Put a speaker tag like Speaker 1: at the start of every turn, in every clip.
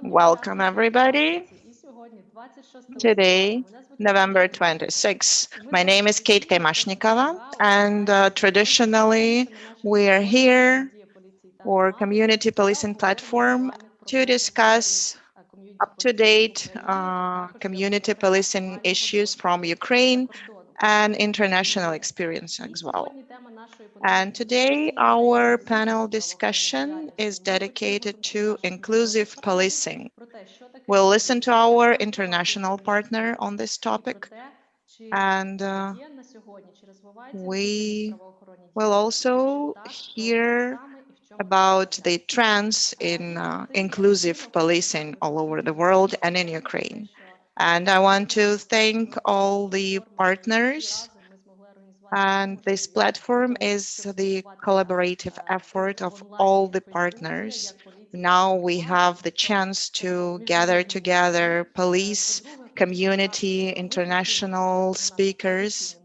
Speaker 1: Welcome, everybody. Today, November 26th. My name is Kate Kaimashnikova, and traditionally, we are here for Community Policing Platform to discuss up-to-date community policing issues from Ukraine and international experience as well. And today, our panel discussion is dedicated to inclusive policing. We'll listen to our international partner on this topic, and we will also hear about the trends in inclusive policing all over the world and in Ukraine. And I want to thank all the partners, and this platform is the collaborative effort of all the partners. Now we have the chance to gather together police, community, international speakers.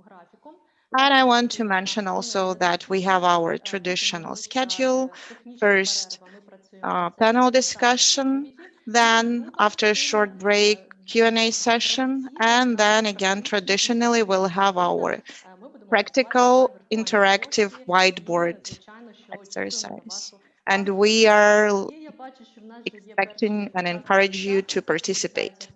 Speaker 1: And I want to mention also that we have our traditional schedule. First, panel discussion, then after a short break, Q&A session, and then again, traditionally, we'll have our practical interactive whiteboard exercise. And we are expecting and encourage you to participate.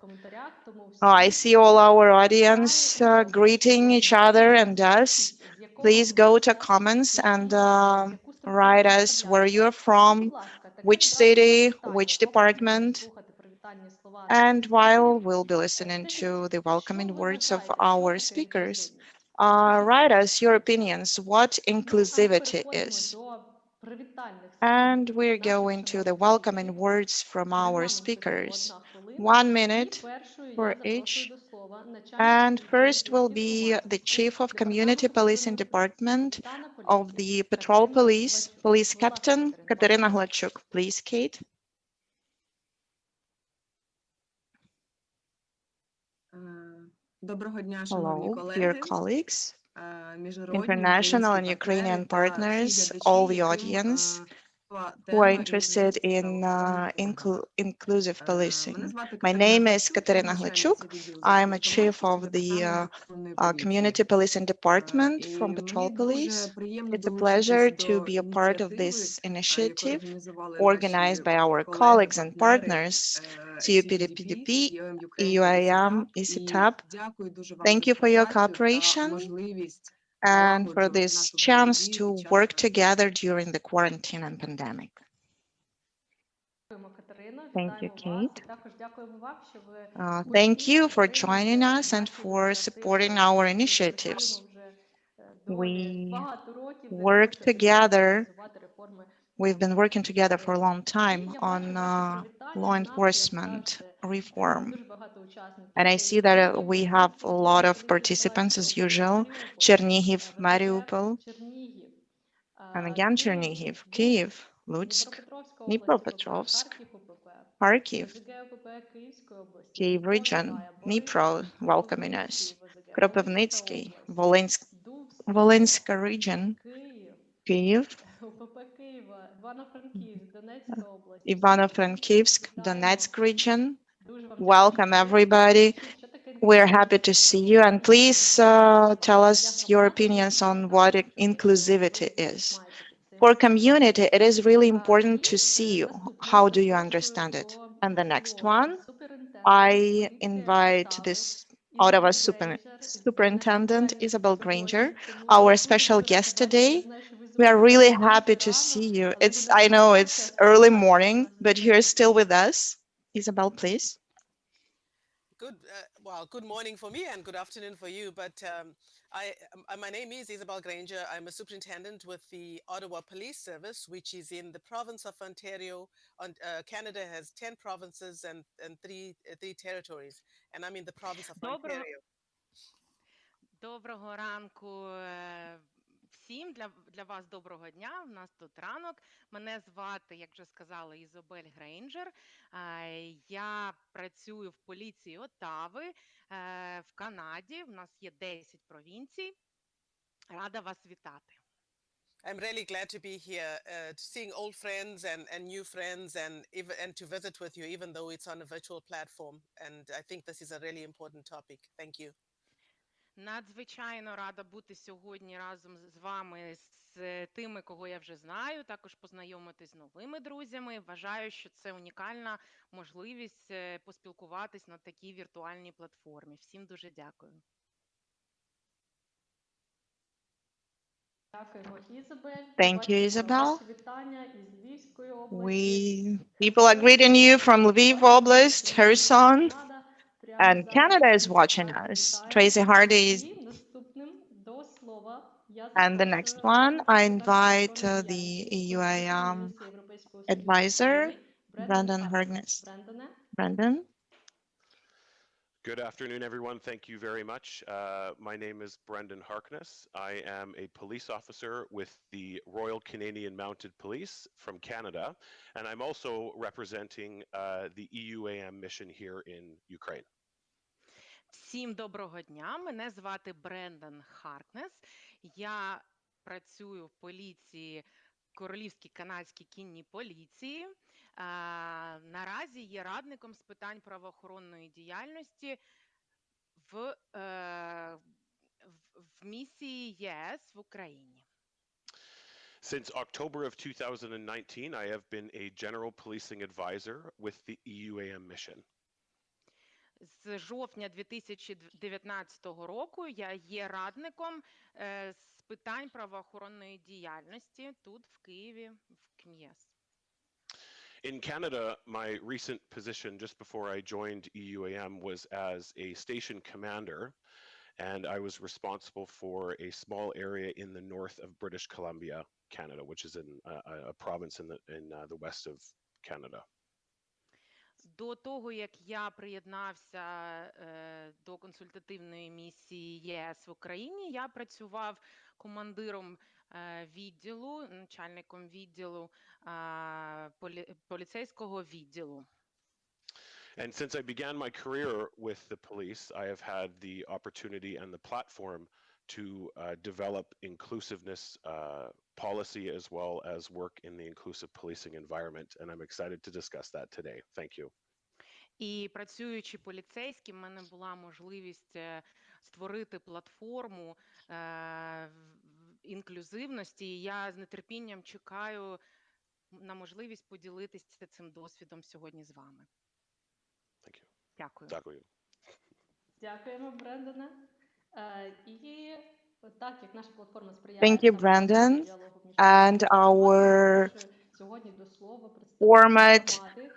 Speaker 1: Oh, I see all our audience greeting each other and us. Please go to comments and write us where you're from, which city, which department. And while we'll be listening to the welcoming words of our speakers, write us your opinions, what inclusivity is. And we're going to the welcoming words from our speakers. 1 minute for each. And first will be the Chief of Community Policing Department of the Patrol Police, Police Captain Kateryna Hladchuk. Please, Kate. Hello, dear colleagues, international and Ukrainian partners, all the audience who are interested in inclusive policing. My name is Kateryna Hladchuk. I'm a chief of the Community Policing Department from Patrol Police. It's a pleasure to be a part of this initiative organized by our colleagues and partners, CUPDPDP, EUIM, ECTAP. Thank you for your cooperation and for this chance to work together during the quarantine and pandemic. Thank you, Kate. Thank you for joining us and for supporting our initiatives. We work together. We've been working together for a long time on law enforcement reform. And I see that we have a lot of participants as usual. Chernihiv, Mariupol, and again Chernihiv, Kyiv, Lutsk, Dnipropetrovsk, Kharkiv, Kyiv region, Dnipro welcoming us, Kropivnitsky, Volynska region, Kyiv, Ivano-Frankivsk, Donetsk region. Welcome, everybody. We're happy to see you. And please tell us your opinions on what inclusivity is. For community, it is really important to see you. How do you understand it? And the next one, I invite this Ottawa Superintendent Isobel Granger, our special guest today. We are really happy to see you. I know it's early morning, but you're still with us. Isobel, please.
Speaker 2: Good morning for me and good afternoon for you. But my name is Isobel Granger. I'm a superintendent with the Ottawa Police Service, which is in the province of Ontario. Canada has 10 provinces and three territories, and I'm in the province of
Speaker 3: Доброго,
Speaker 2: Ontario.
Speaker 3: доброго ранку всім. Для вас доброго дня. У нас тут ранок. Мене звати, як вже сказала, Ізобель Грейнджер. Я працюю в поліції Оттави в Канаді. У нас є 10 провінцій. Рада вас вітати.
Speaker 2: I'm really glad to be here, seeing old friends and new friends, and to visit with you, even though it's on a virtual platform. And I think this is a really important topic. Thank you.
Speaker 3: Надзвичайно рада бути сьогодні разом з вами, з тими, кого я вже знаю, також познайомитись з новими друзями. Вважаю, що це унікальна можливість поспілкуватись на такій віртуальній платформі. Всім дуже дякую.
Speaker 4: Дякуємо, Ізабель.
Speaker 1: Thank you,
Speaker 4: Бачимо
Speaker 1: Isabel.
Speaker 4: ваші вітання із Львівської області,
Speaker 1: People are greeting you from Lviv Oblast,
Speaker 4: Херсон,
Speaker 1: Kherson,
Speaker 4: Канада. Прямо
Speaker 1: and
Speaker 4: зараз
Speaker 1: Canada is
Speaker 4: всіх
Speaker 1: watching
Speaker 4: вас
Speaker 1: us.
Speaker 4: вітаємо.
Speaker 1: Tracy Hardy is,
Speaker 4: І наступним до слова я
Speaker 1: and the next
Speaker 4: запрошую
Speaker 1: one, I
Speaker 4: департамент
Speaker 1: invite
Speaker 4: правоохоронної
Speaker 1: the
Speaker 4: діяльності Комітету
Speaker 1: EUAM
Speaker 4: Комісії Європейського Союзу в
Speaker 1: advisor,
Speaker 4: Україні Брендан
Speaker 1: Brendan
Speaker 4: Харкнес.
Speaker 1: Harkness.
Speaker 4: Брендане.
Speaker 1: Brendan.
Speaker 5: Good afternoon, everyone. Thank you very much. My name is Brendan Harkness. I am a police officer with the Royal Canadian Mounted Police from Canada, and I'm also representing the EUAM mission here in Ukraine.
Speaker 3: Всім доброго дня. Мене звати Брендан Харкнес. Я працюю в поліції, Королівській канадській кінній поліції. Наразі є радником з питань правоохоронної діяльності в місії ЄС в Україні.
Speaker 5: Since October of 2019, I have been a general policing advisor with the EUAM mission.
Speaker 3: З жовтня 2019 року я є радником з питань правоохоронної діяльності тут в Києві, в КМЄС.
Speaker 5: In Canada, my recent position just before I joined EUAM was as a station commander, and I was responsible for a small area in the north of British Columbia, Canada, which is in a province in the west of Canada.
Speaker 3: До того, як я приєднався до консультативної місії ЄС в Україні, я працював командиром відділу, начальником відділу поліцейського відділу.
Speaker 5: And since I began my career with the police, I have had the opportunity and the platform to develop inclusiveness policy as well as work in the inclusive policing environment. And I'm excited to discuss that today. Thank you.
Speaker 3: І працюючи поліцейським, в мене була можливість створити платформу інклюзивності. І я з нетерпінням чекаю на можливість поділитися цим досвідом сьогодні з вами.
Speaker 5: Thank you.
Speaker 3: Дякую.
Speaker 5: Дякую.
Speaker 4: Дякуємо, Брендане. І так, як наша платформа сприяє
Speaker 1: Thank you,
Speaker 4: саме
Speaker 1: Brandon.
Speaker 4: діалогу між
Speaker 1: And
Speaker 4: поліцією та
Speaker 1: our
Speaker 4: громадою, сьогодні до слова представника
Speaker 1: format
Speaker 4: громади.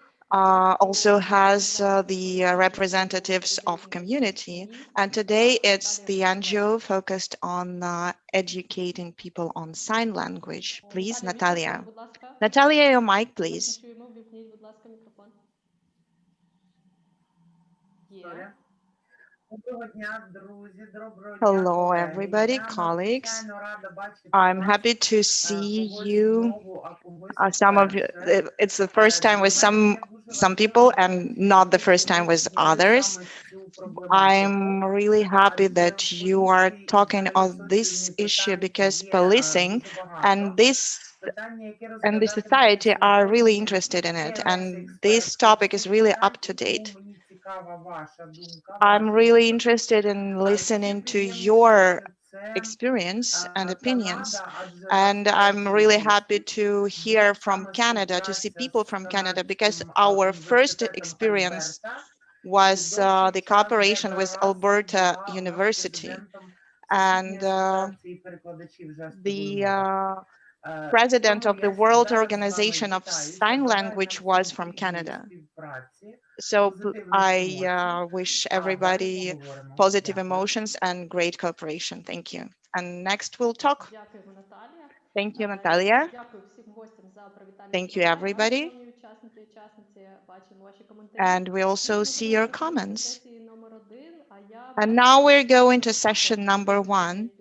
Speaker 1: also has the representatives of community. And today it's the NGO focused on educating people on sign language. Please, Natalia.
Speaker 4: Будь ласка.
Speaker 1: Natalia, your mic,
Speaker 4: Ми
Speaker 1: please.
Speaker 4: чуємо, ввімкніть, будь ласка, мікрофон. Є.
Speaker 6: Добре. Доброго дня, друзі, доброго
Speaker 1: Hello,
Speaker 6: дня, колеги.
Speaker 1: everybody,
Speaker 6: Я
Speaker 1: colleagues.
Speaker 6: надзвичайно рада бачити
Speaker 1: I'm
Speaker 6: вас,
Speaker 1: happy to see
Speaker 6: когось
Speaker 1: you.
Speaker 6: знову, а когось
Speaker 1: Some of you,
Speaker 6: вперше.
Speaker 1: it's the first time with
Speaker 6: Для мене є дуже
Speaker 1: some people
Speaker 6: важливо,
Speaker 1: and not the
Speaker 6: що
Speaker 1: first time
Speaker 6: ви
Speaker 1: with
Speaker 6: підняли
Speaker 1: others.
Speaker 6: саме цю проблематику,
Speaker 1: I'm really happy
Speaker 6: адже
Speaker 1: that
Speaker 6: в
Speaker 1: you are
Speaker 6: поліції
Speaker 1: talking
Speaker 6: є
Speaker 1: on this
Speaker 6: соціумі
Speaker 1: issue
Speaker 6: питань
Speaker 1: because
Speaker 6: є
Speaker 1: policing
Speaker 6: дуже
Speaker 1: and
Speaker 6: багато.
Speaker 1: this
Speaker 6: Питання, яке
Speaker 1: and the
Speaker 6: розглядатимемо
Speaker 1: society are really
Speaker 6: сьогодні,
Speaker 1: interested in
Speaker 6: є
Speaker 1: it,
Speaker 6: якраз
Speaker 1: and this
Speaker 6: експертським
Speaker 1: topic is really
Speaker 6: питань,
Speaker 1: up to
Speaker 6: тому
Speaker 1: date.
Speaker 6: мені цікава ваша думка,
Speaker 1: I'm
Speaker 6: ваш
Speaker 1: really
Speaker 6: досвід.
Speaker 1: interested in
Speaker 6: А ще
Speaker 1: listening to
Speaker 6: приємніше,
Speaker 1: your
Speaker 6: що це
Speaker 1: experience and opinions.
Speaker 6: Канада, адже
Speaker 1: And I'm really happy
Speaker 6: насправді
Speaker 1: to hear
Speaker 6: була
Speaker 1: from
Speaker 6: саме
Speaker 1: Canada, to see
Speaker 6: співпраця
Speaker 1: people
Speaker 6: з
Speaker 1: from Canada, because
Speaker 6: канадським
Speaker 1: our first
Speaker 6: університетом
Speaker 1: experience
Speaker 6: Альберта, і
Speaker 1: was
Speaker 6: довший
Speaker 1: the
Speaker 6: час
Speaker 1: cooperation
Speaker 6: Дебра
Speaker 1: with
Speaker 6: Рассел
Speaker 1: Alberta
Speaker 6: була у нас
Speaker 1: University.
Speaker 6: президентом
Speaker 1: And
Speaker 6: Всесвітньої асоціації перекладачів жестової
Speaker 1: the
Speaker 6: мови.
Speaker 1: president
Speaker 6: Тому
Speaker 1: of the
Speaker 6: я
Speaker 1: World
Speaker 6: зараз з вами
Speaker 1: Organization of
Speaker 6: вітаюся,
Speaker 1: Sign
Speaker 6: бажаю
Speaker 1: Language
Speaker 6: нам
Speaker 1: was
Speaker 6: всім
Speaker 1: from
Speaker 6: плідної
Speaker 1: Canada.
Speaker 6: співпраці,
Speaker 1: So
Speaker 6: позитивних
Speaker 1: I
Speaker 6: емоцій,
Speaker 1: wish
Speaker 6: а далі
Speaker 1: everybody
Speaker 6: поговоримо.
Speaker 1: positive
Speaker 6: Дякую.
Speaker 1: emotions and great cooperation. Thank you. And next we'll talk.
Speaker 4: Дякуємо, Наталія.
Speaker 1: Thank you,
Speaker 4: Я
Speaker 1: Natalia.
Speaker 4: дякую всім гостям за привітання.
Speaker 1: Thank you, everybody.
Speaker 4: Шановні учасники і учасниці, бачимо ваші коментарі.
Speaker 1: And we also see your
Speaker 4: Переходимо до
Speaker 1: comments.
Speaker 4: сесії номер 1, а я
Speaker 1: And
Speaker 4: бачу,
Speaker 1: now
Speaker 4: що
Speaker 1: we're going to
Speaker 4: також
Speaker 1: session number
Speaker 4: дефініція
Speaker 1: 1.
Speaker 4: інклюзивності.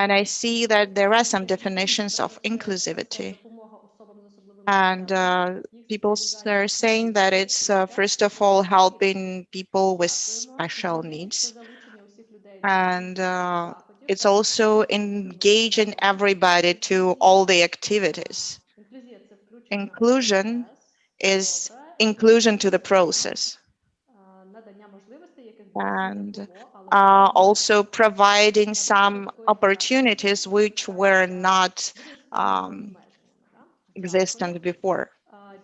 Speaker 1: And I see that there are some
Speaker 4: Це
Speaker 1: definitions of
Speaker 4: це
Speaker 1: inclusivity.
Speaker 4: допомога особам з особливими
Speaker 1: And
Speaker 4: потребами, їх
Speaker 1: people are
Speaker 4: соціалізація
Speaker 1: saying that it's, first of all, helping people with special needs.
Speaker 4: це залучення усіх людей
Speaker 1: And it's also engaging everybody to all the activities.
Speaker 4: Інклюзія це включення в
Speaker 1: Inclusion
Speaker 4: процес.
Speaker 1: is
Speaker 4: Добре.
Speaker 1: inclusion to the process,
Speaker 4: Надання можливостей, яких досі не
Speaker 1: and
Speaker 4: було, але вони
Speaker 1: also
Speaker 4: з'являться.
Speaker 1: providing
Speaker 4: Наприклад,
Speaker 1: some
Speaker 4: коригування
Speaker 1: opportunities which were not
Speaker 4: буде з певними
Speaker 1: um,
Speaker 4: обмеженнями. Да? Дякую.
Speaker 1: existent before.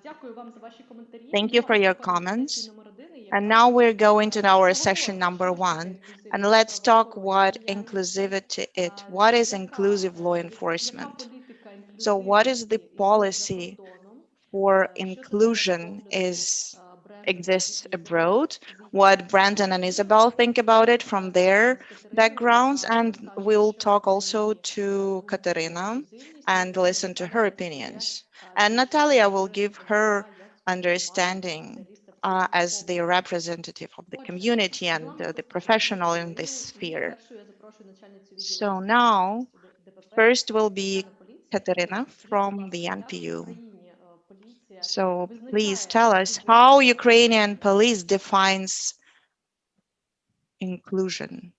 Speaker 4: Дякую вам за ваші коментарі.
Speaker 1: Thank you
Speaker 4: Ну, а
Speaker 1: for your
Speaker 4: переходимо до сесії
Speaker 1: comments.
Speaker 4: номер 1,
Speaker 1: And
Speaker 4: якраз
Speaker 1: now we're going to our session
Speaker 4: поговоримо,
Speaker 1: number
Speaker 4: що ж таке
Speaker 1: one, and
Speaker 4: інклюзивність
Speaker 1: let's
Speaker 4: в
Speaker 1: talk
Speaker 4: правоохоронній
Speaker 1: what
Speaker 4: діяльності.
Speaker 1: inclusivity is. What is inclusive law
Speaker 4: Яка
Speaker 1: enforcement?
Speaker 4: політика
Speaker 1: So what is the
Speaker 4: інклюзивності існує за
Speaker 1: policy
Speaker 4: кордоном?
Speaker 1: for
Speaker 4: Що себе з
Speaker 1: inclusion
Speaker 4: погляду
Speaker 1: is
Speaker 4: Брендона і
Speaker 1: exists
Speaker 4: Ізабель
Speaker 1: abroad?
Speaker 4: з їхніх
Speaker 1: What Brandon and
Speaker 4: досвідів?
Speaker 1: Isabel think about it from
Speaker 4: Почнемо
Speaker 1: their
Speaker 4: з Катерини,
Speaker 1: backgrounds,
Speaker 4: яка
Speaker 1: and
Speaker 4: розкаже,
Speaker 1: we'll
Speaker 4: що
Speaker 1: talk
Speaker 4: на
Speaker 1: also
Speaker 4: її
Speaker 1: to
Speaker 4: думку
Speaker 1: Kateryna
Speaker 4: інклюзивність є,
Speaker 1: and
Speaker 4: і
Speaker 1: listen to her
Speaker 4: Наталя додає
Speaker 1: opinions. And
Speaker 4: те, що
Speaker 1: Natalia will
Speaker 4: вже
Speaker 1: give her
Speaker 4: доповіла як
Speaker 1: understanding
Speaker 4: спеціаліста в цій
Speaker 1: as the
Speaker 4: області.
Speaker 1: representative of the
Speaker 4: Отже,
Speaker 1: community
Speaker 4: перед
Speaker 1: and
Speaker 4: вами
Speaker 1: the
Speaker 4: спостерігальник
Speaker 1: professional in this
Speaker 4: Катерини, і
Speaker 1: sphere.
Speaker 4: першою я запрошую начальницю відділу
Speaker 1: So
Speaker 4: інклюзивності
Speaker 1: now,
Speaker 4: ДПП
Speaker 1: first will be
Speaker 4: Національної поліції
Speaker 1: Kateryna
Speaker 4: Катерина. Скажіть, будь
Speaker 1: from
Speaker 4: ласка,
Speaker 1: the
Speaker 4: як в
Speaker 1: NPU.
Speaker 4: Україні поліція
Speaker 1: So please
Speaker 4: визначає
Speaker 1: tell us how
Speaker 4: інклюзивність
Speaker 1: Ukrainian
Speaker 4: співробітників?
Speaker 1: police defines inclusion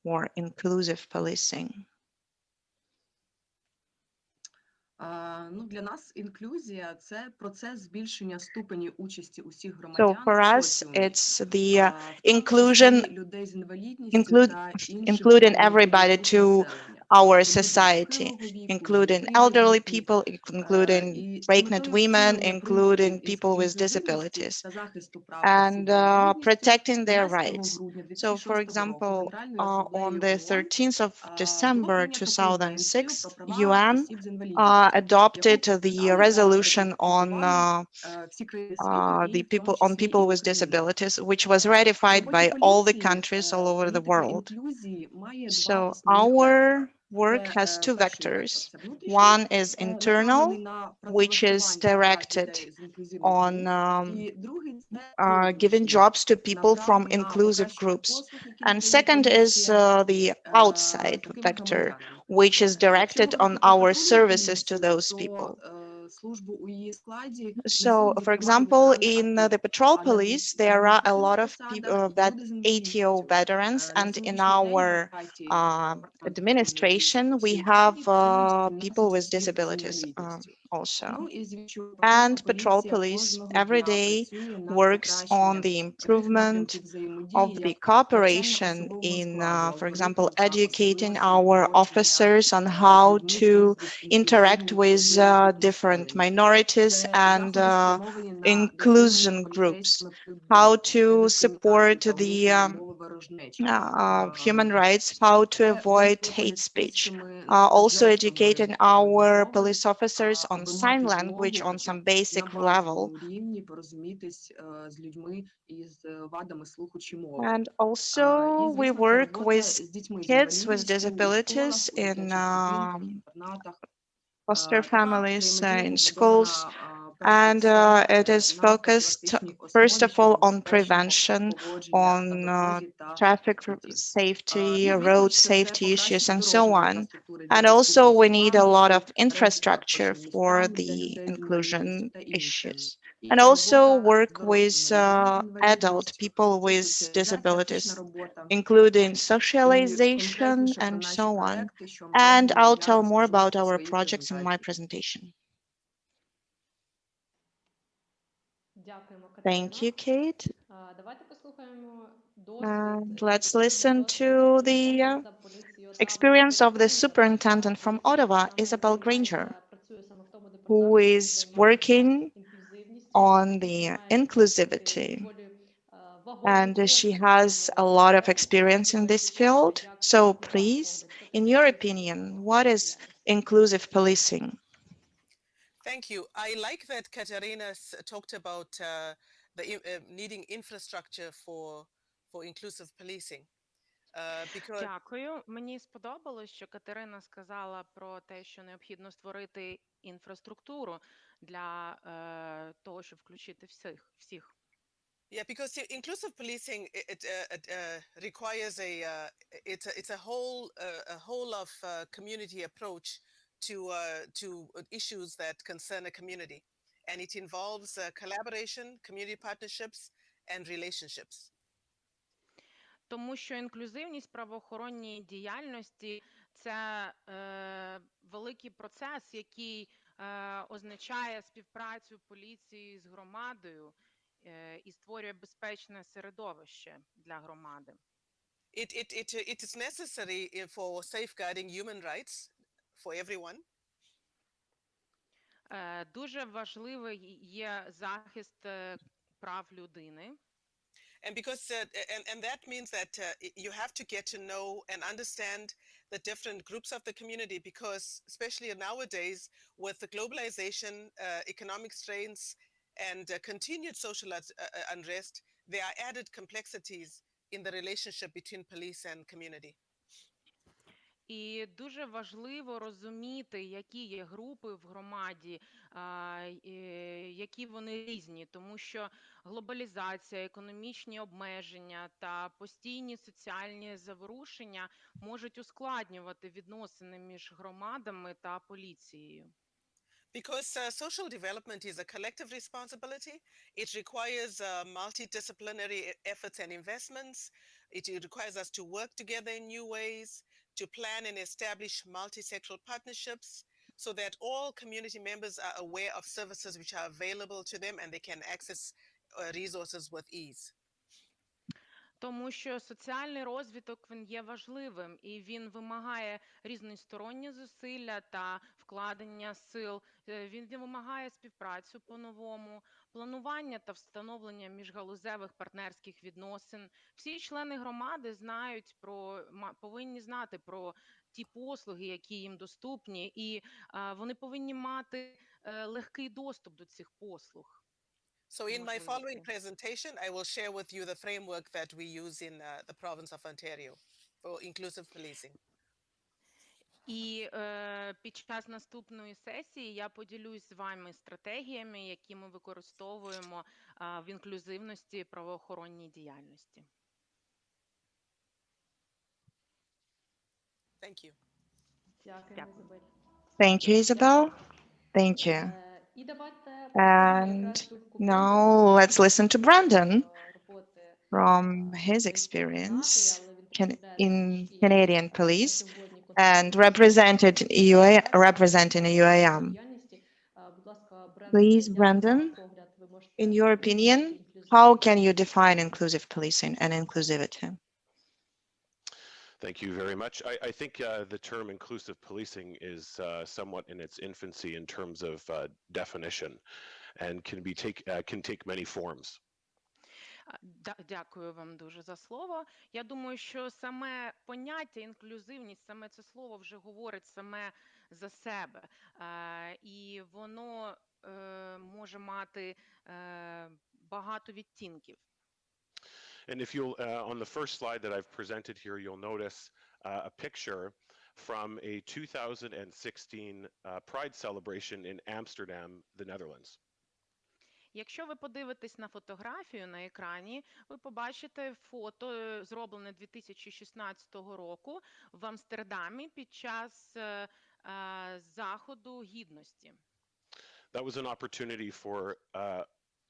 Speaker 1: or inclusive policing.
Speaker 7: Ну, для нас інклюзія це процес збільшення ступені участі усіх
Speaker 1: So
Speaker 7: громадян
Speaker 1: for
Speaker 7: в
Speaker 1: us,
Speaker 7: соціумі,
Speaker 1: it's the
Speaker 7: в тому
Speaker 1: inclusion,
Speaker 7: числі людей з інвалідністю
Speaker 1: include
Speaker 7: та інших
Speaker 1: including
Speaker 7: вразливих
Speaker 1: everybody
Speaker 7: груп
Speaker 1: to
Speaker 7: населення.
Speaker 1: our
Speaker 7: Це люди
Speaker 1: society,
Speaker 7: похилого віку,
Speaker 1: including
Speaker 7: жінки
Speaker 1: elderly
Speaker 7: вагітні.
Speaker 1: people, including
Speaker 7: І з
Speaker 1: pregnant
Speaker 7: метою
Speaker 1: women,
Speaker 7: втілення принципів
Speaker 1: including people with
Speaker 7: інклюзивності
Speaker 1: disabilities,
Speaker 7: та захисту прав осіб
Speaker 1: and
Speaker 7: з інвалідністю
Speaker 1: protecting their
Speaker 7: 13
Speaker 1: rights.
Speaker 7: грудня
Speaker 1: So, for
Speaker 7: 2006 року
Speaker 1: example,
Speaker 7: Генеральною
Speaker 1: on
Speaker 7: асамблеєю
Speaker 1: the
Speaker 7: ООН
Speaker 1: 13th of
Speaker 7: було
Speaker 1: December
Speaker 7: прийнято конвенцію
Speaker 1: 2006,
Speaker 7: про права
Speaker 1: UN
Speaker 7: осіб з інвалідністю, яку
Speaker 1: adopted the
Speaker 7: підписали та
Speaker 1: resolution on
Speaker 7: ратифікували всі країни світу, і
Speaker 1: the
Speaker 7: в тому
Speaker 1: people on
Speaker 7: числі і
Speaker 1: people with
Speaker 7: Україна.
Speaker 1: disabilities, which was
Speaker 7: В
Speaker 1: ratified
Speaker 7: роботі
Speaker 1: by all the
Speaker 7: поліції
Speaker 1: countries all over the
Speaker 7: політика
Speaker 1: world.
Speaker 7: інклюзії має два
Speaker 1: So
Speaker 7: основних вектора.
Speaker 1: our work
Speaker 7: Це
Speaker 1: has two
Speaker 7: перший вектор
Speaker 1: vectors.
Speaker 7: це внутрішній,
Speaker 1: One is
Speaker 7: направлений
Speaker 1: internal,
Speaker 7: на
Speaker 1: which is
Speaker 7: працевлаштування прав
Speaker 1: directed
Speaker 7: людей з інклюзивних
Speaker 1: on
Speaker 7: груп, і другий це
Speaker 1: giving
Speaker 7: зовнішній,
Speaker 1: jobs to people from
Speaker 7: направлений на
Speaker 1: inclusive
Speaker 7: покращення
Speaker 1: groups.
Speaker 7: послуг, які
Speaker 1: And
Speaker 7: надає
Speaker 1: second is
Speaker 7: поліція
Speaker 1: the outside
Speaker 7: таким
Speaker 1: vector,
Speaker 7: громадянам.
Speaker 1: which is
Speaker 7: Якщо
Speaker 1: directed on
Speaker 7: говорити про
Speaker 1: our
Speaker 7: патрульну
Speaker 1: services to
Speaker 7: поліцію,
Speaker 1: those
Speaker 7: то
Speaker 1: people.
Speaker 7: службу у її складі
Speaker 1: So,
Speaker 7: несуть,
Speaker 1: for
Speaker 7: зокрема,
Speaker 1: example,
Speaker 7: ветерани
Speaker 1: in
Speaker 7: АТО.
Speaker 1: the patrol
Speaker 7: А на
Speaker 1: police, there are a lot
Speaker 7: адміністративних
Speaker 1: of people
Speaker 7: посадах
Speaker 1: that
Speaker 7: люди з
Speaker 1: ATO
Speaker 7: інвалідністю.
Speaker 1: veterans,
Speaker 7: На
Speaker 1: and in
Speaker 7: сьогоднішній день на
Speaker 1: our
Speaker 7: сайті Департаменту патрульної
Speaker 1: administration, we
Speaker 7: поліції
Speaker 1: have
Speaker 7: України працюють
Speaker 1: people
Speaker 7: 17
Speaker 1: with
Speaker 7: осіб з
Speaker 1: disabilities
Speaker 7: інвалідністю.
Speaker 1: also.
Speaker 7: Ну і звісно, патрульна
Speaker 1: And patrol
Speaker 7: поліція
Speaker 1: police
Speaker 7: кожного
Speaker 1: every
Speaker 7: дня
Speaker 1: day
Speaker 7: працює над
Speaker 1: works on
Speaker 7: покращенням
Speaker 1: the
Speaker 7: таких
Speaker 1: improvement
Speaker 7: напрямків взаємодії,
Speaker 1: of the
Speaker 7: як навчання
Speaker 1: cooperation
Speaker 7: особового
Speaker 1: in,
Speaker 7: складу,
Speaker 1: for example,
Speaker 7: алгоритмів та
Speaker 1: educating
Speaker 7: особливостей
Speaker 1: our
Speaker 7: поводження
Speaker 1: officers on
Speaker 7: з
Speaker 1: how
Speaker 7: людьми
Speaker 1: to
Speaker 7: з
Speaker 1: interact
Speaker 7: інклюзивною
Speaker 1: with
Speaker 7: вразливою групою
Speaker 1: different
Speaker 7: населення.
Speaker 1: minorities
Speaker 7: Це
Speaker 1: and
Speaker 7: заходи спрямовані на дотримання
Speaker 1: inclusion groups,
Speaker 7: поліцейськими
Speaker 1: how
Speaker 7: для
Speaker 1: to support
Speaker 7: дискримінації та
Speaker 1: the
Speaker 7: уникнення мови ворожнечі.
Speaker 1: human rights, how to
Speaker 7: Це
Speaker 1: avoid
Speaker 7: боротьба
Speaker 1: hate speech.
Speaker 7: поліцейськими над
Speaker 1: Also
Speaker 7: жертвами
Speaker 1: educating our
Speaker 7: мови,
Speaker 1: police officers on
Speaker 7: аби
Speaker 1: sign
Speaker 7: мати
Speaker 1: language
Speaker 7: змогу
Speaker 1: on
Speaker 7: хоча б
Speaker 1: some
Speaker 7: на
Speaker 1: basic level.
Speaker 7: базовому рівні порозумітись з людьми із вадами слуху чи мови.
Speaker 1: And
Speaker 7: І,
Speaker 1: also we
Speaker 7: звісно, це
Speaker 1: work
Speaker 7: робота
Speaker 1: with
Speaker 7: з дітьми з
Speaker 1: kids with
Speaker 7: інвалідністю у школах,
Speaker 1: disabilities
Speaker 7: у
Speaker 1: in
Speaker 7: дитячих будинках, інтернатах.
Speaker 1: foster
Speaker 7: Така
Speaker 1: families
Speaker 7: взаємодія
Speaker 1: in schools.
Speaker 7: побудована перш за
Speaker 1: And
Speaker 7: все
Speaker 1: it is
Speaker 7: на
Speaker 1: focused,
Speaker 7: профілактичній
Speaker 1: first
Speaker 7: основі
Speaker 1: of
Speaker 7: щодо
Speaker 1: all, on
Speaker 7: безпечного
Speaker 1: prevention,
Speaker 7: поводження на
Speaker 1: on
Speaker 7: дорозі та
Speaker 1: traffic
Speaker 7: в житті.
Speaker 1: safety,
Speaker 7: І, звісно
Speaker 1: road
Speaker 7: ж, це
Speaker 1: safety issues,
Speaker 7: покращення
Speaker 1: and so
Speaker 7: дорожньої
Speaker 1: on.
Speaker 7: інфраструктури для
Speaker 1: And also, we
Speaker 7: доступності
Speaker 1: need a lot of
Speaker 7: транспорту,
Speaker 1: infrastructure
Speaker 7: ремонт
Speaker 1: for
Speaker 7: містами для
Speaker 1: the
Speaker 7: людей з інвалідністю
Speaker 1: inclusion
Speaker 7: та інше.
Speaker 1: issues. And
Speaker 7: І
Speaker 1: also
Speaker 7: робота з
Speaker 1: work with
Speaker 7: дорослими людьми з
Speaker 1: adult
Speaker 7: інвалідністю,
Speaker 1: people
Speaker 7: це
Speaker 1: with
Speaker 7: соціалізація, етична
Speaker 1: disabilities,
Speaker 7: робота
Speaker 1: including
Speaker 7: і
Speaker 1: socialization
Speaker 7: конкретніше про
Speaker 1: and
Speaker 7: наші
Speaker 1: so on.
Speaker 7: проекти, що ми
Speaker 1: And
Speaker 7: плануємо
Speaker 1: I'll
Speaker 7: я
Speaker 1: tell more
Speaker 7: розкажу
Speaker 1: about
Speaker 7: у
Speaker 1: our
Speaker 7: своїй
Speaker 1: projects in my
Speaker 7: презентації.
Speaker 1: presentation.
Speaker 4: Дякуємо,
Speaker 1: Thank
Speaker 4: Катерина.
Speaker 1: you, Kate.
Speaker 4: Давайте послухаємо досвід
Speaker 1: And let's
Speaker 4: практичний
Speaker 1: listen
Speaker 4: досвід
Speaker 1: to the
Speaker 4: суперінтендента поліції Оттави
Speaker 1: experience
Speaker 4: Ізабель
Speaker 1: of the
Speaker 4: Грейнджер,
Speaker 1: superintendent from
Speaker 4: яка
Speaker 1: Ottawa,
Speaker 4: саме
Speaker 1: Isabel Granger,
Speaker 4: працює саме в тому
Speaker 1: who
Speaker 4: департаменті, який
Speaker 1: is
Speaker 4: займається
Speaker 1: working
Speaker 4: інклюзивністю
Speaker 1: on
Speaker 4: і
Speaker 1: the
Speaker 4: має досить
Speaker 1: inclusivity.
Speaker 4: доволі вагомий
Speaker 1: And she
Speaker 4: досвід в
Speaker 1: has a
Speaker 4: цьому
Speaker 1: lot of
Speaker 4: аспекті.
Speaker 1: experience in
Speaker 4: Ізабель,
Speaker 1: this
Speaker 4: будь ласка,
Speaker 1: field.
Speaker 4: як
Speaker 1: So
Speaker 4: ваш
Speaker 1: please,
Speaker 4: погляд, що
Speaker 1: in
Speaker 4: таке
Speaker 1: your
Speaker 4: інклюзивність в
Speaker 1: opinion, what
Speaker 4: правоохоронній
Speaker 1: is
Speaker 4: діяльності?
Speaker 1: inclusive policing?
Speaker 2: Thank you. I like that Kateryna talked about needing infrastructure for inclusive policing. Because
Speaker 3: Дякую. Мені сподобалось, що Катерина сказала про те, що необхідно створити інфраструктуру для того, щоб включити всіх.
Speaker 2: yeah, because inclusive policing it requires it's a whole of community approach to issues that concern a community, and it involves collaboration, community partnerships, and relationships.
Speaker 3: Тому що інклюзивність в правоохоронній діяльності це великий процес, який означає співпрацю поліції з громадою і створює безпечне середовище для громади.
Speaker 2: It is necessary for safeguarding human rights for everyone.
Speaker 3: Дуже важливий є захист прав людини.
Speaker 2: And because and that means that you have to get to know and understand the different groups of the community, because especially nowadays with the globalization, economic strains, and continued social unrest, there are added complexities in the relationship between police and community.
Speaker 3: І дуже важливо розуміти, які є групи в громаді, які вони різні, тому що глобалізація, економічні обмеження та постійні соціальні заворушення можуть ускладнювати відносини між громадами та поліцією.
Speaker 2: Because social development is a collective responsibility. It requires multidisciplinary efforts and investments. It requires us to work together in new ways, to plan and establish multi-sectoral partnerships so that all community members are aware of services which are available to them and they can access resources with ease.
Speaker 3: Тому що соціальний розвиток він є важливим і він вимагає різносторонні зусилля та вкладення сил. Він вимагає співпрацю по-новому, планування та встановлення міжгалузевих партнерських відносин. Всі члени громади повинні знати про ті послуги, які їм доступні, і вони повинні мати легкий доступ до цих послуг.
Speaker 2: So in my following presentation, I will share with you the framework that we use in the province of Ontario for inclusive policing.
Speaker 3: І під час наступної сесії я поділюсь з вами стратегіями, які ми використовуємо в інклюзивності правоохоронній діяльності.
Speaker 2: Thank you.
Speaker 4: Дякуємо, Ізабель.
Speaker 1: Thank you, Isabel. Thank you.
Speaker 4: І давайте
Speaker 1: And now let's listen to Brandon from his experience in Canadian police and representing EUAM. Please, Brandon, in your opinion, how can you define inclusive policing and inclusivity?
Speaker 5: Thank you very much. I think the term inclusive policing is somewhat in its infancy in terms of definition and can take many forms.
Speaker 3: Дякую вам дуже за слово. Я думаю, що саме поняття інклюзивність, саме це слово вже говорить саме за себе. І воно може мати багато відтінків.
Speaker 5: And if you'll, on the first slide that I've presented here, you'll notice a picture from a 2016 Pride celebration in Amsterdam, the Netherlands.
Speaker 3: Якщо ви подивитесь на фотографію на екрані, ви побачите фото, зроблене 2016 року в Амстердамі під час заходу гідності.
Speaker 5: That was an opportunity for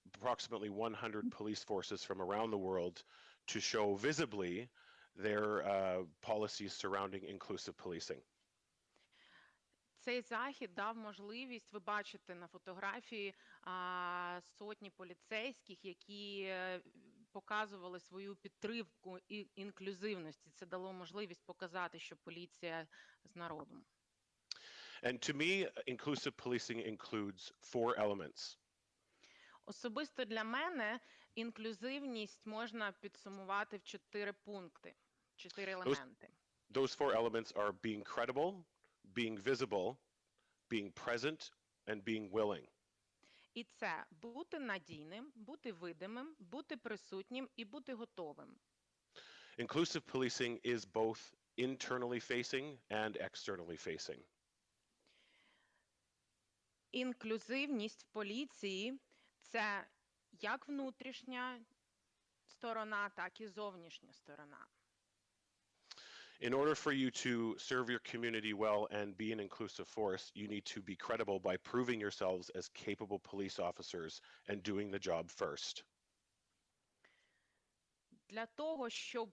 Speaker 5: approximately 100 police forces from around the world to show visibly their policies surrounding inclusive policing.
Speaker 3: Цей захід дав можливість, ви бачите на фотографії сотні поліцейських, які показували свою підтримку і інклюзивності. Це дало можливість показати, що поліція з народом.
Speaker 5: And to me, inclusive policing includes four elements.
Speaker 3: Особисто для мене інклюзивність можна підсумувати в 4 пункти, 4 елементи.
Speaker 5: Those four elements are being credible, being visible, being present, and being willing.
Speaker 3: І це бути надійним, бути видимим, бути присутнім і бути готовим.
Speaker 5: Inclusive policing is both internally facing and externally facing.
Speaker 3: Інклюзивність в поліції – це як внутрішня сторона, так і зовнішня сторона.
Speaker 5: In order for you to serve your community well and be an inclusive force, you need to be credible by proving yourselves as capable police officers and doing the job first.
Speaker 3: Для того, щоб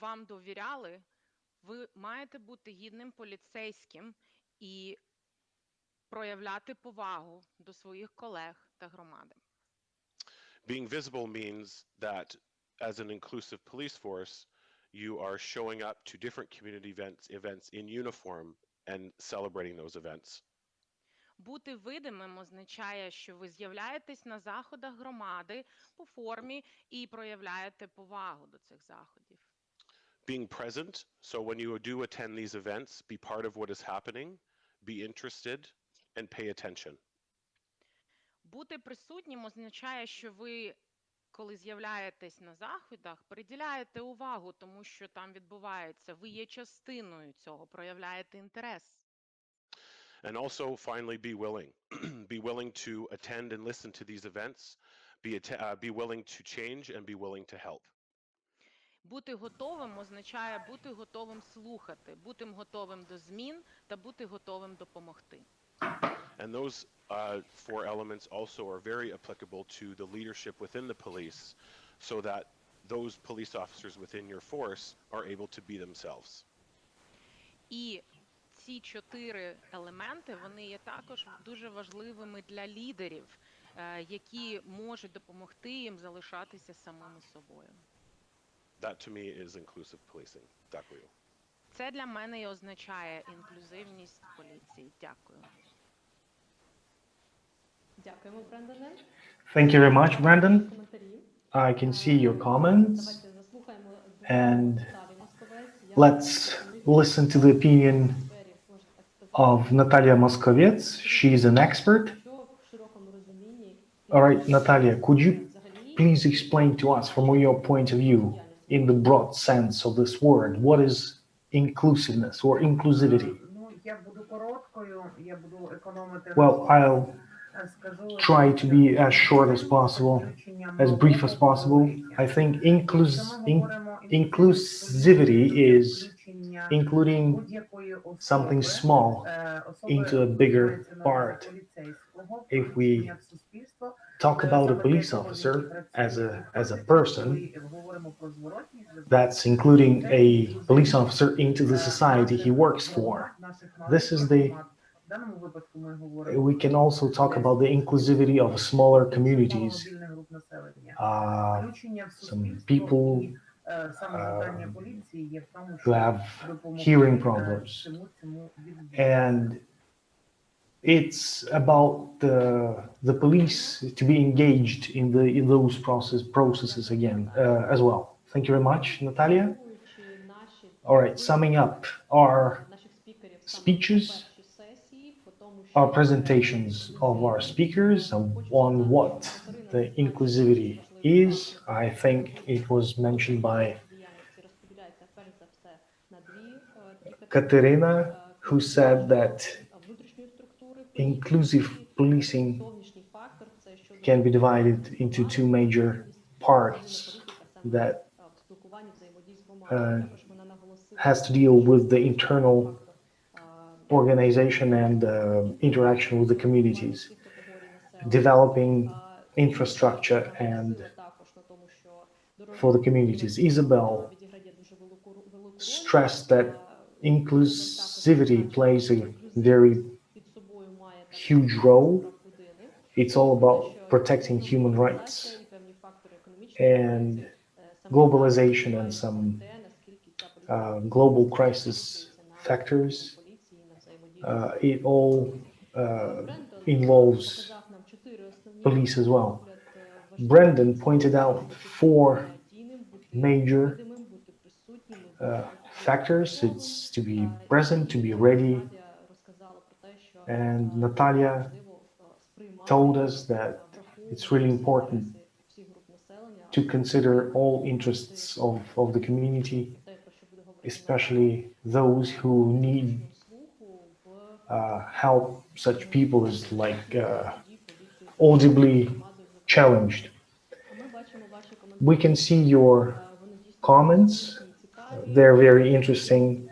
Speaker 3: вам довіряли, ви маєте бути гідним поліцейським і проявляти повагу до своїх колег та громади.
Speaker 5: Being visible means that as an inclusive police force, you are showing up to different community events in uniform and celebrating those events.
Speaker 3: Бути видимим означає, що ви з'являєтесь на заходах громади по формі і проявляєте повагу до цих заходів.
Speaker 5: Being present, so when you do attend these events, be part of what is happening, be interested, and pay attention.
Speaker 3: Бути присутнім означає, що ви, коли з'являєтесь на заходах, приділяєте увагу тому, що там відбувається. Ви є частиною цього, проявляєте інтерес.
Speaker 5: And also, finally, be willing. Be willing to attend and listen to these events. Be willing to change and be willing to help.
Speaker 3: Бути готовим означає бути готовим слухати, бути готовим до змін та бути готовим допомогти.
Speaker 5: And those four elements also are very applicable to the leadership within the police, so that those police officers within your force are able to be themselves.
Speaker 3: І ці 4 елементи, вони є також дуже важливими для лідерів, які можуть допомогти їм залишатися самими собою.
Speaker 5: That to me is inclusive policing. Дякую.
Speaker 3: Це для мене і означає інклюзивність поліції. Дякую.
Speaker 4: Дякуємо, Брендоне.
Speaker 8: Thank you very much, Brandon.
Speaker 4: Коментарі.
Speaker 8: I can see your comments.
Speaker 4: Давайте заслухаємо
Speaker 8: And
Speaker 4: Наталію Московець.
Speaker 8: let's listen to the opinion of Nataliia Moskovets. She is an expert.
Speaker 4: Що в широкому розумінні
Speaker 8: All right, Natalia, could you please explain to us from your point of view, in the broad sense of this word, what is inclusiveness or inclusivity?
Speaker 6: Ну, я буду короткою, я буду економити.
Speaker 8: Well, I'll
Speaker 6: Скажу,
Speaker 8: try to be as short as possible, as brief as possible. I think inclusivity is including something small into a bigger part. If we talk about a police officer as a person, that's including a police officer into the society he works for. This is we can also talk about the inclusivity of smaller communities. Some people who have hearing problems. And it's about the police to be engaged in those processes again as well. Thank you very much, Natalia. All right, summing up our speeches, our presentations of our speakers on what the inclusivity is. I think it was mentioned by Kateryna, who said that inclusive policing can be divided into 2 major parts that has to deal with the internal organization and interaction with the communities, developing infrastructure and for the communities. Isobel stressed that inclusivity plays a very huge role. It's all about protecting human rights and globalization and some global crisis factors. It all involves police as well. Brendan pointed out 4 major factors. It's to be present, to be ready. And Natalia told us that it's really important to consider all interests of the community, especially those who need help. Such people as like audibly challenged. We can see your comments. They're very interesting.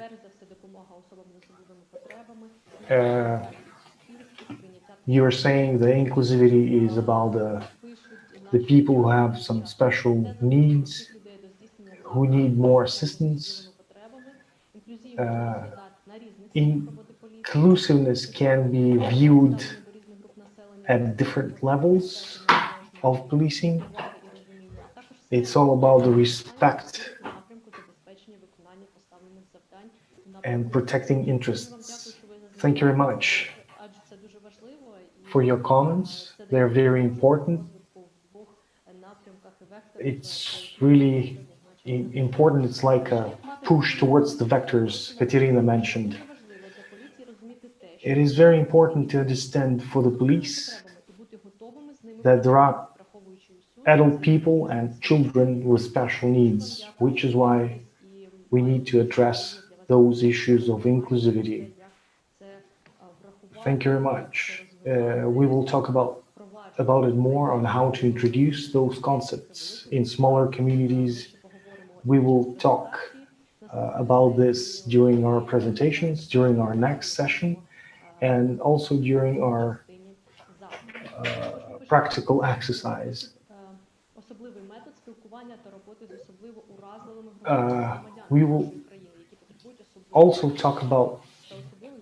Speaker 8: You're saying the inclusivity is about the people who have some special needs, who need more assistance. Inclusiveness can be viewed at different levels of policing. It's all about the respect and protecting interests. Thank you very much for your comments. They're very important. It's really important. It's like a push towards the vectors Kateryna mentioned. It is very important to understand for the police that there are adult people and children with special needs, which is why we need to address those issues of inclusivity. Thank you very much. We will talk about it more on how to introduce those concepts in smaller communities. We will talk about this during our presentations, during our next session, and also during our practical exercise. We will also talk about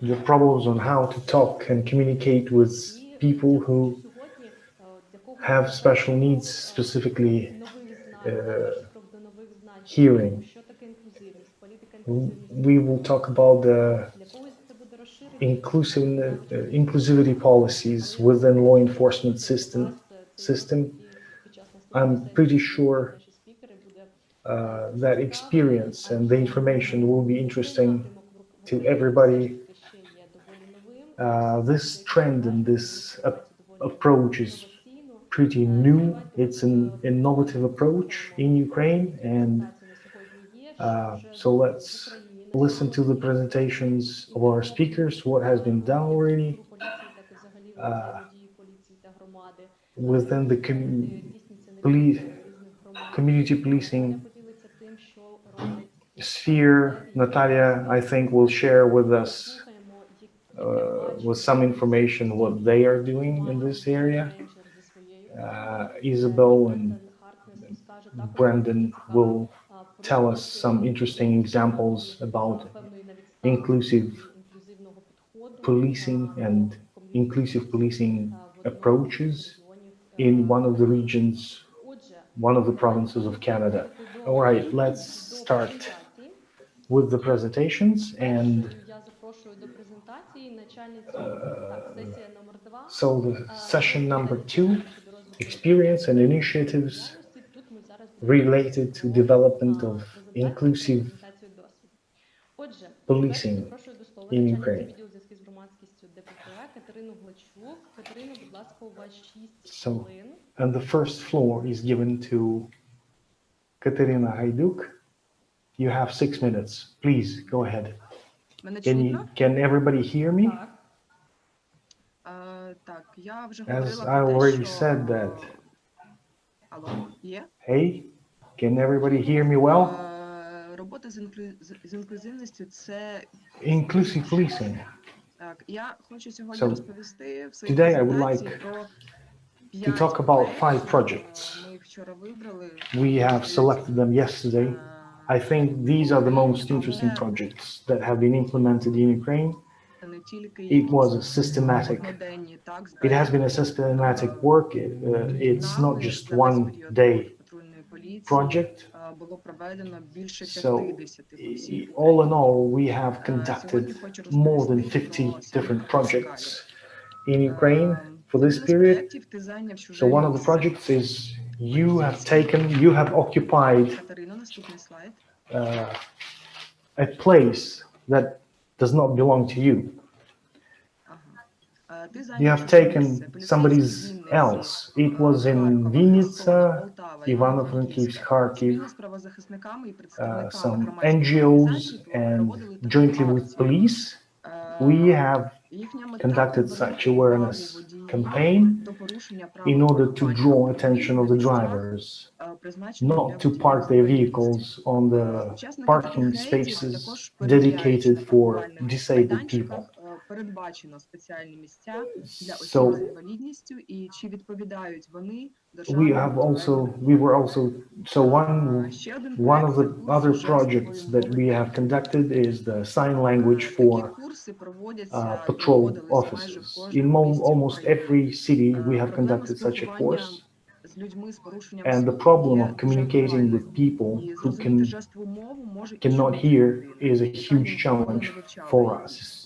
Speaker 8: the problems on how to talk and communicate with people who have special needs, specifically hearing. We will talk about the inclusivity policies within law enforcement system. I'm pretty sure that experience and the information will be interesting to everybody. This trend and this approach is pretty new. It's an innovative approach in Ukraine, and so let's listen to the presentations of our speakers, what has been done already within the community policing sphere. Natalia, I think, will share with us with some information what they are doing in this area. Isobel and Brandon will tell us some interesting examples about inclusive policing and inclusive policing approaches in one of the regions, one of the provinces of Canada. All right, let's start with the presentations. And so the session number 2, experience and initiatives related to development of inclusive policing in Ukraine. So, and the first floor is given to Kateryna Hladchuk. You have 6 minutes. Please go ahead.
Speaker 7: Мене чутно?
Speaker 8: Can everybody hear me?
Speaker 7: Так, я вже
Speaker 8: As
Speaker 7: говорила
Speaker 8: I
Speaker 7: про те,
Speaker 8: already
Speaker 7: що...
Speaker 8: said that.
Speaker 7: Алло, є?
Speaker 8: Hey, can everybody hear me well?
Speaker 7: Робота з інклюзивністю – це...
Speaker 8: Inclusive policing.
Speaker 7: Так, я хочу сьогодні
Speaker 8: So,
Speaker 7: розповісти в своїй
Speaker 8: today I would
Speaker 7: презентації
Speaker 8: like
Speaker 7: про
Speaker 8: to talk about 5 projects.
Speaker 7: Ми їх вчора вибрали.
Speaker 8: We have selected them yesterday. I think these are the most interesting projects that have been implemented in Ukraine. It was a systematic, it has been a systematic work. It's not just one day project. So all in all, we have conducted more than 50 different projects in Ukraine for this period. So one of the projects is you have occupied a place that does not belong to you. You have taken somebody's else. It was in Vinnytsia, Ivano-Frankivsk, Kharkiv, some NGOs, and jointly with police, we have conducted such awareness campaign in order to draw attention of the drivers not to park their vehicles on the parking spaces dedicated for disabled people.
Speaker 7: передбачено спеціальні місця для осіб з
Speaker 8: So
Speaker 7: інвалідністю, і чи відповідають вони
Speaker 8: we
Speaker 7: державним
Speaker 8: have
Speaker 7: будівельним
Speaker 8: also we were
Speaker 7: нормам?
Speaker 8: also so
Speaker 7: Ще один
Speaker 8: one
Speaker 7: проект
Speaker 8: of
Speaker 7: – це
Speaker 8: the
Speaker 7: курси
Speaker 8: other
Speaker 7: жестової
Speaker 8: projects that
Speaker 7: мови
Speaker 8: we
Speaker 7: для
Speaker 8: have
Speaker 7: інвалідів.
Speaker 8: conducted is the sign language
Speaker 7: Такі
Speaker 8: for
Speaker 7: курси проводяться і
Speaker 8: patrol
Speaker 7: проводились майже в
Speaker 8: officers. In
Speaker 7: кожному місті
Speaker 8: almost
Speaker 7: України.
Speaker 8: every city, we have
Speaker 7: Проблема
Speaker 8: conducted such a
Speaker 7: спілкування
Speaker 8: course.
Speaker 7: з людьми з порушенням
Speaker 8: And the
Speaker 7: слуху
Speaker 8: problem
Speaker 7: є
Speaker 8: of
Speaker 7: дуже
Speaker 8: communicating with
Speaker 7: актуальною.
Speaker 8: people
Speaker 7: І
Speaker 8: who
Speaker 7: зрозуміти жестову мову може і
Speaker 8: cannot
Speaker 7: чоловіка
Speaker 8: hear
Speaker 7: людини,
Speaker 8: is a
Speaker 7: яка
Speaker 8: huge
Speaker 7: ніколи
Speaker 8: challenge
Speaker 7: не вивчала
Speaker 8: for
Speaker 7: її.
Speaker 8: us.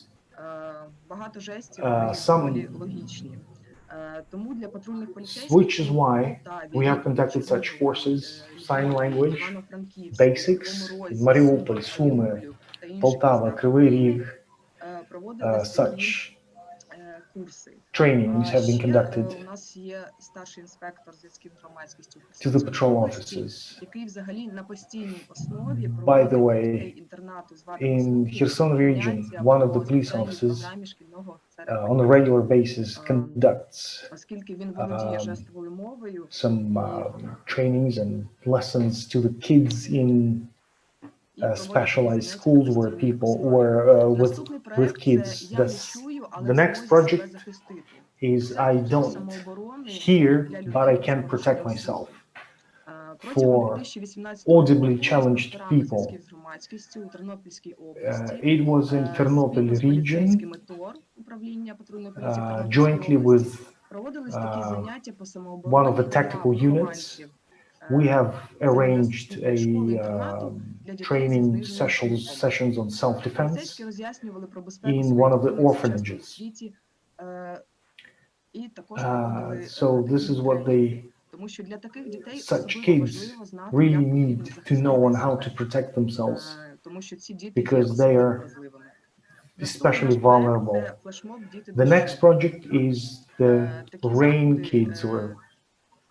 Speaker 7: Багато жестів, вони доволі
Speaker 8: Some,
Speaker 7: логічні. Тому для патрульних
Speaker 8: which
Speaker 7: поліцейських
Speaker 8: is
Speaker 7: в
Speaker 8: why we
Speaker 7: Полтаві,
Speaker 8: have conducted such
Speaker 7: Чернігові,
Speaker 8: courses, sign
Speaker 7: Львові,
Speaker 8: language,
Speaker 7: Івано-Франківську, Кривому
Speaker 8: basics in
Speaker 7: Розі,
Speaker 8: Mariupol,
Speaker 7: Сумах,
Speaker 8: Sumy,
Speaker 7: Маріуполю та інших
Speaker 8: Poltava,
Speaker 7: містах
Speaker 8: Kryvyi
Speaker 7: України
Speaker 8: Rih,
Speaker 7: проводились такі
Speaker 8: such
Speaker 7: курси.
Speaker 8: trainings have been
Speaker 7: Ще
Speaker 8: conducted
Speaker 7: у нас є старший інспектор зв'язків з громадськістю
Speaker 8: to the
Speaker 7: Херсонської
Speaker 8: patrol
Speaker 7: області,
Speaker 8: officers.
Speaker 7: який взагалі на постійній основі
Speaker 8: By the
Speaker 7: проводить для
Speaker 8: way,
Speaker 7: дітей інтернату з вадами
Speaker 8: in
Speaker 7: слуху
Speaker 8: Kherson region,
Speaker 7: заняття
Speaker 8: one of the
Speaker 7: по
Speaker 8: police
Speaker 7: спеціальній
Speaker 8: officers
Speaker 7: програмі шкільного
Speaker 8: on a
Speaker 7: середнього.
Speaker 8: regular basis conducts
Speaker 7: Оскільки він володіє жестовою мовою
Speaker 8: some
Speaker 7: і
Speaker 8: trainings and lessons to the kids in
Speaker 7: проводить такі
Speaker 8: specialized
Speaker 7: заняття на
Speaker 8: schools where
Speaker 7: постійній
Speaker 8: people
Speaker 7: основі. Наступний
Speaker 8: with
Speaker 7: проект – це
Speaker 8: kids.
Speaker 7: «Я не чую, але
Speaker 8: The
Speaker 7: в
Speaker 8: next
Speaker 7: змозі себе
Speaker 8: project
Speaker 7: захистити».
Speaker 8: is
Speaker 7: Це
Speaker 8: I
Speaker 7: курси
Speaker 8: don't
Speaker 7: самооборони
Speaker 8: hear,
Speaker 7: для
Speaker 8: but I
Speaker 7: людей з
Speaker 8: can protect
Speaker 7: порушенням
Speaker 8: myself.
Speaker 7: слуху. Протягом
Speaker 8: For
Speaker 7: 2018
Speaker 8: audibly
Speaker 7: року за
Speaker 8: challenged
Speaker 7: просторами
Speaker 8: people,
Speaker 7: зв'язків з громадськістю у Тернопільській області
Speaker 8: it was in
Speaker 7: спільно
Speaker 8: Ternopil
Speaker 7: з
Speaker 8: region,
Speaker 7: поліцейськими ТОР, управління патрульної поліції в Тернопільській
Speaker 8: jointly
Speaker 7: області,
Speaker 8: with
Speaker 7: проводились такі заняття по
Speaker 8: one of the
Speaker 7: самообороні для
Speaker 8: tactical units.
Speaker 7: вихованців
Speaker 8: We have arranged
Speaker 7: школи-інтернату для дітей зі
Speaker 8: training
Speaker 7: зниженням слухом.
Speaker 8: sessions on
Speaker 7: Поліцейські
Speaker 8: self-defense
Speaker 7: роз'яснювали про безпеку
Speaker 8: in
Speaker 7: своїх
Speaker 8: one of the
Speaker 7: дитини в сучасному
Speaker 8: orphanages.
Speaker 7: світі і також проводили
Speaker 8: So this
Speaker 7: такі
Speaker 8: is what
Speaker 7: тренінги. Тому що для таких дітей
Speaker 8: such
Speaker 7: особливо
Speaker 8: kids
Speaker 7: важливо знати,
Speaker 8: really
Speaker 7: як
Speaker 8: need
Speaker 7: потрібно
Speaker 8: to know on
Speaker 7: захистити
Speaker 8: how to
Speaker 7: себе,
Speaker 8: protect themselves
Speaker 7: тому що ці діти є
Speaker 8: because they
Speaker 7: особливо
Speaker 8: are
Speaker 7: вразливими. Наступний
Speaker 8: especially
Speaker 7: наш проект –
Speaker 8: vulnerable.
Speaker 7: це флешмоб «Діти
Speaker 8: The next
Speaker 7: дощу».
Speaker 8: project is the
Speaker 7: Такі
Speaker 8: rain
Speaker 7: заходи
Speaker 8: kids or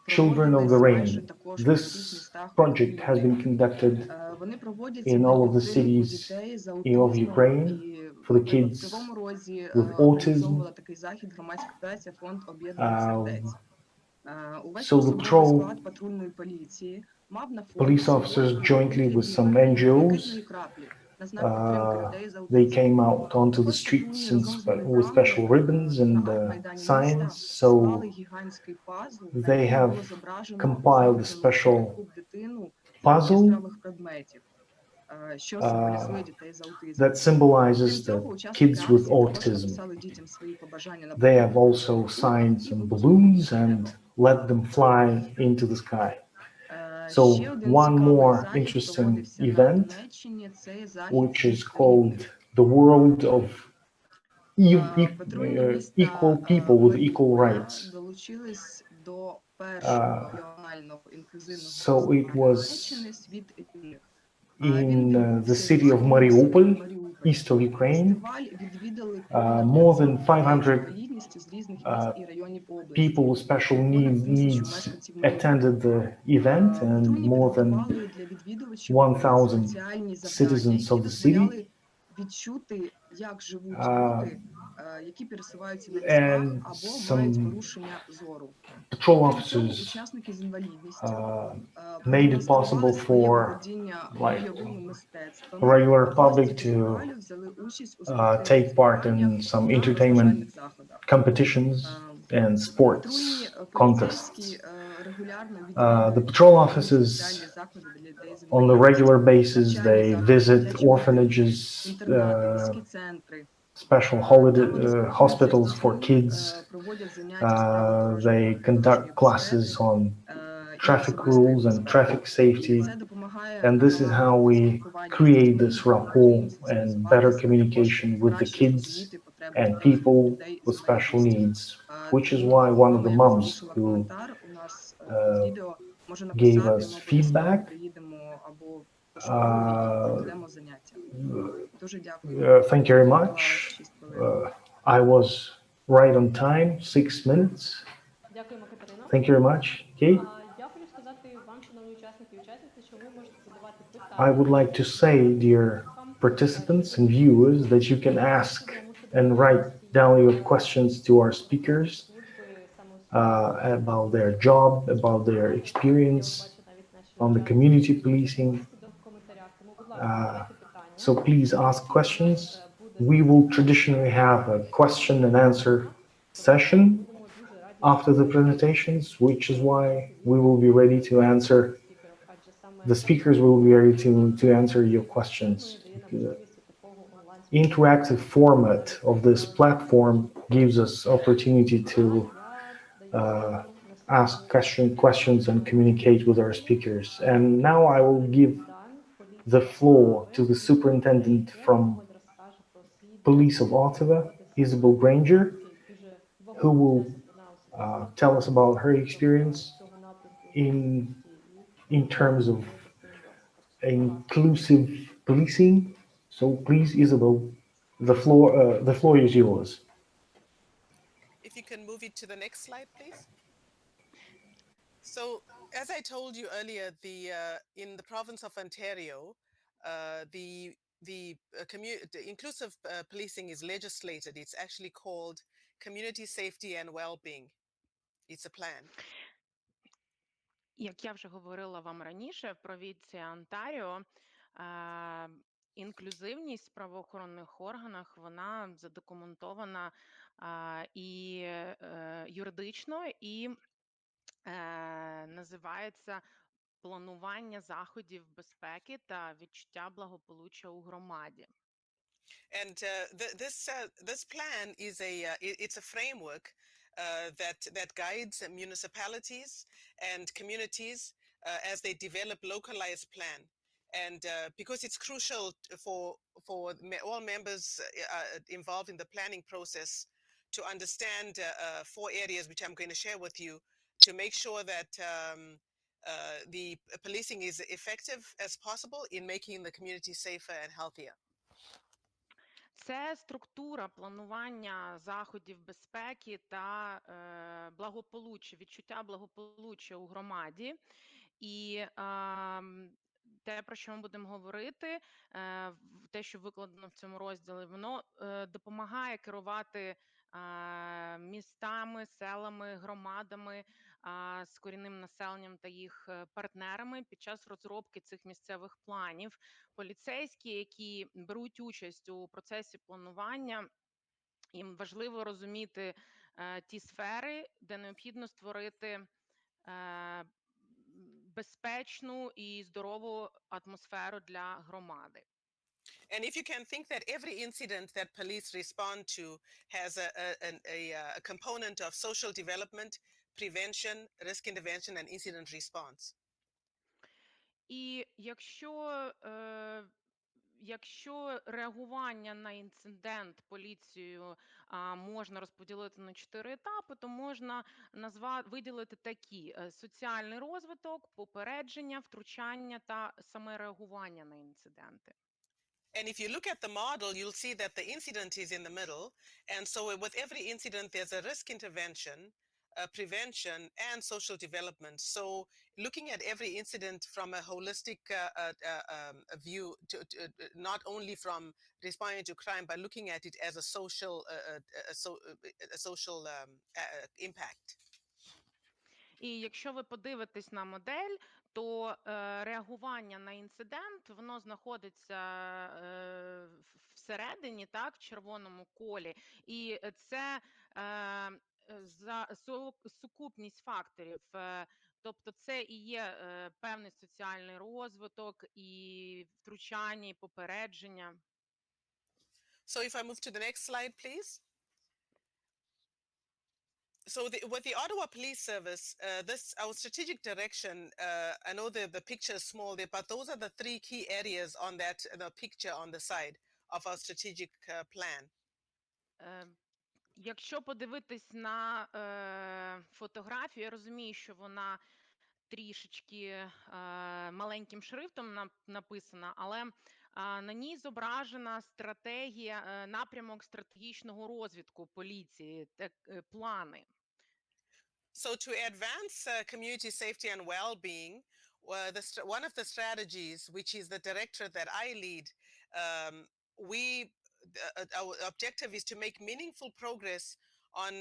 Speaker 8: children of the
Speaker 7: проводились майже
Speaker 8: rain.
Speaker 7: також у всіх
Speaker 8: This
Speaker 7: містах
Speaker 8: project has
Speaker 7: України.
Speaker 8: been conducted
Speaker 7: Вони проводяться
Speaker 8: in
Speaker 7: для
Speaker 8: all of the
Speaker 7: підтримку
Speaker 8: cities
Speaker 7: дітей з
Speaker 8: of
Speaker 7: аутизмом,
Speaker 8: Ukraine
Speaker 7: і,
Speaker 8: for the
Speaker 7: наприклад, в
Speaker 8: kids
Speaker 7: Кривому Розі
Speaker 8: with autism.
Speaker 7: організовувала такий захід громадська організація «Фонд об'єднаних сердець». Увесь
Speaker 8: So the
Speaker 7: особовий
Speaker 8: patrol
Speaker 7: склад патрульної поліції мав на формі
Speaker 8: police officers
Speaker 7: символіку
Speaker 8: jointly with
Speaker 7: вигляді
Speaker 8: some
Speaker 7: блакитної
Speaker 8: NGOs,
Speaker 7: краплі на знак підтримки людей з
Speaker 8: they
Speaker 7: аутизмом.
Speaker 8: came out onto the
Speaker 7: Також
Speaker 8: streets
Speaker 7: патрульні
Speaker 8: and
Speaker 7: разом з
Speaker 8: with special
Speaker 7: волонтерами
Speaker 8: ribbons
Speaker 7: на
Speaker 8: and
Speaker 7: арт-майдані
Speaker 8: signs.
Speaker 7: міста
Speaker 8: So
Speaker 7: склали гігантський пазл, на
Speaker 8: they
Speaker 7: якому
Speaker 8: have
Speaker 7: було зображено
Speaker 8: compiled a
Speaker 7: заготовлену в
Speaker 8: special
Speaker 7: куб дитину з
Speaker 8: puzzle
Speaker 7: яскравих предметів, що символізує дітей з аутизмом.
Speaker 8: that symbolizes
Speaker 7: Крім
Speaker 8: the
Speaker 7: цього, учасники
Speaker 8: kids with
Speaker 7: акції також
Speaker 8: autism.
Speaker 7: написали дітям свої побажання на
Speaker 8: They have
Speaker 7: паперових
Speaker 8: also
Speaker 7: картонах
Speaker 8: signed
Speaker 7: і
Speaker 8: some
Speaker 7: випустили їх
Speaker 8: balloons
Speaker 7: у
Speaker 8: and
Speaker 7: небо.
Speaker 8: let them fly into the sky.
Speaker 7: Ще
Speaker 8: So
Speaker 7: один
Speaker 8: one
Speaker 7: цікавий
Speaker 8: more
Speaker 7: захід
Speaker 8: interesting
Speaker 7: проводився на
Speaker 8: event,
Speaker 7: Донеччині. Це захід
Speaker 8: which is
Speaker 7: міст
Speaker 8: called
Speaker 7: рівних.
Speaker 8: the world of
Speaker 7: Патрульні
Speaker 8: equal
Speaker 7: міста
Speaker 8: people with equal
Speaker 7: Маріуполя
Speaker 8: rights.
Speaker 7: долучились до першого регіонального інклюзивного
Speaker 8: So it
Speaker 7: фестивалю
Speaker 8: was
Speaker 7: Донеччини «Світ рівних». Він
Speaker 8: in the
Speaker 7: відбувся
Speaker 8: city of
Speaker 7: рік тому в самому
Speaker 8: Mariupol,
Speaker 7: Маріуполі.
Speaker 8: east of Ukraine.
Speaker 7: Фестиваль відвідали понад
Speaker 8: More
Speaker 7: 500
Speaker 8: than
Speaker 7: дітей з
Speaker 8: 500
Speaker 7: інвалідністю з різних міст і районів
Speaker 8: people
Speaker 7: області.
Speaker 8: with special
Speaker 7: Понад
Speaker 8: needs
Speaker 7: 1000 мешканців Маріуполя.
Speaker 8: attended the event, and
Speaker 7: Патрульні
Speaker 8: more than
Speaker 7: підготували для відвідувачів
Speaker 8: 1,000
Speaker 7: спеціальні завдання,
Speaker 8: citizens
Speaker 7: які
Speaker 8: of the city.
Speaker 7: дозволяли відчути, як живуть люди, які пересуваються на візках
Speaker 8: And
Speaker 7: або мають
Speaker 8: some
Speaker 7: порушення зору.
Speaker 8: patrol
Speaker 7: Крім цього,
Speaker 8: officers
Speaker 7: учасники з інвалідністю
Speaker 8: made it
Speaker 7: продемонстрували
Speaker 8: possible
Speaker 7: своє
Speaker 8: for
Speaker 7: володіння
Speaker 8: like
Speaker 7: бойовими мистецтвами.
Speaker 8: regular
Speaker 7: А гості
Speaker 8: public to
Speaker 7: фестивалю взяли участь у спортивних
Speaker 8: take part
Speaker 7: змаганнях
Speaker 8: in some
Speaker 7: та
Speaker 8: entertainment
Speaker 7: розважальних заходах.
Speaker 8: competitions and
Speaker 7: Патрульні
Speaker 8: sports
Speaker 7: поліцейські
Speaker 8: contests.
Speaker 7: регулярно
Speaker 8: The
Speaker 7: відвідують
Speaker 8: patrol
Speaker 7: спеціальні
Speaker 8: officers,
Speaker 7: заклади для людей з
Speaker 8: on a regular
Speaker 7: інвалідністю,
Speaker 8: basis,
Speaker 7: навчальні
Speaker 8: they
Speaker 7: заклади
Speaker 8: visit
Speaker 7: для чоловіків,
Speaker 8: orphanages,
Speaker 7: інтернати, міські центри.
Speaker 8: special holiday
Speaker 7: Там вони спілкуються
Speaker 8: hospitals
Speaker 7: з
Speaker 8: for
Speaker 7: дітьми,
Speaker 8: kids.
Speaker 7: проводять заняття з правил дорожнього
Speaker 8: They
Speaker 7: руху, дорожньої
Speaker 8: conduct classes
Speaker 7: безпеки
Speaker 8: on
Speaker 7: і
Speaker 8: traffic
Speaker 7: особистої
Speaker 8: rules and
Speaker 7: безпеки.
Speaker 8: traffic safety.
Speaker 7: Це допомагає
Speaker 8: And this is how
Speaker 7: налагодити
Speaker 8: we
Speaker 7: спілкування з
Speaker 8: create
Speaker 7: дітьми,
Speaker 8: this
Speaker 7: допомагає
Speaker 8: rapport
Speaker 7: їм
Speaker 8: and better
Speaker 7: соціалізуватися, а також
Speaker 8: communication with the
Speaker 7: краще
Speaker 8: kids
Speaker 7: зрозуміти потреби
Speaker 8: and people
Speaker 7: людей
Speaker 8: with
Speaker 7: з
Speaker 8: special
Speaker 7: інвалідністю.
Speaker 8: needs, which is
Speaker 7: Тому
Speaker 8: why one of
Speaker 7: мама,
Speaker 8: the
Speaker 7: яка
Speaker 8: moms
Speaker 7: залишила
Speaker 8: who
Speaker 7: коментар у нас під відео, може
Speaker 8: gave
Speaker 7: написати,
Speaker 8: us
Speaker 7: ми обов'язково
Speaker 8: feedback.
Speaker 7: приїдемо або до школи і проведемо заняття. Дуже дякую.
Speaker 8: Thank you very
Speaker 7: Давала
Speaker 8: much.
Speaker 7: 6 хвилин.
Speaker 8: I was right on time, 6 minutes.
Speaker 4: Дякуємо, Катерино.
Speaker 8: Thank you very much. Okay.
Speaker 4: Я хочу сказати вам, шановні учасники і учасниці, що ви можете задавати питання.
Speaker 8: I would like to say, dear participants and viewers, that you can ask and write down your questions to our speakers about their job, about their experience on the community policing. So please ask questions. we will traditionally have a question and answer session after the presentations, which is why we will be ready to answer, the speakers will be ready to answer your questions. The interactive format of this platform gives us opportunity to ask questions and communicate with our speakers. And now I will give the floor to the superintendent from Police of Ottawa, Isobel Granger, who will tell us about her experience in terms of inclusive policing. So please, Isabel, the floor is yours.
Speaker 2: If you can move it to the next slide, please. So, as I told you earlier, in the province of Ontario, the inclusive policing is legislated. It's actually called Community Safety and Well-being. It's a plan.
Speaker 3: Як я вже говорила вам раніше, в провінції Онтаріо інклюзивність в правоохоронних органах, вона задокументована і юридично, і називається планування заходів безпеки та відчуття благополуччя у громаді.
Speaker 2: And this plan is it's a framework that guides municipalities and communities as they develop localized plan. And because it's crucial for all members involved in the planning process to understand 4 areas which I'm going to share with you to make sure that the policing is effective as possible in making the community safer and healthier.
Speaker 3: Це структура планування заходів безпеки та благополуччя, відчуття благополуччя у громаді. І те, про що ми будемо говорити, те, що викладено в цьому розділі, воно допомагає керувати містами, селами, громадами з корінним населенням та їх партнерами під час розробки цих місцевих планів. Поліцейські, які беруть участь у процесі планування, їм важливо розуміти ті сфери, де необхідно створити безпечну і здорову атмосферу для громади.
Speaker 2: And if you can think that every incident that police respond to has a component of social development, prevention, risk intervention, and incident response.
Speaker 3: І якщо реагування на інцидент поліцією можна розподілити на 4 етапи, то можна виділити такі: соціальний розвиток, попередження, втручання та саме реагування на інциденти.
Speaker 2: And if you look at the model, you'll see that the incident is in the middle. And so with every incident, there's a risk intervention, prevention, and social development. So looking at every incident from a holistic view, not only from responding to crime, but looking at it as a social impact.
Speaker 3: І якщо ви подивитесь на модель, то реагування на інцидент, воно знаходиться всередині, так, в червоному колі. І це сукупність факторів. Тобто це і є певний соціальний розвиток, і втручання, і попередження.
Speaker 2: So if I move to the next slide, please. So with the Ottawa Police Service, our strategic direction, I know the picture is small there, but those are the 3 key areas on the picture on the side of our strategic plan.
Speaker 3: Якщо подивитись на фотографію, я розумію, що вона трішечки маленьким шрифтом написана, але на ній зображена стратегія, напрямок стратегічного розвитку поліції, плани.
Speaker 2: So to advance community safety and well-being, one of the strategies, which is the directorate that I lead, our objective is to make meaningful progress on,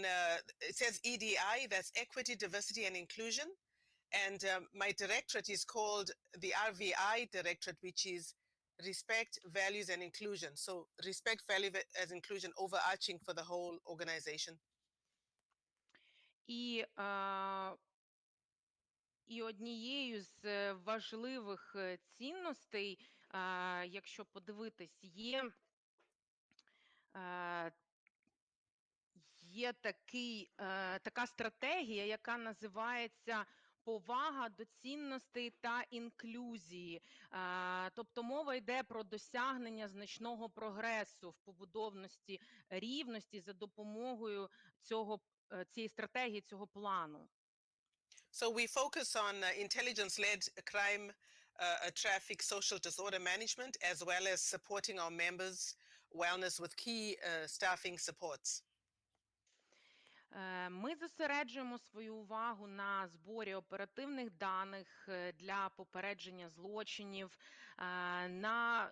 Speaker 2: it says EDI, that's equity, diversity, and inclusion. And my directorate is called the RVI directorate, which is respect, values, and inclusion. So respect, value, as inclusion overarching for the whole organization.
Speaker 3: І, і однією з важливих цінностей, якщо подивитись, е, є така стратегія, яка називається повага до цінностей та інклюзії. Тобто мова йде про досягнення значного прогресу в побудовності рівності за допомогою цієї стратегії, цього плану.
Speaker 2: So we focus on intelligence-led crime, traffic, social disorder management, as well as supporting our members' wellness with key staffing supports.
Speaker 3: Ми зосереджуємо свою увагу на зборі оперативних даних для попередження злочинів, на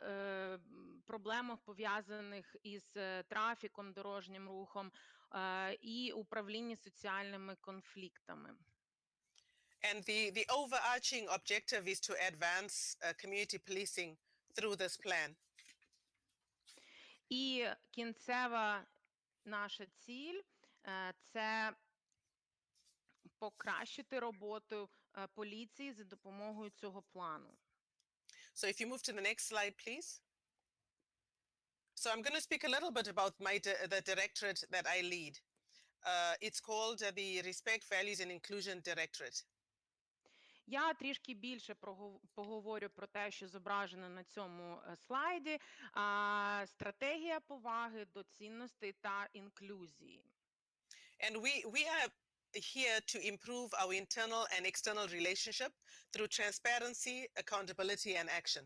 Speaker 3: проблемах, пов'язаних із трафіком, дорожнім рухом і управлінні соціальними конфліктами.
Speaker 2: And the overarching objective is to advance community policing through this plan.
Speaker 3: І кінцева наша ціль – це покращити роботу поліції за допомогою цього плану.
Speaker 2: So if you move to the next slide, please. So I'm going to speak a little bit about the directorate that I lead. It's called the Respect, Values and Inclusion Directorate.
Speaker 3: Я трішки більше поговорю про те, що зображено на цьому слайді. Стратегія поваги до цінностей та інклюзії.
Speaker 2: And we are here to improve our internal and external relationship through transparency, accountability and action.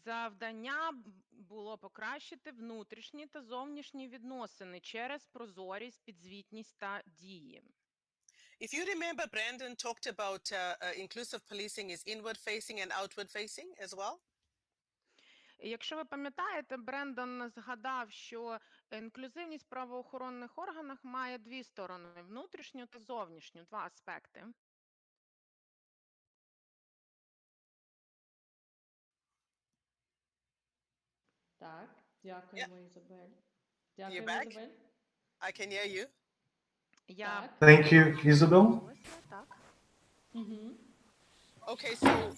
Speaker 3: Завдання було покращити внутрішні та зовнішні відносини через прозорість, підзвітність та дії.
Speaker 2: If you remember, Brandon talked about inclusive policing is inward facing and outward facing as well.
Speaker 3: Якщо ви пам'ятаєте, Брендон згадав, що інклюзивність в правоохоронних органах має дві сторони – внутрішню та зовнішню, два аспекти.
Speaker 4: Так, дякуємо, Ізобель.
Speaker 2: You're
Speaker 4: Дякуємо,
Speaker 2: back.
Speaker 4: Ізобель.
Speaker 2: I can hear you.
Speaker 3: Я
Speaker 4: Так.
Speaker 8: Thank you, Isobel.
Speaker 3: так.
Speaker 4: Угу.
Speaker 2: Okay, so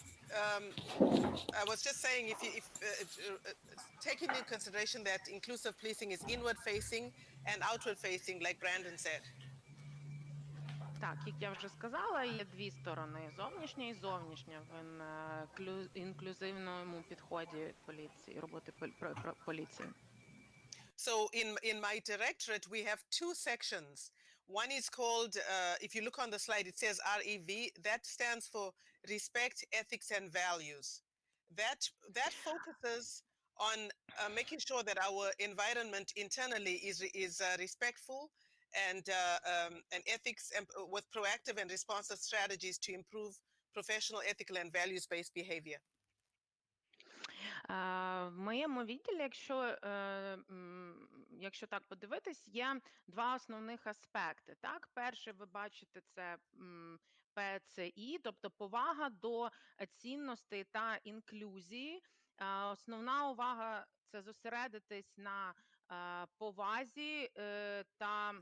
Speaker 2: I was just saying, if taking into consideration that inclusive policing is inward facing and outward facing, like Brandon said.
Speaker 3: Так, як я вже сказала, є дві сторони – зовнішня і зовнішня в інклюзивному підході поліції, роботи поліції.
Speaker 2: So in my directorate, we have two sections. One is called, if you look on the slide, it says REV. That stands for Respect, Ethics and Values. That focuses on making sure that our environment internally is respectful and ethics, and with proactive and responsive strategies to improve professional, ethical and values-based behavior.
Speaker 3: В моєму відділі, якщо так подивитись, є два основних аспекти. Так, перший, ви бачите, це ПЦІ, тобто повага до цінностей та інклюзії. Основна увага – це зосередитись на повазі та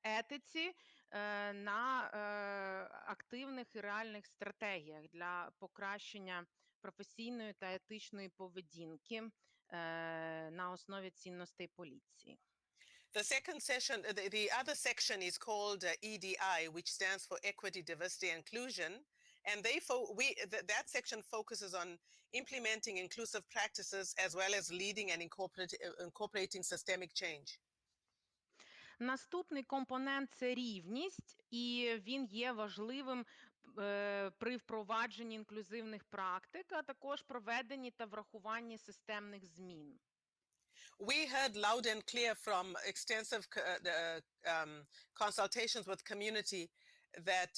Speaker 3: етиці, на активних і реальних стратегіях для покращення професійної та етичної поведінки на основі цінностей поліції.
Speaker 2: The second session, the other section is called EDI, which stands for Equity, Diversity, and Inclusion. And that section focuses on implementing inclusive practices as well as leading and incorporating systemic change.
Speaker 3: Наступний компонент – це рівність, і він є важливим при впровадженні інклюзивних практик, а також проведенні та врахуванні системних змін.
Speaker 2: We heard loud and clear from extensive consultations with community that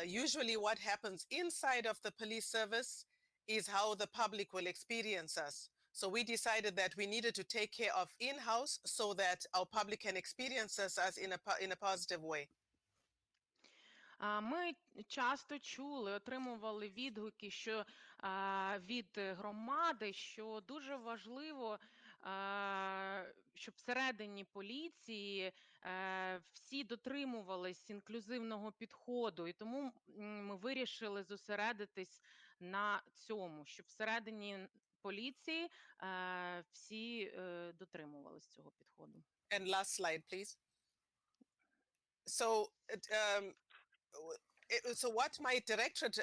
Speaker 2: usually what happens inside of the police service is how the public will experience us. So we decided that we needed to take care of in-house so that our public can experience us as in a positive way.
Speaker 3: Ми часто чули, отримували відгуки, що від громади, що дуже важливо, щоб всередині поліції всі дотримувались інклюзивного підходу. І тому ми вирішили зосередитись на цьому, щоб всередині поліції всі дотримувались цього підходу.
Speaker 2: And last slide, please. So, so what my directorate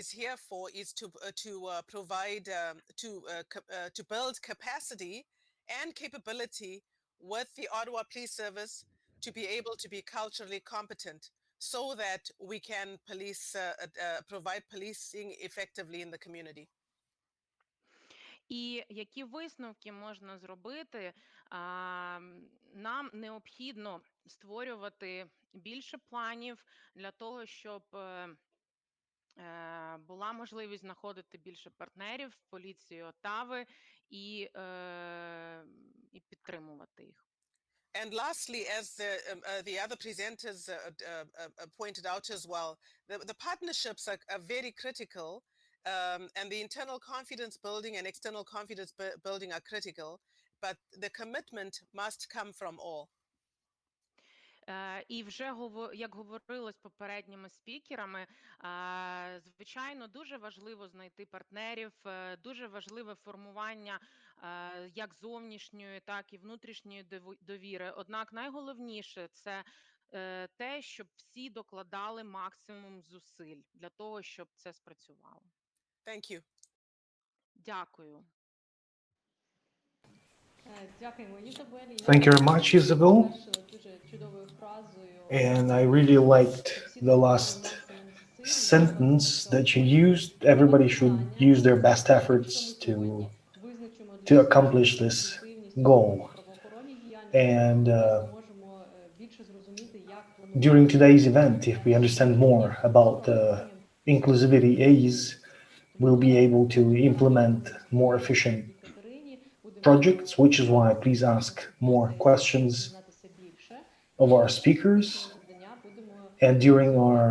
Speaker 2: is here for is to provide to build capacity and capability with the Ottawa Police Service to be able to be culturally competent, so that we can provide policing effectively in the community.
Speaker 3: І які висновки можна зробити? Нам необхідно створювати більше планів для того, щоб була можливість знаходити більше партнерів в поліції Оттави і підтримувати їх.
Speaker 2: And lastly, as the other presenters pointed out as well, the partnerships are very critical, and the internal confidence building and external confidence building are critical, but the commitment must come from all.
Speaker 3: І вже як говорилось попередніми спікерами, звичайно, дуже важливо знайти партнерів, дуже важливе формування як зовнішньої, так і внутрішньої довіри. Однак найголовніше – це те, щоб всі докладали максимум зусиль для того, щоб це спрацювало.
Speaker 2: Thank you.
Speaker 3: Дякую.
Speaker 4: Дякуємо, Ізабелі.
Speaker 8: Thank you very much, Isobel.
Speaker 4: Завершили дуже чудовою фразою.
Speaker 8: And I really liked the last sentence that you used. Everybody should use their best efforts to accomplish this goal. And during today's event, if we understand more about the inclusivity A's, we'll be able to implement more efficient projects, which is why please ask more questions of our speakers. And during our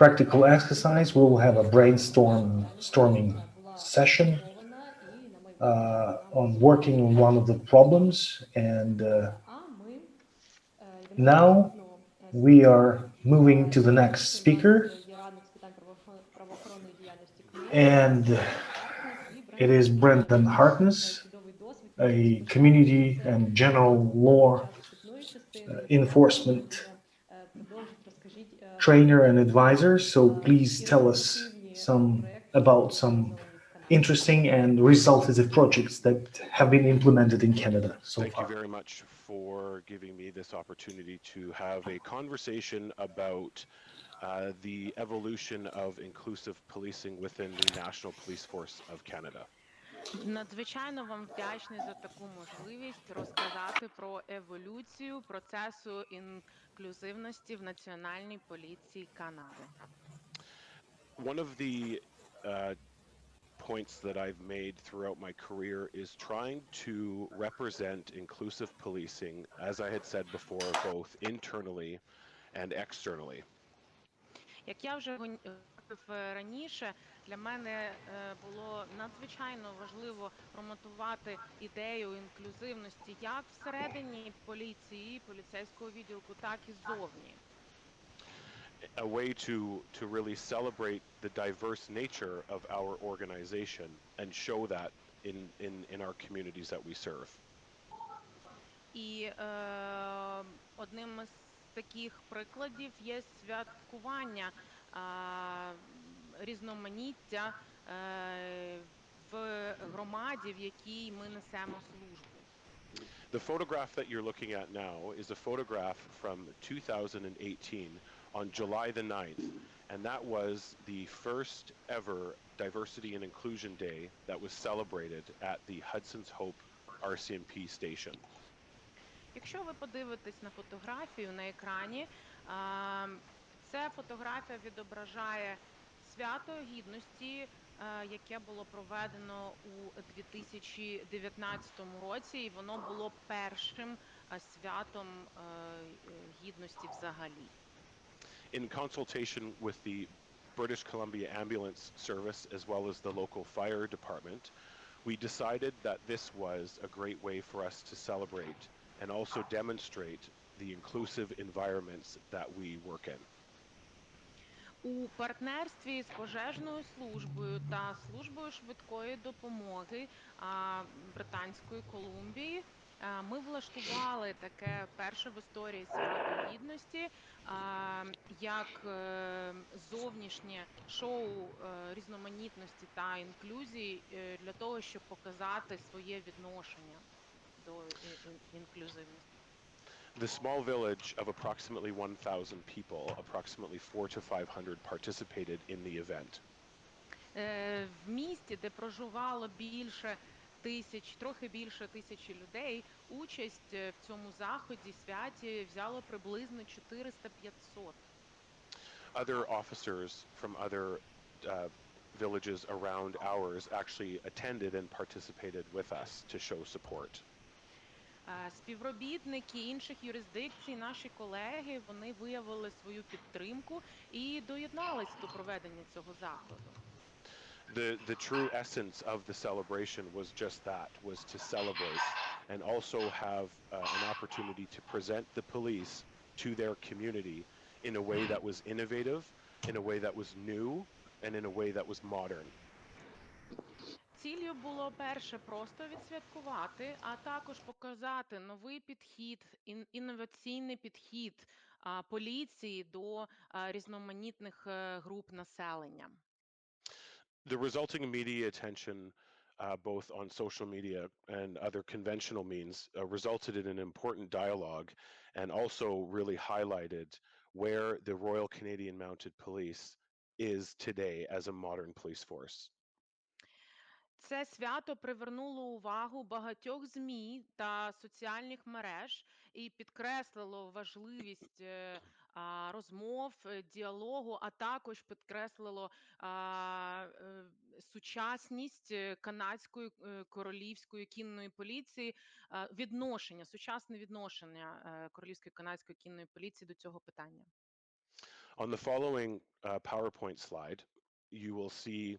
Speaker 8: practical exercise, we will have a brainstorming session on working on one of the problems. And now we are moving to the next speaker. And it is Brendan Harkness, a community and general law enforcement trainer and advisor. So please tell us about some interesting and resultative projects that have been implemented in Canada so far.
Speaker 5: Thank you very much for giving me this opportunity to have a conversation about the evolution of inclusive policing within the National Police Force of Canada.
Speaker 3: Надзвичайно вам вдячний за таку можливість розказати про еволюцію процесу інклюзивності в Національній поліції Канади.
Speaker 5: One of the points that I've made throughout my career is trying to represent inclusive policing, as I had said before, both internally and externally.
Speaker 3: Як я вже говорив раніше, для мене було надзвичайно важливо промотувати ідею інклюзивності як всередині поліції, поліцейського відділку, так і ззовні.
Speaker 5: A way to really celebrate the diverse nature of our organization and show that in our communities that we serve.
Speaker 3: І одним із таких прикладів є святкування різноманіття в громаді, в якій ми несемо службу.
Speaker 5: The photograph that you're looking at now is a photograph from 2018 on July the 9th, and that was the first ever Diversity and Inclusion Day that was celebrated at the Hudson's Hope RCMP station.
Speaker 3: Якщо ви подивитесь на фотографію на екрані, ця фотографія відображає свято гідності, яке було проведено у 2019 році, і воно було першим святом гідності взагалі.
Speaker 5: In consultation with the British Columbia Ambulance Service as well as the local fire department, we decided that this was a great way for us to celebrate and also demonstrate the inclusive environments that we work in.
Speaker 3: У партнерстві з пожежною службою та службою швидкої допомоги Британської Колумбії ми влаштували таке перше в історії свято гідності як зовнішнє шоу різноманітності та інклюзії для того, щоб показати своє відношення до інклюзивності.
Speaker 5: The small village of approximately 1,000 people, approximately 400 to 500 participated in the event.
Speaker 3: В місті, де проживало трохи більше тисячі людей, участь в цьому заході святі взяло приблизно 400-500.
Speaker 5: Other officers from other villages around ours actually attended and participated with us to show support.
Speaker 3: Співробітники інших юрисдикцій, наші колеги, вони виявили свою підтримку і доєднались до проведення цього заходу.
Speaker 5: The true essence of the celebration was just that, was to celebrate and also have an opportunity to present the police to their community in a way that was innovative, in a way that was new, and in a way that was modern.
Speaker 3: Ціллю було перше просто відсвяткувати, а також показати новий підхід, інноваційний підхід поліції до різноманітних груп населення.
Speaker 5: The resulting media attention, both on social media and other conventional means, resulted in an important dialogue and also really highlighted where the Royal Canadian Mounted Police is today as a modern police force.
Speaker 3: Це свято привернуло увагу багатьох ЗМІ та соціальних мереж і підкреслило важливість розмов, діалогу, а також підкреслило сучасність канадської королівської кінної поліції, сучасне відношення королівської канадської кінної поліції до цього питання.
Speaker 5: On the following PowerPoint slide, you will see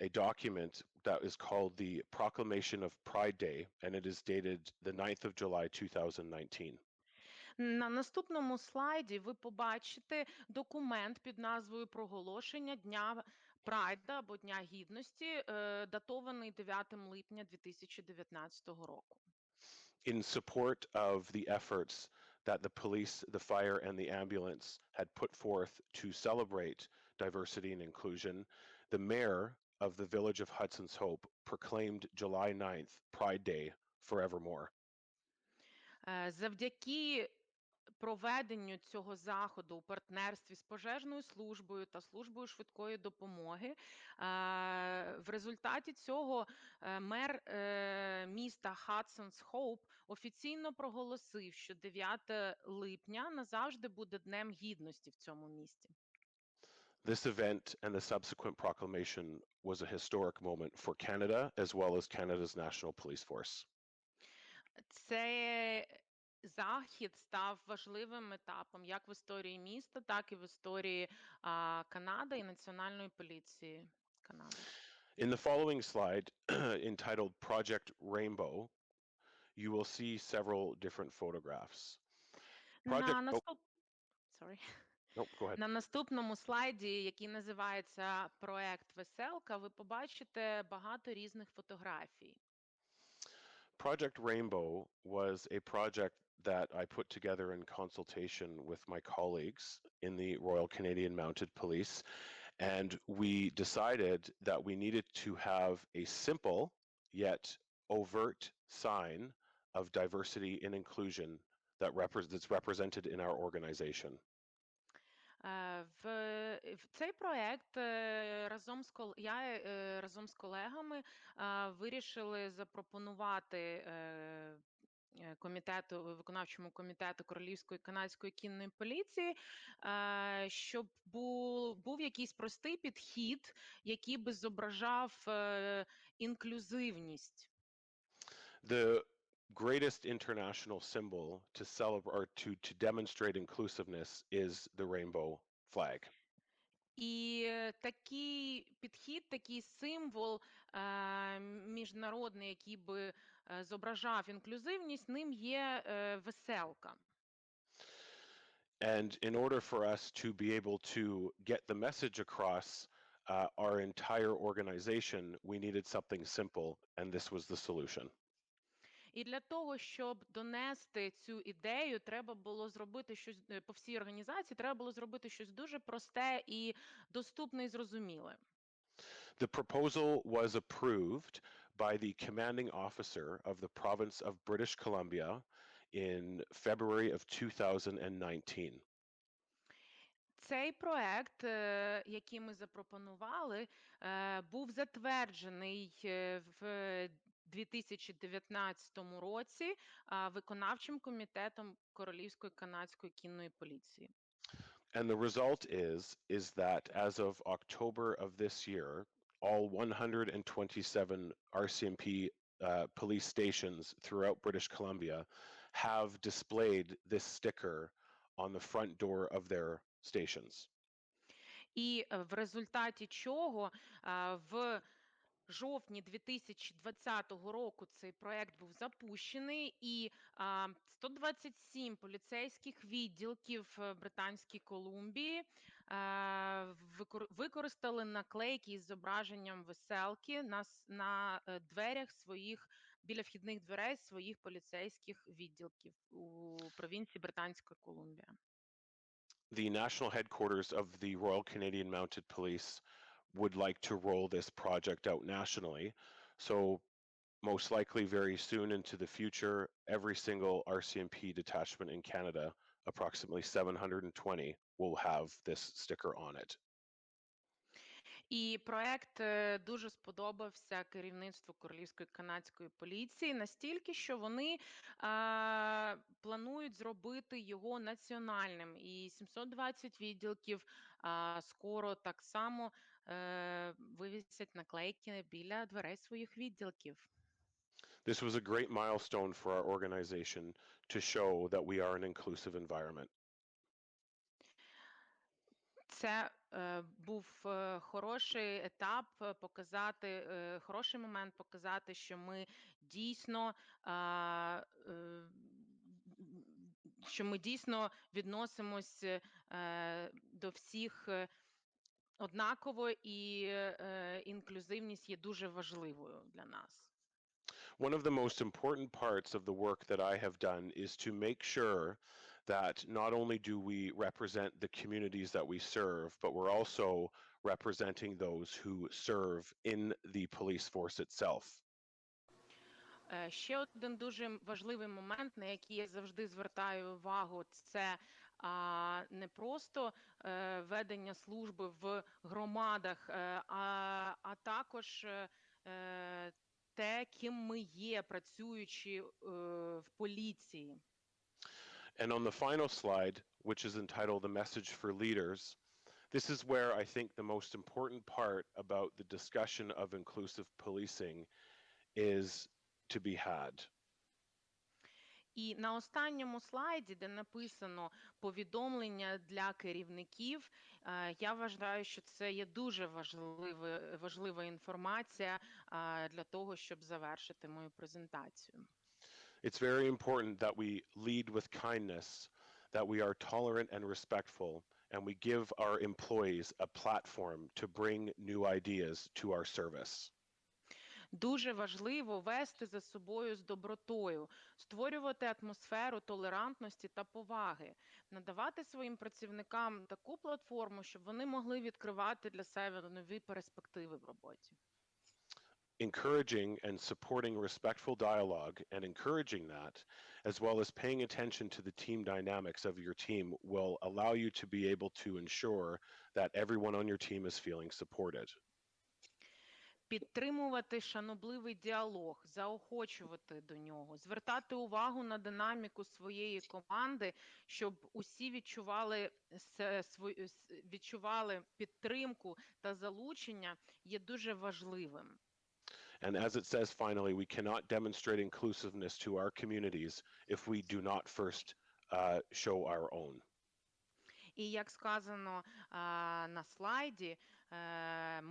Speaker 5: a document that is called the Proclamation of Pride Day, and it is dated the 9th of July 2019.
Speaker 3: На наступному слайді ви побачите документ під назвою «Проголошення Дня Прайда» або Дня Гідності, датований 9 липня 2019 року.
Speaker 5: In support of the efforts that the police, the fire, and the ambulance had put forth to celebrate diversity and inclusion, the mayor of the village of Hudson's Hope proclaimed July 9th Pride Day forevermore.
Speaker 3: Завдяки проведенню цього заходу у партнерстві з пожежною службою та службою швидкої допомоги, в результаті цього мер міста Hudson's Hope офіційно проголосив, що 9 липня назавжди буде Днем Гідності в цьому місті.
Speaker 5: This event and the subsequent proclamation was a historic moment for Canada as well as Canada's National Police Force.
Speaker 3: Це захід став важливим етапом як в історії міста, так і в історії Канади і Національної поліції Канади.
Speaker 5: In the following slide, entitled Project Rainbow, you will see several different photographs.
Speaker 3: На наступному слайді, який називається «Проект Веселка», ви побачите багато різних фотографій.
Speaker 5: Project Rainbow was a project that I put together in consultation with my colleagues in the Royal Canadian Mounted Police, and we decided that we needed to have a simple yet overt sign of diversity and inclusion that's represented in our organization.
Speaker 3: В цей проект разом з колегами вирішили запропонувати виконавчому комітету Королівської канадської кінної поліції, щоб був якийсь простий підхід, який би зображав інклюзивність.
Speaker 5: greatest international symbol to celebrate or to demonstrate inclusiveness is the rainbow flag.
Speaker 3: І такий підхід, такий символ міжнародний, який би зображав інклюзивність, ним є веселка.
Speaker 5: And in order for us to be able to get the message across our entire organization, we needed something simple, and this was the solution.
Speaker 3: І для того, щоб донести цю ідею, треба було зробити щось по всій організації, треба було зробити щось дуже просте і доступне і зрозуміле.
Speaker 5: The proposal was approved by the commanding officer of the province of British Columbia in February of 2019.
Speaker 3: Цей проект, який ми запропонували, був затверджений в 2019 році виконавчим комітетом Королівської канадської кінної поліції.
Speaker 5: And the result is that as of October of this year, all 127 RCMP police stations throughout British Columbia have displayed this sticker on the front door of their stations.
Speaker 3: І в результаті чого в жовтні 2020 року цей проект був запущений, і 127 поліцейських відділків Британській Колумбії використали наклейки із зображенням веселки на дверях своїх, біля вхідних дверей своїх поліцейських відділків у провінції Британська Колумбія.
Speaker 5: The national headquarters of the Royal Canadian Mounted Police would like to roll this project out nationally. So most likely very soon into the future, every single RCMP detachment in Canada, approximately 720, will have this sticker on it.
Speaker 3: І проект дуже сподобався керівництву Королівської канадської поліції настільки, що вони планують зробити його національним. І 720 відділків скоро так само вивісять наклейки біля дверей своїх відділків.
Speaker 5: This was a great milestone for our organization to show that we are an inclusive environment.
Speaker 3: Це був хороший етап показати, хороший момент показати, що ми дійсно, відносимось до всіх однаково, і інклюзивність є дуже важливою для нас.
Speaker 5: One of the most important parts of the work that I have done is to make sure that not only do we represent the communities that we serve, but we're also representing those who serve in the police force itself.
Speaker 3: Ще один дуже важливий момент, на який я завжди звертаю увагу, це не просто ведення служби в громадах, а також те, ким ми є, працюючи в поліції.
Speaker 5: And on the final slide, which is entitled The Message for Leaders, this is where I think the most important part about the discussion of inclusive policing is to be had.
Speaker 3: І на останньому слайді, де написано повідомлення для керівників, я вважаю, що це є дуже важлива інформація для того, щоб завершити мою презентацію.
Speaker 5: It's very important that we lead with kindness, that we are tolerant and respectful, and we give our employees a platform to bring new ideas to our service.
Speaker 3: Дуже важливо вести за собою з добротою, створювати атмосферу толерантності та поваги, надавати своїм працівникам таку платформу, щоб вони могли відкривати для себе нові перспективи в роботі.
Speaker 5: Encouraging and supporting respectful dialogue and encouraging that, as well as paying attention to the team dynamics of your team, will allow you to be able to ensure that everyone on your team is feeling supported.
Speaker 3: Підтримувати шанобливий діалог, заохочувати до нього, звертати увагу на динаміку своєї команди, щоб усі відчували підтримку та залучення, є дуже важливим.
Speaker 5: And as it says finally, we cannot demonstrate inclusiveness to our communities if we do not first show our own.
Speaker 3: І як сказано на слайді,